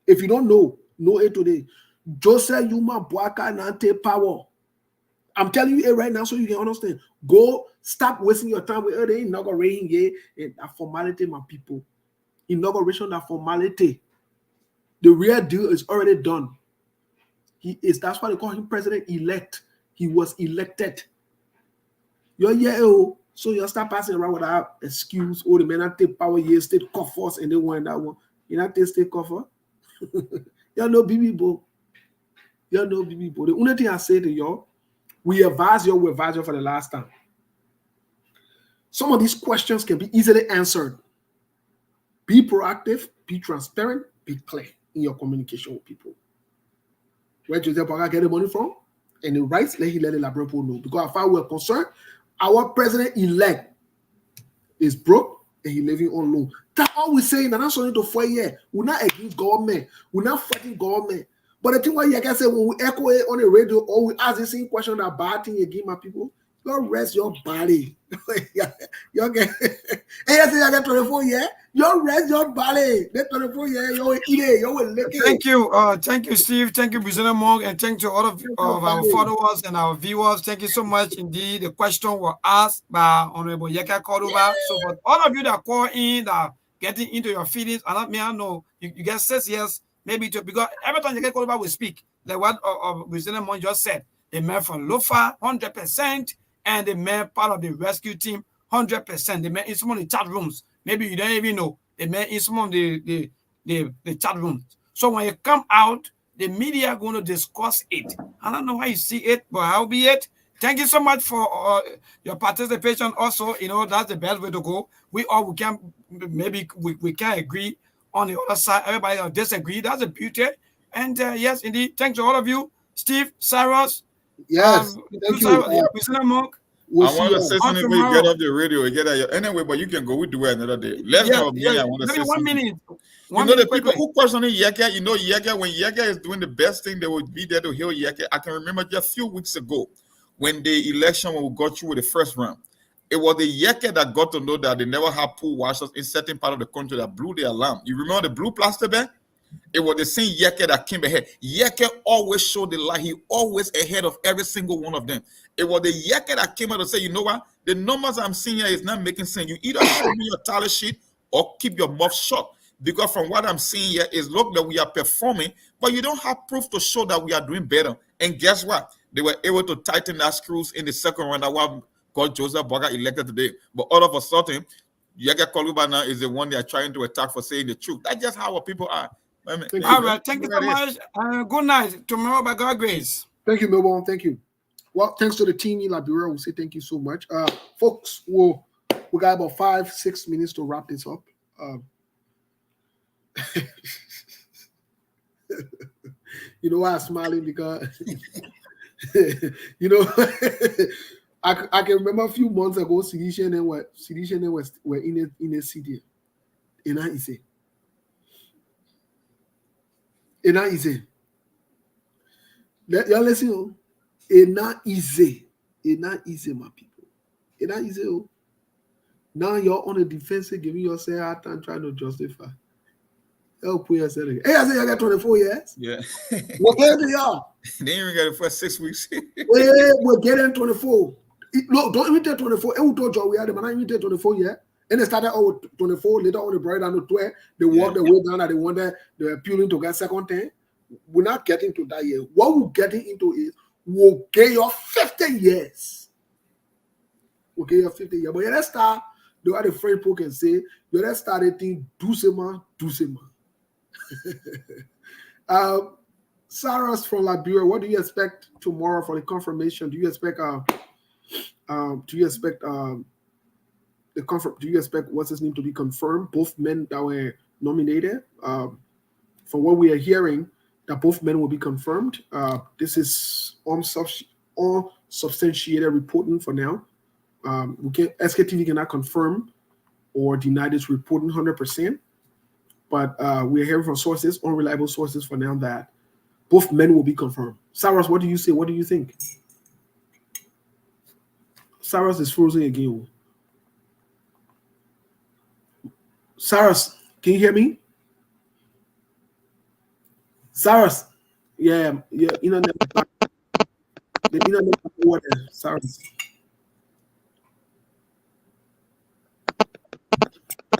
If you don't know it today. Joseph Yuma Boaga not take power. I'm telling you it right now so you can understand. Go stop wasting your time with the inauguration here and that formality, my people. Inauguration, that formality. The real deal is already done. That's why they call him president-elect. He was elected. So you start passing around without excuse. The men not take power here, state coffers, and they want that one. You not take state coffer. Y'all know BB Bo. The only thing I say to y'all, we advise you for the last time. Some of these questions can be easily answered. Be proactive, be transparent, be clear in your communication with people. Where Joseph Boaga get the money from and the rights, let the Liberian people know. Because as far as we're concerned, our president-elect is broke and he's living on loan. That's all we're saying. And that's only to 4 years. We're not against government. We're not fighting government. But the thing why you can say when we echo it on the radio or we ask the same question that bad thing again, my people, you rest your body. You get and you say you get 24 years, you rest your body. That 24 years, you will eat it, you will lick it. Thank you, Steve. Thank you, President Monk, and thank you all of our followers and our viewers. Thank you so much indeed. The question was asked by Honorable Yeka Koluba. So for all of you that call in, that getting into your feelings, and let me know you get 6 years, maybe two, because every time Yeka Koluba will speak, like what President Monk just said, the man from Lofa, 100%. and the man part of the rescue team 100%. The man in some of the chat rooms. Maybe you don't even know. The man in some of the chat rooms. So when you come out, the media are going to discuss it. I don't know how you see it, but I'll be it. Thank you so much for your participation. Also, you know, that's the best way to go. We can maybe we can agree on the other side. Everybody will disagree. That's the beauty. And yes, indeed. Thanks to all of you. Steve, Cyrus. Yes, thank you. I want to say something when you get off the radio. Anyway, but you can go. We do it another day. Let's go. I want to say 1 minute. You know, the people who question Yeke, you know, Yeke, when Yeke is doing the best thing, they will be there to hear Yeke. I can remember just a few weeks ago when the election, when we got through with the first round, it was the Yeke that got to know that they never had pool washers in certain part of the country that blew the alarm. You remember the blue plastic bag? It was the same Yeke that came ahead. Yeke always showed the light. He always ahead of every single one of them. It was the Yeke that came out and said, you know what? The numbers I'm seeing here is not making sense. You either show me your tally sheet or keep your mouth shut. Because from what I'm seeing here is look that we are performing, but you don't have proof to show that we are doing better. And guess what? They were able to tighten that screws in the second round. That what got Joseph Boga elected today. But all of a sudden, Yeke Kolubana is the one they are trying to attack for saying the truth. That's just how our people are. All right, thank you so much. Good night. Tomorrow, by God's grace. Thank you, Melbourne. Thank you. Well, thanks to the team in Liberia. We'll say thank you so much. Folks, we got about 5-6 minutes to wrap this up. You know why I'm smiling? Because, you know, I can remember a few months ago, Sidisha and were in a city. And I say, it's not easy. Y'all listen. It's not easy. It's not easy, my people. It's not easy. Now you're on the defensive, giving yourself a hard time trying to justify. Help put yourself again. Hey, I said you got 24 years. Yeah. Whatever you are. They ain't even got it for 6 weeks. We're getting 24. Look, don't even take 24. And we told you we had them, and I even take 24 yet. And they started out with 24, later on they brought it down to 12. They walked their way down and they were appealing to get second 10. We're not getting to that yet. What we're getting into is we'll get your 50 years. We'll get your 50 years. But let's start, the way the French people can say, let's start a thing doucement. Cyrus from Liberia, what do you expect tomorrow for the confirmation? Do you expect what's his name to be confirmed? Both men that were nominated. From what we are hearing, that both men will be confirmed. This is unsubstantiated reporting for now. SKTV cannot confirm or deny this reporting 100%. But we are hearing from sources, unreliable sources for now, that both men will be confirmed. Cyrus, what do you say? What do you think? Cyrus is frozen again. Cyrus, can you hear me? Cyrus, yeah, internet. The internet water, Cyrus.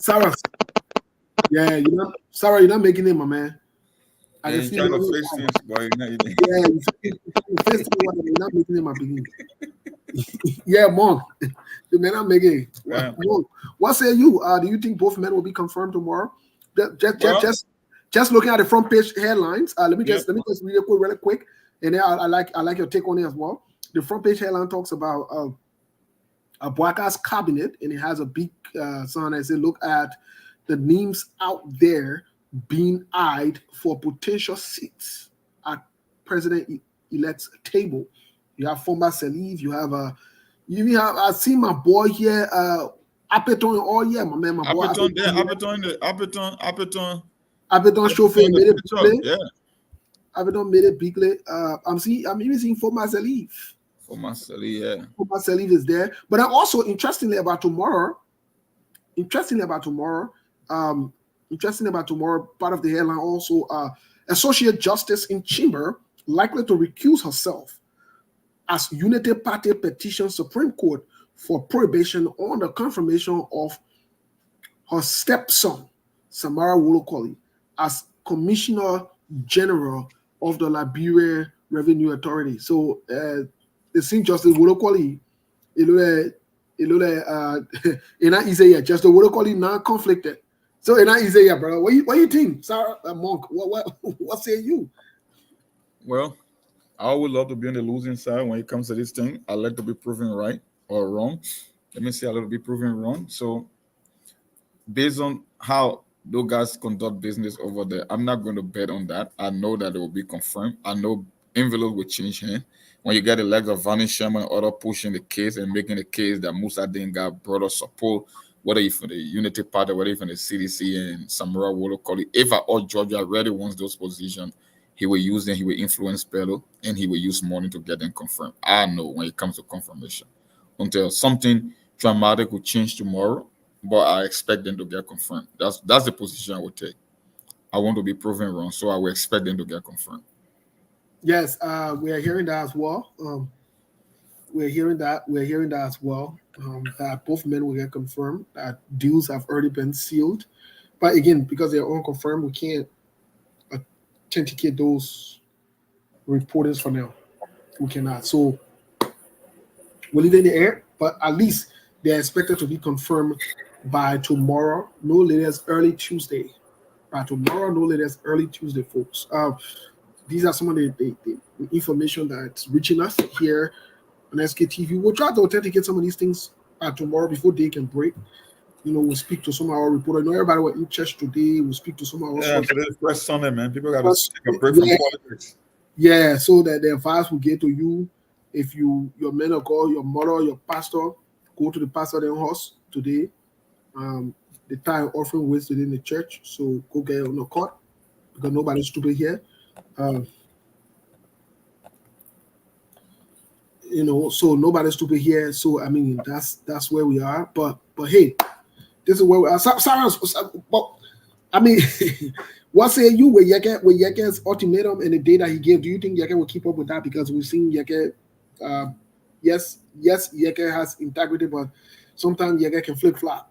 Cyrus. Yeah, Sarah, you're not making it, my man. I can see trying to fix things, boy. You're not making it, my beginning. Yeah, Monk. The men are making it. Yeah. What say you? Do you think both men will be confirmed tomorrow? Just looking at the front page headlines. Let me just read it really quick, and then I like your take on it as well. The front page headline talks about Boaka's cabinet, and it has a big sign that says, "Look at the names out there being eyed for potential seats at President-elect's table." You have former Salif, you have I see my boy here, Apeton. Oh yeah, my man, my boy. Apeton chauffeur made it big play. Yeah. Apeton made it big play. I'm even seeing former Salif. Former Salif, yeah. Former Salif is there. But I'm also interestingly about tomorrow, part of the headline also, Associate Justice in Chamber likely to recuse herself as Unity Party petitions Supreme Court for prohibition on the confirmation of her stepson, Samara Wolokoli, as Commissioner General of the Liberian Revenue Authority. So the same Justice Wolokoli In that easy, just the what call it non-conflicted. So in that easy, bro. What you think, Sarah Monk? What say you? Well, I would love to be on the losing side when it comes to this thing. I like to be proven right or wrong. Let me say I like to be proven wrong. So based on how those guys conduct business over there, I'm not going to bet on that. I know that it will be confirmed. I know envelope will change hand. When you get the legs of Vanny Sherman and other pushing the case and making the case that Musa Din got broader support, whether you from the Unity Party, whether you from the CDC and Samura Wolo Koli, if at all Georgia really wants those positions, he will use them, he will influence Bello, and he will use money to get them confirmed. I know when it comes to confirmation. Until something dramatic will change tomorrow, but I expect them to get confirmed. That's the position I would take. I want to be proven wrong, so I will expect them to get confirmed. Yes, we are hearing that as well. We're hearing that as well. That both men will get confirmed. That deals have already been sealed, but again, because they're unconfirmed, we can't authenticate those reporters for now. We cannot. So we'll leave it in the air, but at least they're expected to be confirmed by tomorrow, no later as early Tuesday. By tomorrow, no later as early Tuesday, folks. These are some of the information that's reaching us here on SKTV. We'll try to authenticate some of these things tomorrow before day can break. We'll speak to some of our reporters. I know everybody were in church today. We'll speak to some of our today's first Sunday, man. People got to take a break from politics. Yeah, so that the advice will get to you. If your men of God, your mother, your pastor, go to the pastor in house today. The time offering waits within the church, so go get on the court because nobody's stupid here. So nobody's stupid here. So I mean, that's where we are. But hey, this is where we are. But I mean, what say you with Yeke's ultimatum and the day that he gave? Do you think Yeke will keep up with that? Because we've seen Yeke. Yes, Yeke has integrity, but sometimes Yeke can flip flop.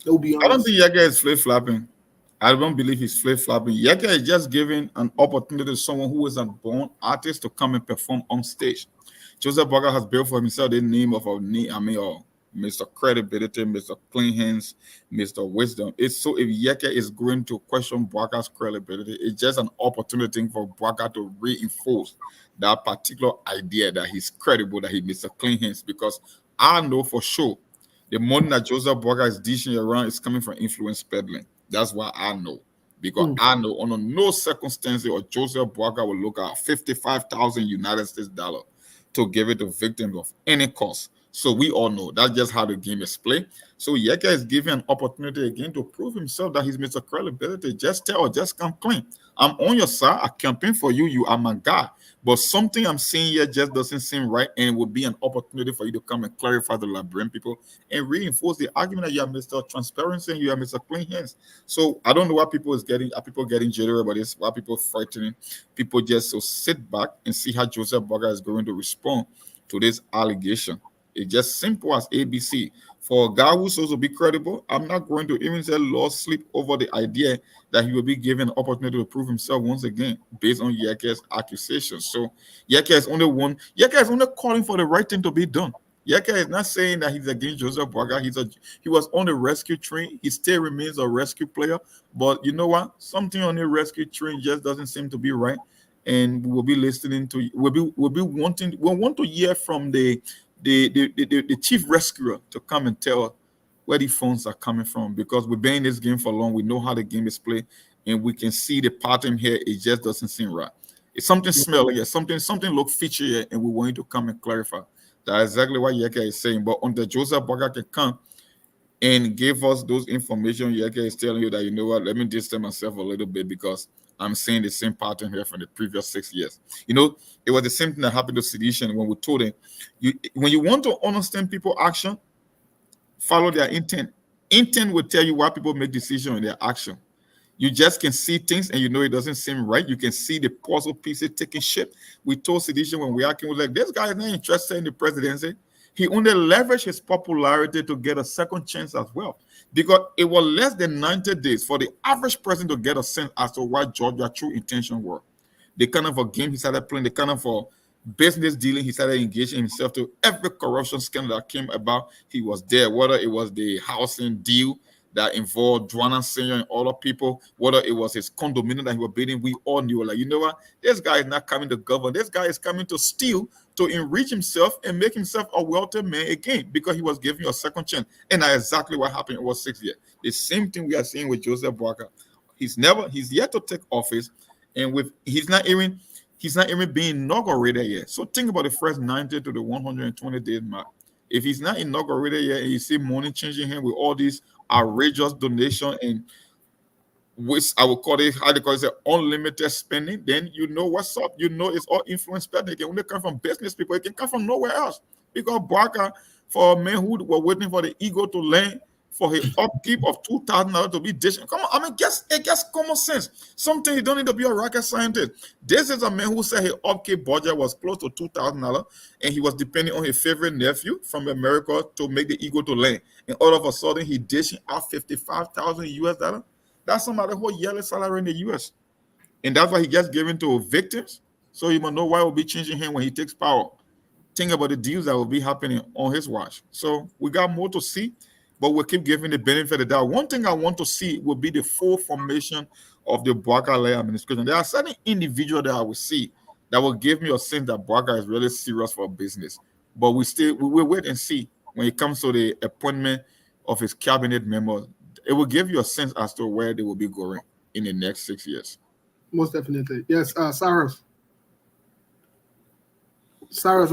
They'll be honest. I don't think Yeke is flip flopping. I don't believe he's flip flopping. Yeke is just giving an opportunity to someone who is a born artist to come and perform on stage. Joseph Boga has built for himself the name of Mr. Credibility, Mr. Clean Hands, Mr. Wisdom. It's so if Yeke is going to question Boga's credibility, it's just an opportunity for Boga to reinforce that particular idea that he's credible, that he's Mr. Clean Hands. Because I know for sure the money that Joseph Boga is dishing around is coming from influence peddling. That's why I know. Because I know under no circumstances or Joseph Boga will look at 55,000 United States dollars to give it to victims of any cost. So we all know that's just how the game is played. So Yeke is given an opportunity again to prove himself that he's Mr. Credibility. Just tell or just come clean. I'm on your side. I campaign for you. You are my guy. But something I'm seeing here just doesn't seem right, and it would be an opportunity for you to come and clarify the Liberian people and reinforce the argument that you are Mr. Transparency and you are Mr. Clean Hands. So I don't know what people getting jittery about this, why people frightening. People just so sit back and see how Joseph Boga is going to respond to this allegation. It's just simple as ABC. For a guy who's supposed to be credible, I'm not going to even say lost sleep over the idea that he will be given an opportunity to prove himself once again based on Yeke's accusations. So Yeke is only calling for the right thing to be done. Yeke is not saying that he's against Joseph Boga. He was on the rescue train. He still remains a rescue player. But you know what? Something on the rescue train just doesn't seem to be right. And we'll be listening to we want to hear from the chief rescuer to come and tell us where the funds are coming from, because we've been in this game for long. We know how the game is played, and we can see the pattern here. It just doesn't seem right. It's something smelly here, something look fishy here, and we want you to come and clarify. That's exactly what Yeke is saying. But until Joseph Boga can come and give us those information, Yeke is telling you that, you know what, let me distance myself a little bit because I'm seeing the same pattern here from the previous 6 years. It was the same thing that happened to Sedition when we told them, when you want to understand people's action, follow their intent. Intent will tell you why people make decisions in their action. You just can see things and it doesn't seem right. You can see the puzzle pieces taking shape. We told Sedition when we acting, we were like, this guy is not interested in the presidency. He only leveraged his popularity to get a second chance as well. Because it was less than 90 days for the average person to get a sense as to what Georgia's true intention were. The kind of a game he started playing, the kind of business dealing. He started engaging himself to every corruption scandal that came about. He was there, whether it was the housing deal that involved Dwana Senior and other people, whether it was his condominium that he was building. We all knew, like, you know what, this guy is not coming to govern. This guy is coming to steal, to enrich himself and make himself a wealthy man again, because he was giving you a second chance. And that's exactly what happened over 6 years. The same thing we are seeing with Joseph Boakai. He's yet to take office, and he's not even being inaugurated yet. So think about the first 90 to the 120 days mark. If he's not inaugurated yet, and you see money changing him with all these outrageous donation, and which I would call it, how they call it, unlimited spending, then you know what's up. You know it's all influence spending. It can only come from business people. It can come from nowhere else. Because Boakai, for a man who were waiting for the ego to land, for his upkeep of $2,000 to be dishing. Come on, I mean, it gets common sense. Something you don't need to be a rocket scientist. This is a man who said his upkeep budget was close to $2,000, and he was depending on his favorite nephew from America to make the ego to land. And all of a sudden, he dishing out $55,000. That's somebody whole yearly salary in the US. And that's why he gets given to victims. So you must know why it will be changing him when he takes power. Think about the deals that will be happening on his watch. So we got more to see, but we'll keep giving the benefit of the doubt. One thing I want to see will be the full formation of the Boakai administration. There are certain individuals that I will see that will give me a sense that Boakai is really serious for business. But we will wait and see when it comes to the appointment of his cabinet members. It will give you a sense as to where they will be going in the next 6 years. Most definitely. Yes, Cyrus. Cyrus,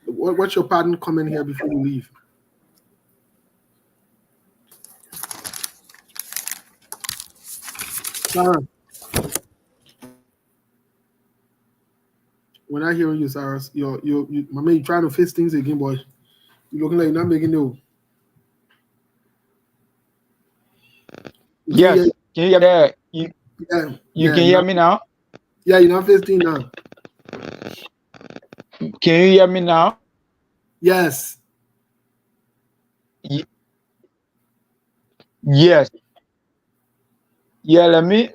what's your pattern comment here before you leave? Cyrus. When I hear you, Cyrus, you my man, you trying to fix things again, boy. You looking like you're not making no. Yes. Can you hear that? You can hear me now? Yeah, you're not 15 now. Can you hear me now? Yes. Yes. Yeah, let me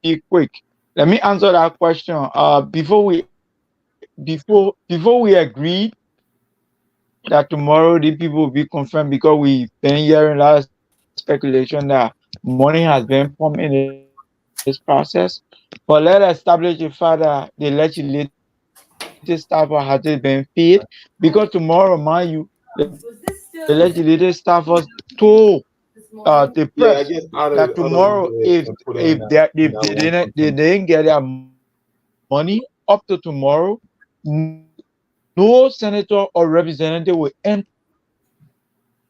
be quick. Let me answer that question. Before we agreed that tomorrow the people will be confirmed, because we've been hearing a lot of speculation that money has been pumped in this process. But let's establish the fact that the legislative staffer has been paid, because tomorrow, mind you, the legislative staffers told the press that tomorrow, if they didn't get their money up to tomorrow, no senator or representative will enter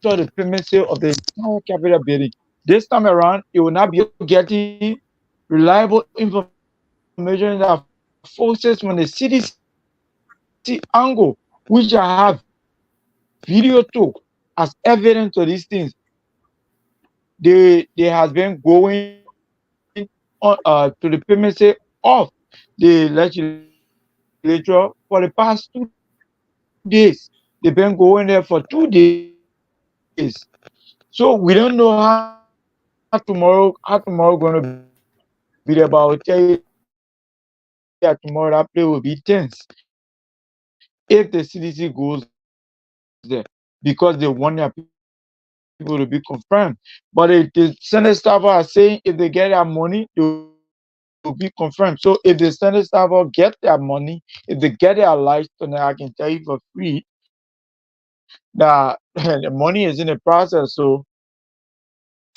the payment sale of the entire capital building. This time around, it will not be getting reliable information that focuses on the CDC angle, which I have video too as evidence to these things. They has been going on to the payment sale of the legislature for the past 2 days. They've been going there for 2 days. So we don't know how tomorrow going to be there, but I'll tell you that tomorrow that play will be tense if the CDC goes there, because they want their people to be confirmed. But if the Senate staffer are saying if they get their money, they will be confirmed. So if the Senate staffer get their money, if they get their lives, then I can tell you for free that the money is in the process. So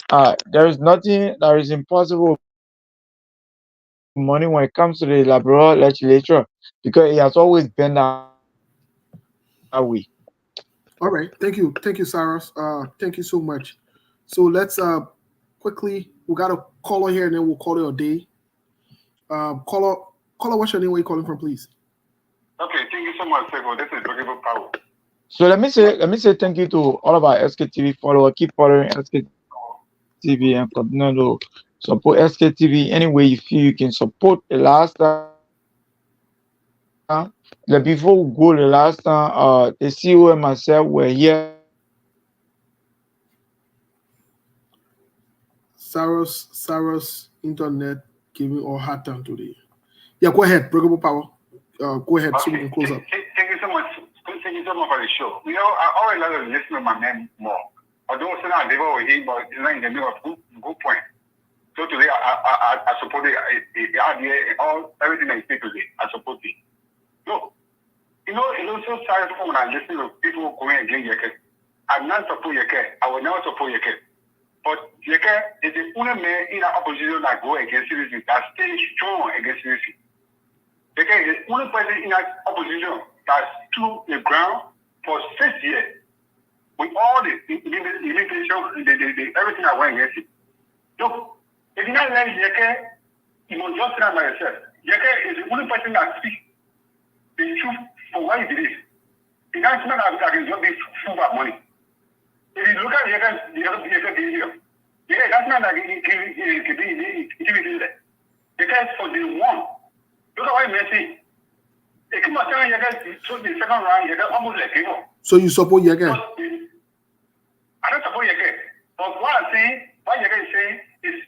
there is nothing that is impossible money when it comes to the Liberal legislature, because it has always been that way. All right. Thank you, Cyrus. Thank you so much. So let's quickly, we got a caller here, and then we'll call it a day. Caller, what's your name? Where you calling from, please? Okay, thank you so much, Sego. This is Doggible Power. So let me say thank you to all of our SKTV followers. Keep following SKTV and continue to support SKTV any way you feel you can support. The last time, before we go, the last time, the CEO and myself were here. Cyrus internet giving all hard time today. Yeah, go ahead, Breakable Power. go ahead so we can close up. Thank you so much. Thank you so much for the show. You know, I always love to listen to my man more. Although it's not never with him, but it's not in the middle of good point. So today I support the idea, everything that you say today. I support it. No. You know, it's also sorry for when I listen to people going against Yeke. I'm not support Yeke. I will never support Yeke. But Yeke is the only man in our opposition that go against CDC, that stays strong against CDC. Yeke is the only person in our opposition that stood the ground for 6 years with all the limitation, everything that went against it. Look, if you not like Yeke, you must just stand by yourself. Yeke is the only person that speaks the truth for what he believes. The guy is not that can just be full of money. If you look at Yeke behavior, that's not like he can be there. Yeke is for the one. Look at what he may say. If you must tell Yeke to the second round, Yeke almost like him. So you support Yeke? I don't support Yeke. But what I'm saying, what Yeke is saying is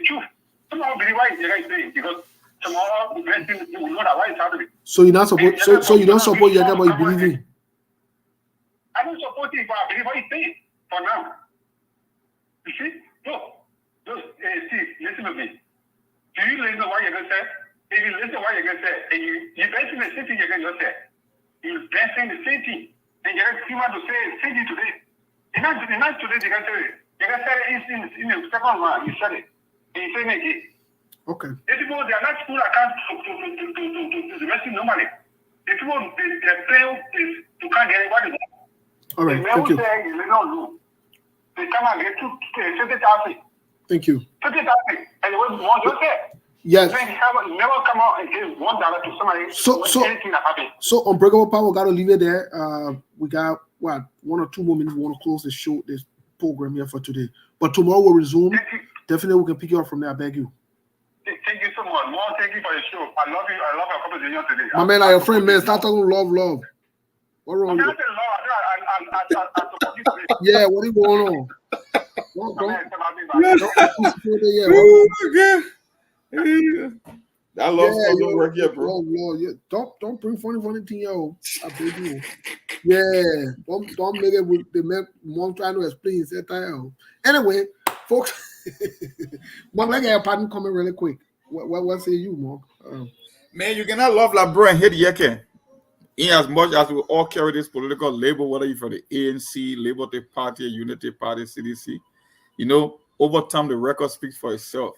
truth. Somehow believe what Yeke is saying because tomorrow the best thing will know that why it's happening. So you not support so you don't support Yeke, but you believe him? I don't support him, but I believe what he's saying for now. You see? Look, Steve, listen to me. Do you listen to what Yeke said? If you listen to what Yeke said, and you're basing the same thing Yeke just said, you're basing the same thing, and Yeke came out to say the same thing today. And not today, Yeke said it. Yeke said it in the second round, he said it. And he said it again. Okay. The people, they are not full account to the rest normally. The people, they play to can't get what they want. All right, thank you. They come and get 50,000. Thank you. 50,000. And what one just said. Yes. They never come out and give $1 to somebody. Anything that happens. So Unbreakable Power, we got to leave it there. We got, 1 or 2 more minutes. We want to close the show, this program here for today. But tomorrow we'll resume. Definitely we can pick you up from there. I beg you. Thank you so much. More, thank you for the show. I love you. I love your conversation today. My man, your friend, man. Start talking love. What wrong with you? Yeah, what is going on? That love doesn't work yet, bro. Lord, yeah. Don't bring funny thing, yo. I beg you. Yeah, don't make it with the mom trying to explain. Anyway, folks, Mark, let me get a pattern coming really quick. What say you, Mark? Man, you cannot love LeBron and hate Yeke. In as much as we all carry this political label, whether you're from the ANC, Labour Party, Unity Party, CDC, you know, over time the record speaks for itself.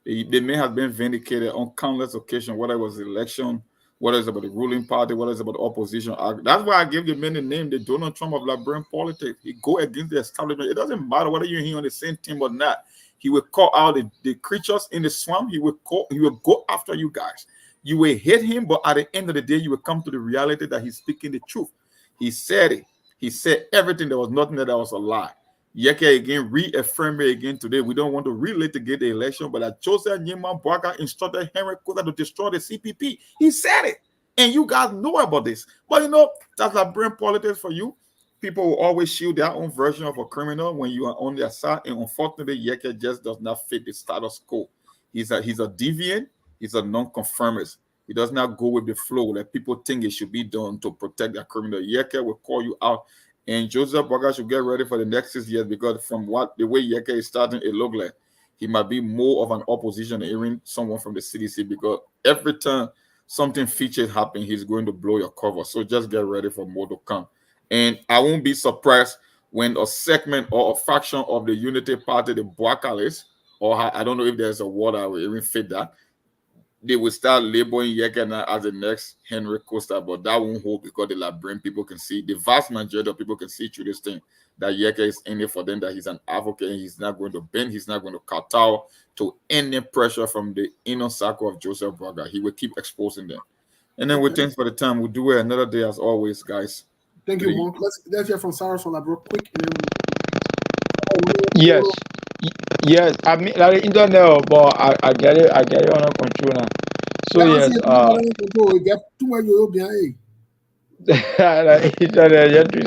The man has been vindicated on countless occasions, whether it was the election, whether it's about the ruling party, whether it's about the opposition. That's why I give the man the name, the Donald Trump of Liberian politics. He go against the establishment. It doesn't matter whether you're here on the same team or not. He will call out the creatures in the swamp. He will go after you guys. You will hate him, but at the end of the day, you will come to the reality that he's speaking the truth. He said it. He said everything. There was nothing that was a lie. Yeke again reaffirmed it again today. We don't want to relitigate the election, but that Joseph Nyema Boaga instructed Henry Kota to destroy the CPP. He said it. And you guys know about this. But you know, that's Liberian politics for you. People will always shield their own version of a criminal when you are on their side. And unfortunately, Yeke just does not fit the status quo. He's a deviant. He's a non-conformist. He does not go with the flow that people think it should be done to protect their criminal. Yeke will call you out. And Joseph Boaga should get ready for the next 6 years because from the way Yeke is starting, it looks like he might be more of an opposition than even someone from the CDC because every time something features happen, he's going to blow your cover. So just get ready for more to come. And I won't be surprised when a segment or a faction of the Unity Party, the Boakalis, or I don't know if there's a word that will even fit that, they will start labeling Yeke as the next Henry Costa, but that won't hold because the Liberian people can see, the vast majority of people can see through this thing, that Yeke is in it for them, that he's an advocate, and he's not going to bend, he's not going to kowtow to any pressure from the inner circle of Joseph Boaga. He will keep exposing them. And then we thanks for the time. We'll do it another day as always, guys. Thank you, Mark. Let's hear from Sarah from Labro quick. Yes. Yes, I mean, like internet, but I get it under control now. So yes, we get too much behind. Like internet, you do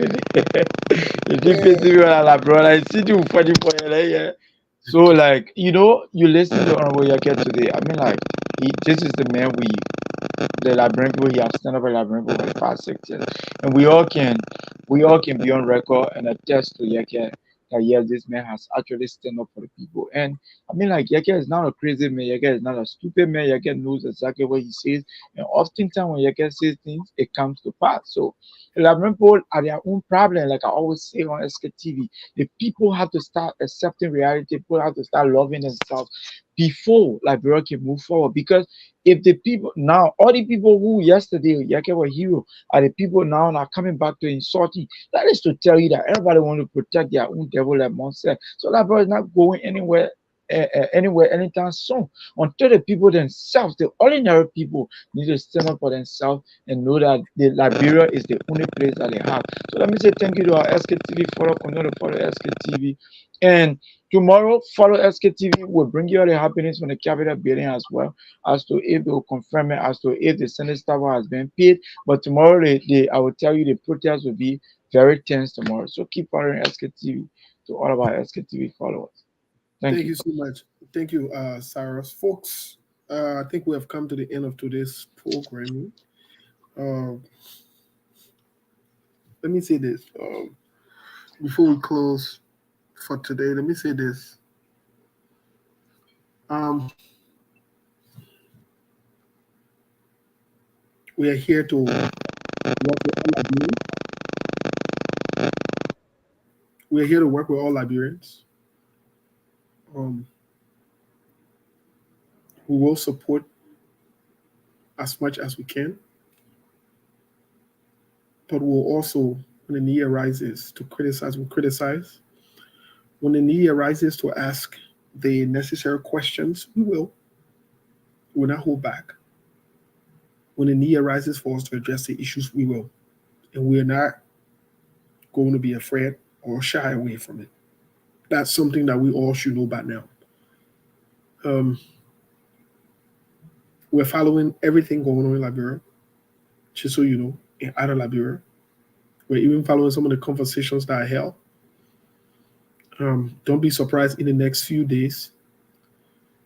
it. So like you know, you listen to Honorable Yeke today. I mean, like this is the man the Liberian people. He has stand up for the Liberian people for the past 6 years, and we all can be on record and attest to Yeke that yes, this man has actually stand up for the people. And I mean, like, Yeke is not a crazy man. Yeke is not a stupid man. Yeke knows exactly what he says, and oftentimes when Yeke says things, it comes to pass. So the Liberian people are their own problem. Like I always say on SKTV, the people have to start accepting reality. People have to start loving themselves before Liberia can move forward. Because if the people now, all the people who yesterday Yeke were hero, are the people now are coming back to insult you. That is to tell you that everybody want to protect their own devil like Monster. So Liberia is not going anywhere. Anywhere anytime soon until the people themselves, the ordinary people, need to stand up for themselves and know that the Liberia is the only place that they have. So let me say thank you to our SKTV follow, continue to follow SKTV, and tomorrow follow SKTV will bring you all the happenings from the Capitol building as well, as to if they will confirm it, as to if the Senate staff has been paid. But tomorrow I will tell you the protest will be very tense tomorrow. So keep following SKTV to all of our SKTV followers. Thank you so much. Thank you, Cyrus. Folks, I think we have come to the end of today's programming. Let me say this. Before we close for today, let me say this. We are here to work with all Liberians. We are here to work with all Liberians. We will support as much as we can, but we'll also, when the need arises to criticize, we'll criticize. When the need arises to ask the necessary questions, we will. We'll not hold back. When the need arises for us to address the issues, we will. And we're not going to be afraid or shy away from it. That's something that we all should know by now. We're following everything going on in Liberia, just so you know, and out of Liberia. We're even following some of the conversations that are held. Don't be surprised in the next few days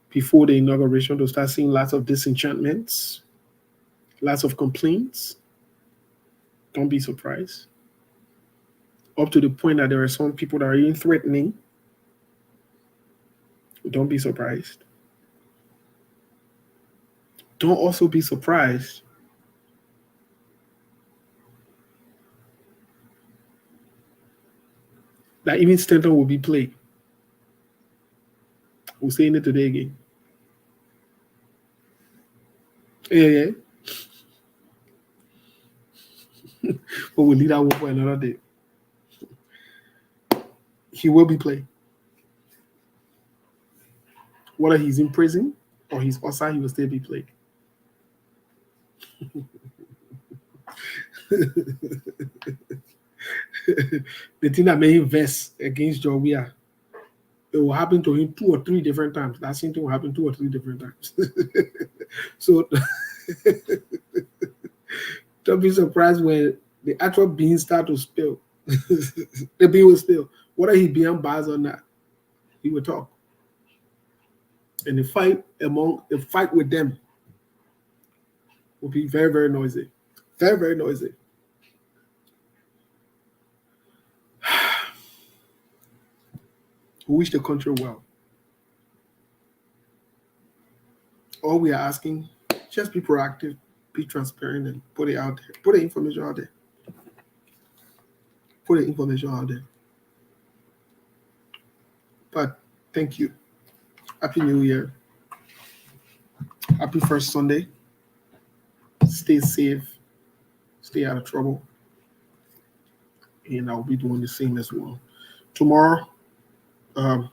before the inauguration to start seeing lots of disenchantments, lots of complaints. Don't be surprised. Up to the point that there are some people that are even threatening. Don't be surprised. Don't also be surprised that even Stanton will be played. We're saying it today again. Yeah. But we'll leave that one for another day. He will be played. Whether he's in prison or he's outside, he will still be played. The thing that made him vex against Georgia, it will happen to him 2 or 3 different times. That same thing will happen 2 or 3 different times. So don't be surprised when the actual beans start to spill. The bean will spill. Whether he behind bars or not, he will talk. And the fight with them will be very, very noisy. Very, very noisy. We wish the country well. All we are asking, just be proactive, be transparent, and put it out there. Put the information out there. Put the information out there. But thank you. Happy New Year. Happy first Sunday. Stay safe. Stay out of trouble. And I'll be doing the same as well. Tomorrow, we'll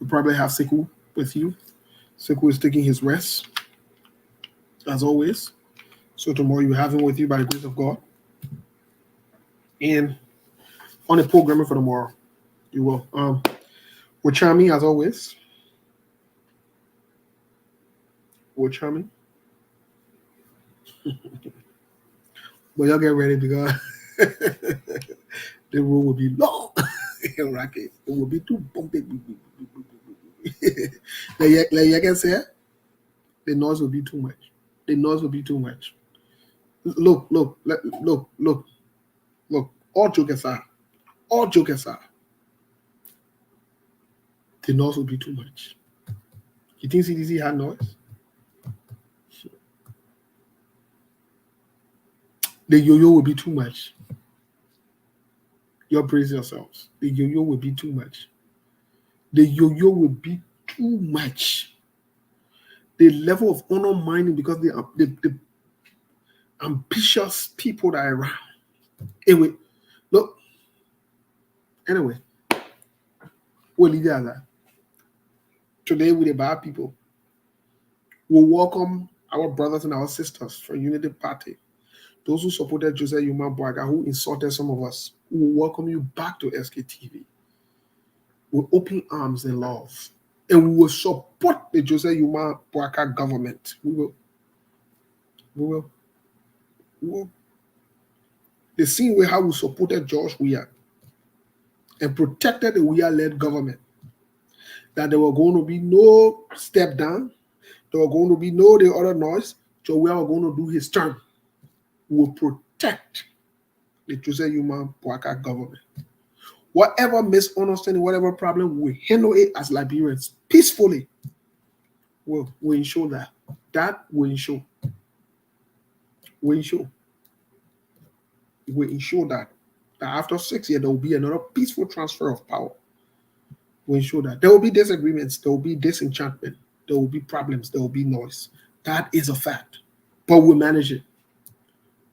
probably have Sekou with you. Sekou is taking his rest, as always. So tomorrow you have him with you by the grace of God. And on the programming for tomorrow, you will. We're charming as always. We're charming. But y'all get ready because the room will be long and rocky. It will be too bumpy. Like I can say, the noise will be too much. the noise will be too much. Look. All joke aside, the noise will be too much. You think CDC had noise? The yo-yo will be too much. You praise yourselves. The yo-yo will be too much. The yo-yo will be too much. The level of honor mining, because the ambitious people that are around. Anyway, look. Anyway, we'll leave it at that. Today, with the bad people, we'll welcome our brothers and our sisters from Unity Party. Those who supported Joseph Yuma Boaga, who insulted some of us, we will welcome you back to SKTV with open arms and love. And we will support the Joseph Yuma Boaga government. We will. The same way how we supported George Weah and protected the Weah-led government, that there were going to be no step down, there were going to be no the other noise, so we are going to do his term. We will protect the Joseph Yuma Boaga government. Whatever misunderstanding, whatever problem, we handle it as Liberians peacefully. We'll ensure that. That will ensure. We ensure that after 6 years, there will be another peaceful transfer of power. We ensure that there will be disagreements, there will be disenchantment, there will be problems, there will be noise. That is a fact. But we'll manage it.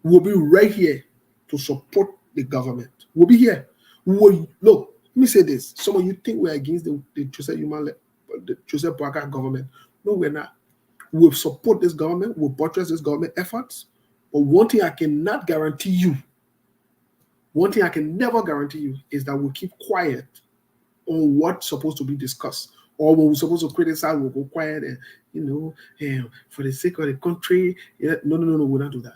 We'll be right here to support the government. We'll be here. Look, let me say this. Some of you think we're against the Joseph Boaga government. No, we're not. We'll support this government. We'll buttress this government efforts. But one thing I cannot guarantee you, one thing I can never guarantee you is that we'll keep quiet on what's supposed to be discussed. Or when we're supposed to criticize, we'll go quiet and, for the sake of the country. No, we'll not do that.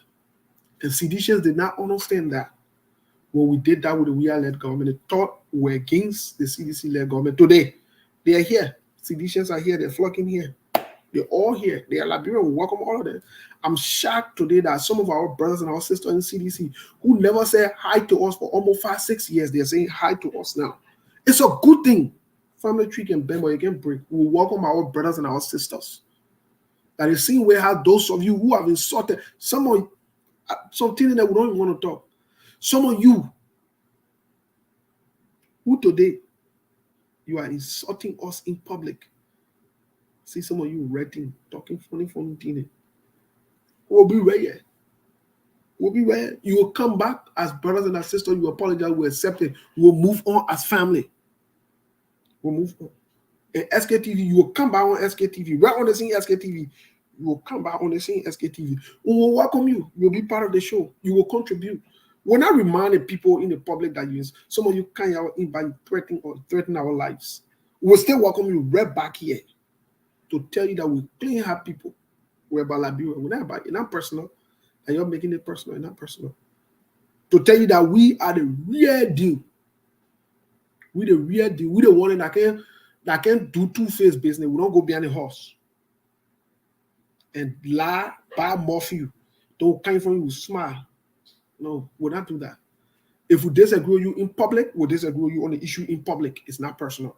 And seditionists did not understand that when we did that with the Weah-led government. They thought we were against the CDC-led government. Today, they are here. Seditionists are here. They're flocking here. They're all here. They are Liberian. We welcome all of them. I'm shocked today that some of our brothers and our sisters in CDC who never said hi to us for almost 5-6 years, they're saying hi to us now. It's a good thing. Family tree can bend, but you can break. We welcome our brothers and our sisters. That is seen where how those of you who have insulted something that we don't even want to talk. Some of you who today you are insulting us in public. See some of you writing, talking funny thing. We'll be right here. We'll be right here. You will come back as brothers and as sisters. You apologize. We accept it. We'll move on as family. We'll move on. And SKTV, you will come back on SKTV. Right on the scene SKTV. You will come back on the scene SKTV. We will welcome you. You'll be part of the show. You will contribute. We're not reminding people in the public that some of you can't invite threaten our lives. We'll still welcome you right back here to tell you that we clean have people. We're about Liberia. We're not about it. Not personal. And you're making it personal. It's not personal. To tell you that we are the real deal. We the real deal. We the one that can do two-faced business. We don't go behind the horse and lie, buy more for you. Don't come from you, smile. No, we'll not do that. If we disagree with you in public, we'll disagree with you on the issue in public. It's not personal.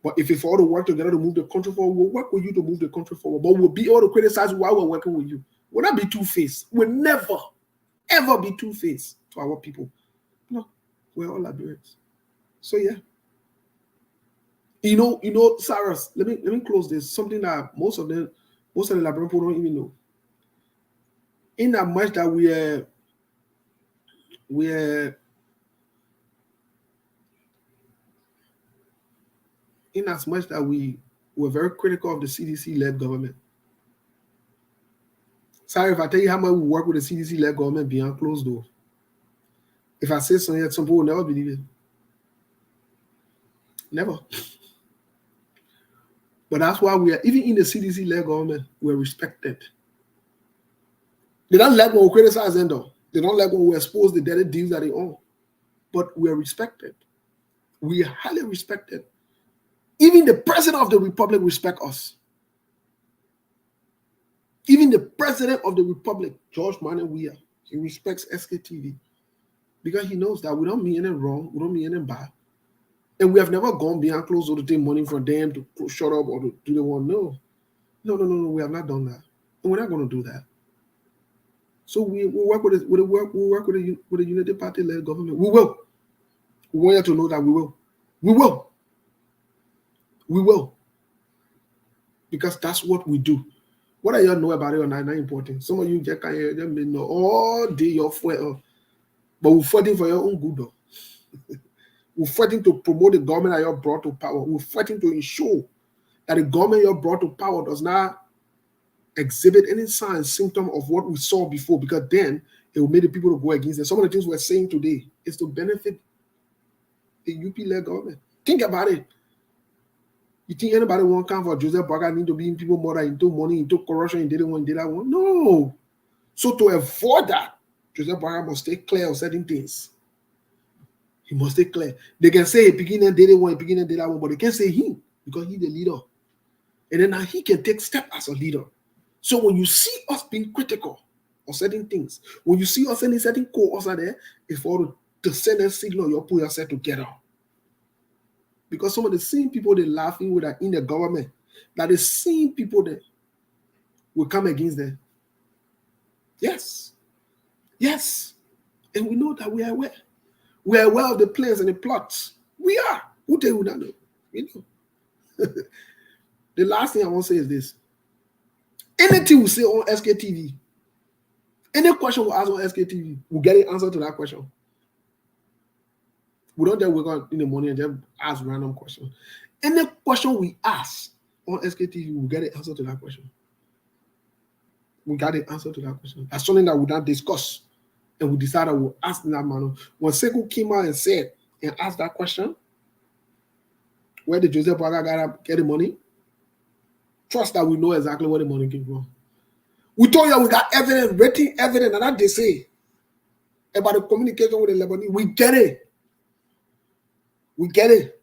But if it's all to work together to move the country forward, we'll work with you to move the country forward. But we'll be able to criticize while we're working with you. We'll not be two-faced. We'll never, ever be two-faced to our people. No, we're all Liberians. So yeah. You know, Cyrus, let me close this. Something that most of the Liberian people don't even know. In that much that we're in as much that we were very critical of the CDC-led government. Sorry if I tell you how much we work with the CDC-led government beyond closed doors. If I say something, some people will never believe it. Never. But that's why we are, even in the CDC-led government, we're respected. They don't like when we criticize them though. They don't like when we expose the dirty deals that they own. But we're respected. We are highly respected. Even the president of the republic respects us. Even the president of the republic, George Manuel Weah, he respects SKTV because he knows that we don't mean anything wrong, we don't mean anything bad. And we have never gone beyond close door to take money from them to shut up or to do the one. No, we have not done that. And we're not going to do that. So we work with the Unity Party-led government. We will. We want you to know that we will. We will. We will. Because that's what we do. What do you know about it or not? Not important. Some of you just can't hear them know all day your fuel. But we're fighting for your own good though. We're fighting to promote the government that you're brought to power. We're fighting to ensure that the government you're brought to power does not exhibit any sign, symptom of what we saw before, because then it will make the people to go against it. Some of the things we're saying today is to benefit the UP-led government. Think about it. You think anybody won't come for Joseph Boakai need to be in people more into money, into corruption, and didn't want that one? No. So to avoid that, Joseph Boakai must stay clear of certain things. He must stay clear. They can say beginning did one, beginning did that one, but they can't say him because he's the leader. And then now he can take step as a leader. So when you see us being critical of certain things, when you see us sending certain courts out there, it's for to send a signal you put yourself together. Because some of the same people they're laughing with are in the government, that the same people that will come against them. Yes. Yes. And we know that we are aware. We are aware of the plans and the plots. We are. Who tell you that? No? We know. The last thing I want to say is this. Anything we say on SKTV, any question we ask on SKTV, we'll get an answer to that question. We don't just wake up in the morning and just ask random questions. Any question we ask on SKTV, we'll get an answer to that question. We got an answer to that question. That's something that we don't discuss. And we decided we'll ask in that manner. When Sekou came out and said and asked that question, where did Joseph Boakai get the money? Trust that we know exactly where the money came from. We told you we got evidence, written evidence, and that they say about the communication with the Lebanese. We get it. We get it.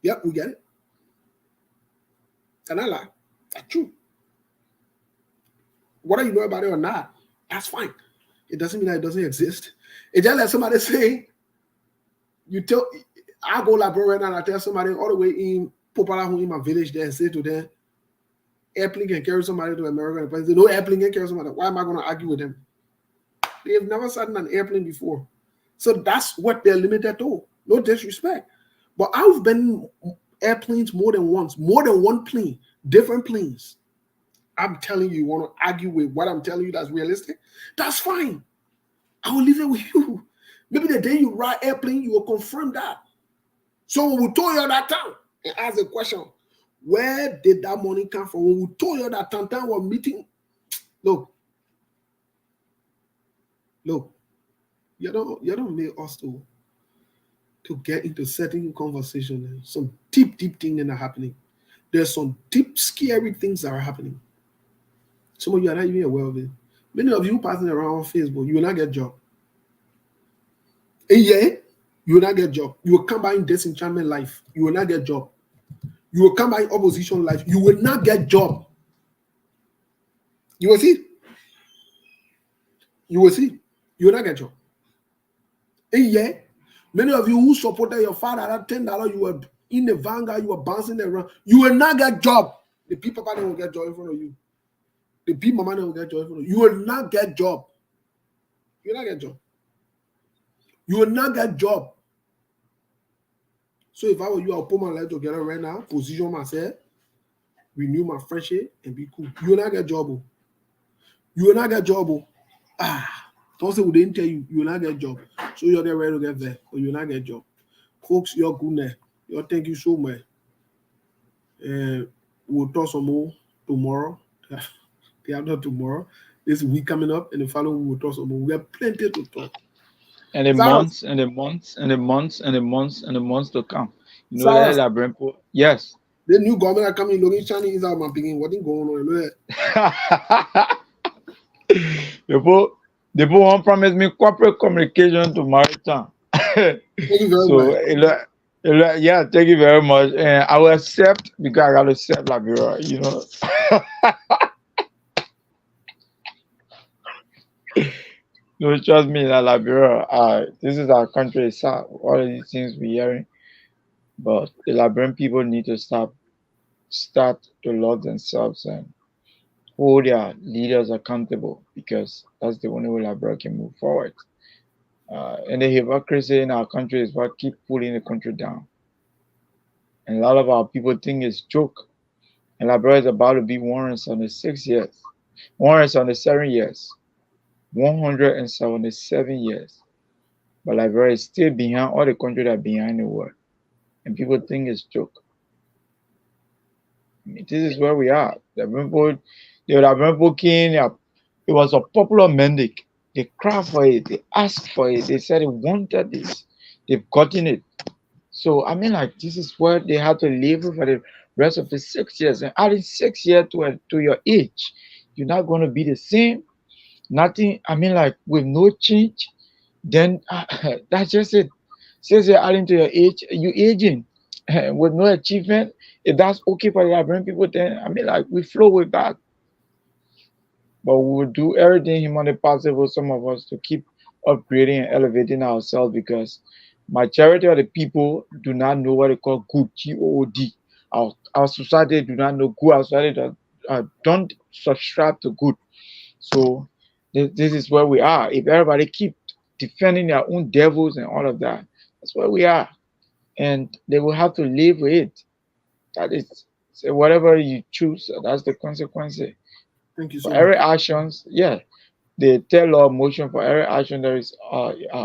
Yep, we get it. And I lie. That's true. Whether you know about it or not, that's fine. It doesn't mean that it doesn't exist. It's just like somebody say, I go librarian and I tell somebody all the way in Popala who in my village there and say to them, airplane can carry somebody to America. And say, no airplane can carry somebody. Why am I going to argue with them? They've never sat in an airplane before. So that's what they're limited to. No disrespect. But I've been in airplanes more than once, more than one plane, different planes. I'm telling you, you want to argue with what I'm telling you that's realistic? That's fine. I will leave it with you. Maybe the day you ride airplane, you will confirm that. So when we told you that time and ask the question, where did that money come from? When we told you that time we're meeting, look, you don't make us to get into certain conversation and some deep things that are happening. There's some deep, scary things that are happening. Some of you are not even aware of it. Many of you passing around on Facebook, you will not get a job. And yeah, you will not get a job. You will come by in disenchantment life. You will not get a job. You will come by in opposition life. You will not get a job. You will see. You will see. You will not get a job. And yeah, many of you who supported your father at $10, you were in the vanguard, you were bouncing around. You will not get a job. The people will get job in front of you. The people will get job in front of you. You will not get a job. You will not get a job. You will not get a job. So if I were you, I'll put my life together right now, position myself, renew my friendship, and be cool. You will not get a job. You will not get a job. Don't say we didn't tell you, you will not get a job. So you're get ready to get there, but you will not get a job. Folks, you're good there. Thank you so much. We'll talk some more tomorrow. The after tomorrow. This week coming up, and the following week we'll talk some more. We have plenty to talk. And the months and the months and the months and the months and the months to come. You know that Liberian yes. The new government are coming, looking shiny is out my beginning. What is going on? The people won't promise me corporate communication to Maritime. Thank you very much. Yeah, thank you very much. And I will accept because I got to accept Liberia, you know. No, trust me, that Liberia, this is our country. It's sad. All of these things we're hearing. But the Liberian people need to start to love themselves and hold their leaders accountable, because that's the only way Liberia can move forward. And the hypocrisy in our country is what keep pulling the country down. And a lot of our people think it's joke. And Liberia is about to be 176 years. 177 years. 177 years. But Liberia is still behind all the countries that are behind the world. And people think it's joke. I mean, this is where we are. The Liberian people came, it was a popular mandate. They cried for it, they asked for it, they said they wanted this. They've gotten it. So I mean, like, this is where they had to live for the rest of the 6 years. And adding 6 years to your age, you're not going to be the same. Nothing, I mean, like, with no change, then that's just it. 6 years adding to your age, you aging with no achievement. If that's okay for the Liberian people, then I mean, like, we flow with that. But we will do everything humanly possible, some of us, to keep upgrading and elevating ourselves, because majority of the people do not know what they call good, G-O-O-D. Our society do not know good. Our society don't subscribe to good. So this is where we are. If everybody keep defending their own devils and all of that, that's where we are. And they will have to live with it. That is, so whatever you choose, that's the consequence. Thank you For so every much. actions, yeah, they tell law of motion. For every action, there is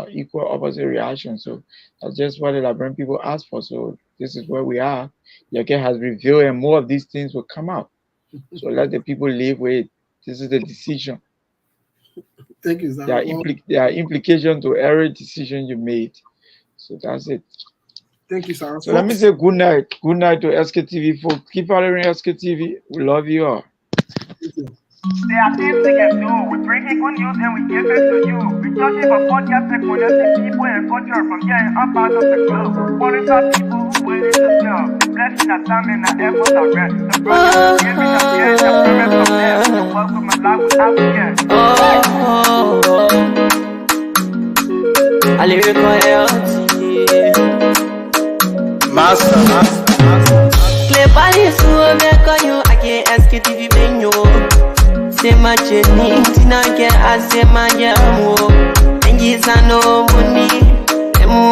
equal opposite reaction. So that's just what the Liberian people ask for. So this is where we are. Yake has revealed, and more of these things will come out. So let the people live with it. This is the decision. Thank you, sir. There are implications to every decision you made. So that's it. Thank you, sir. So let me say good night. Good night to SKTV folks. Keep following SKTV. We love you all. There are things we can do. We bring it good news and we give it to you. We touch it for podcast and connecting people and culture from here and up out of the globe. Qualified people who willing to serve. Blessing our time and our efforts are rest. The brothers giving us the end of payment from them. So welcome and live with African. I live Master. Clepali suo mekonyo ake SKTV benyo. Sema cheni tina ke asema jamu. Engi sano muni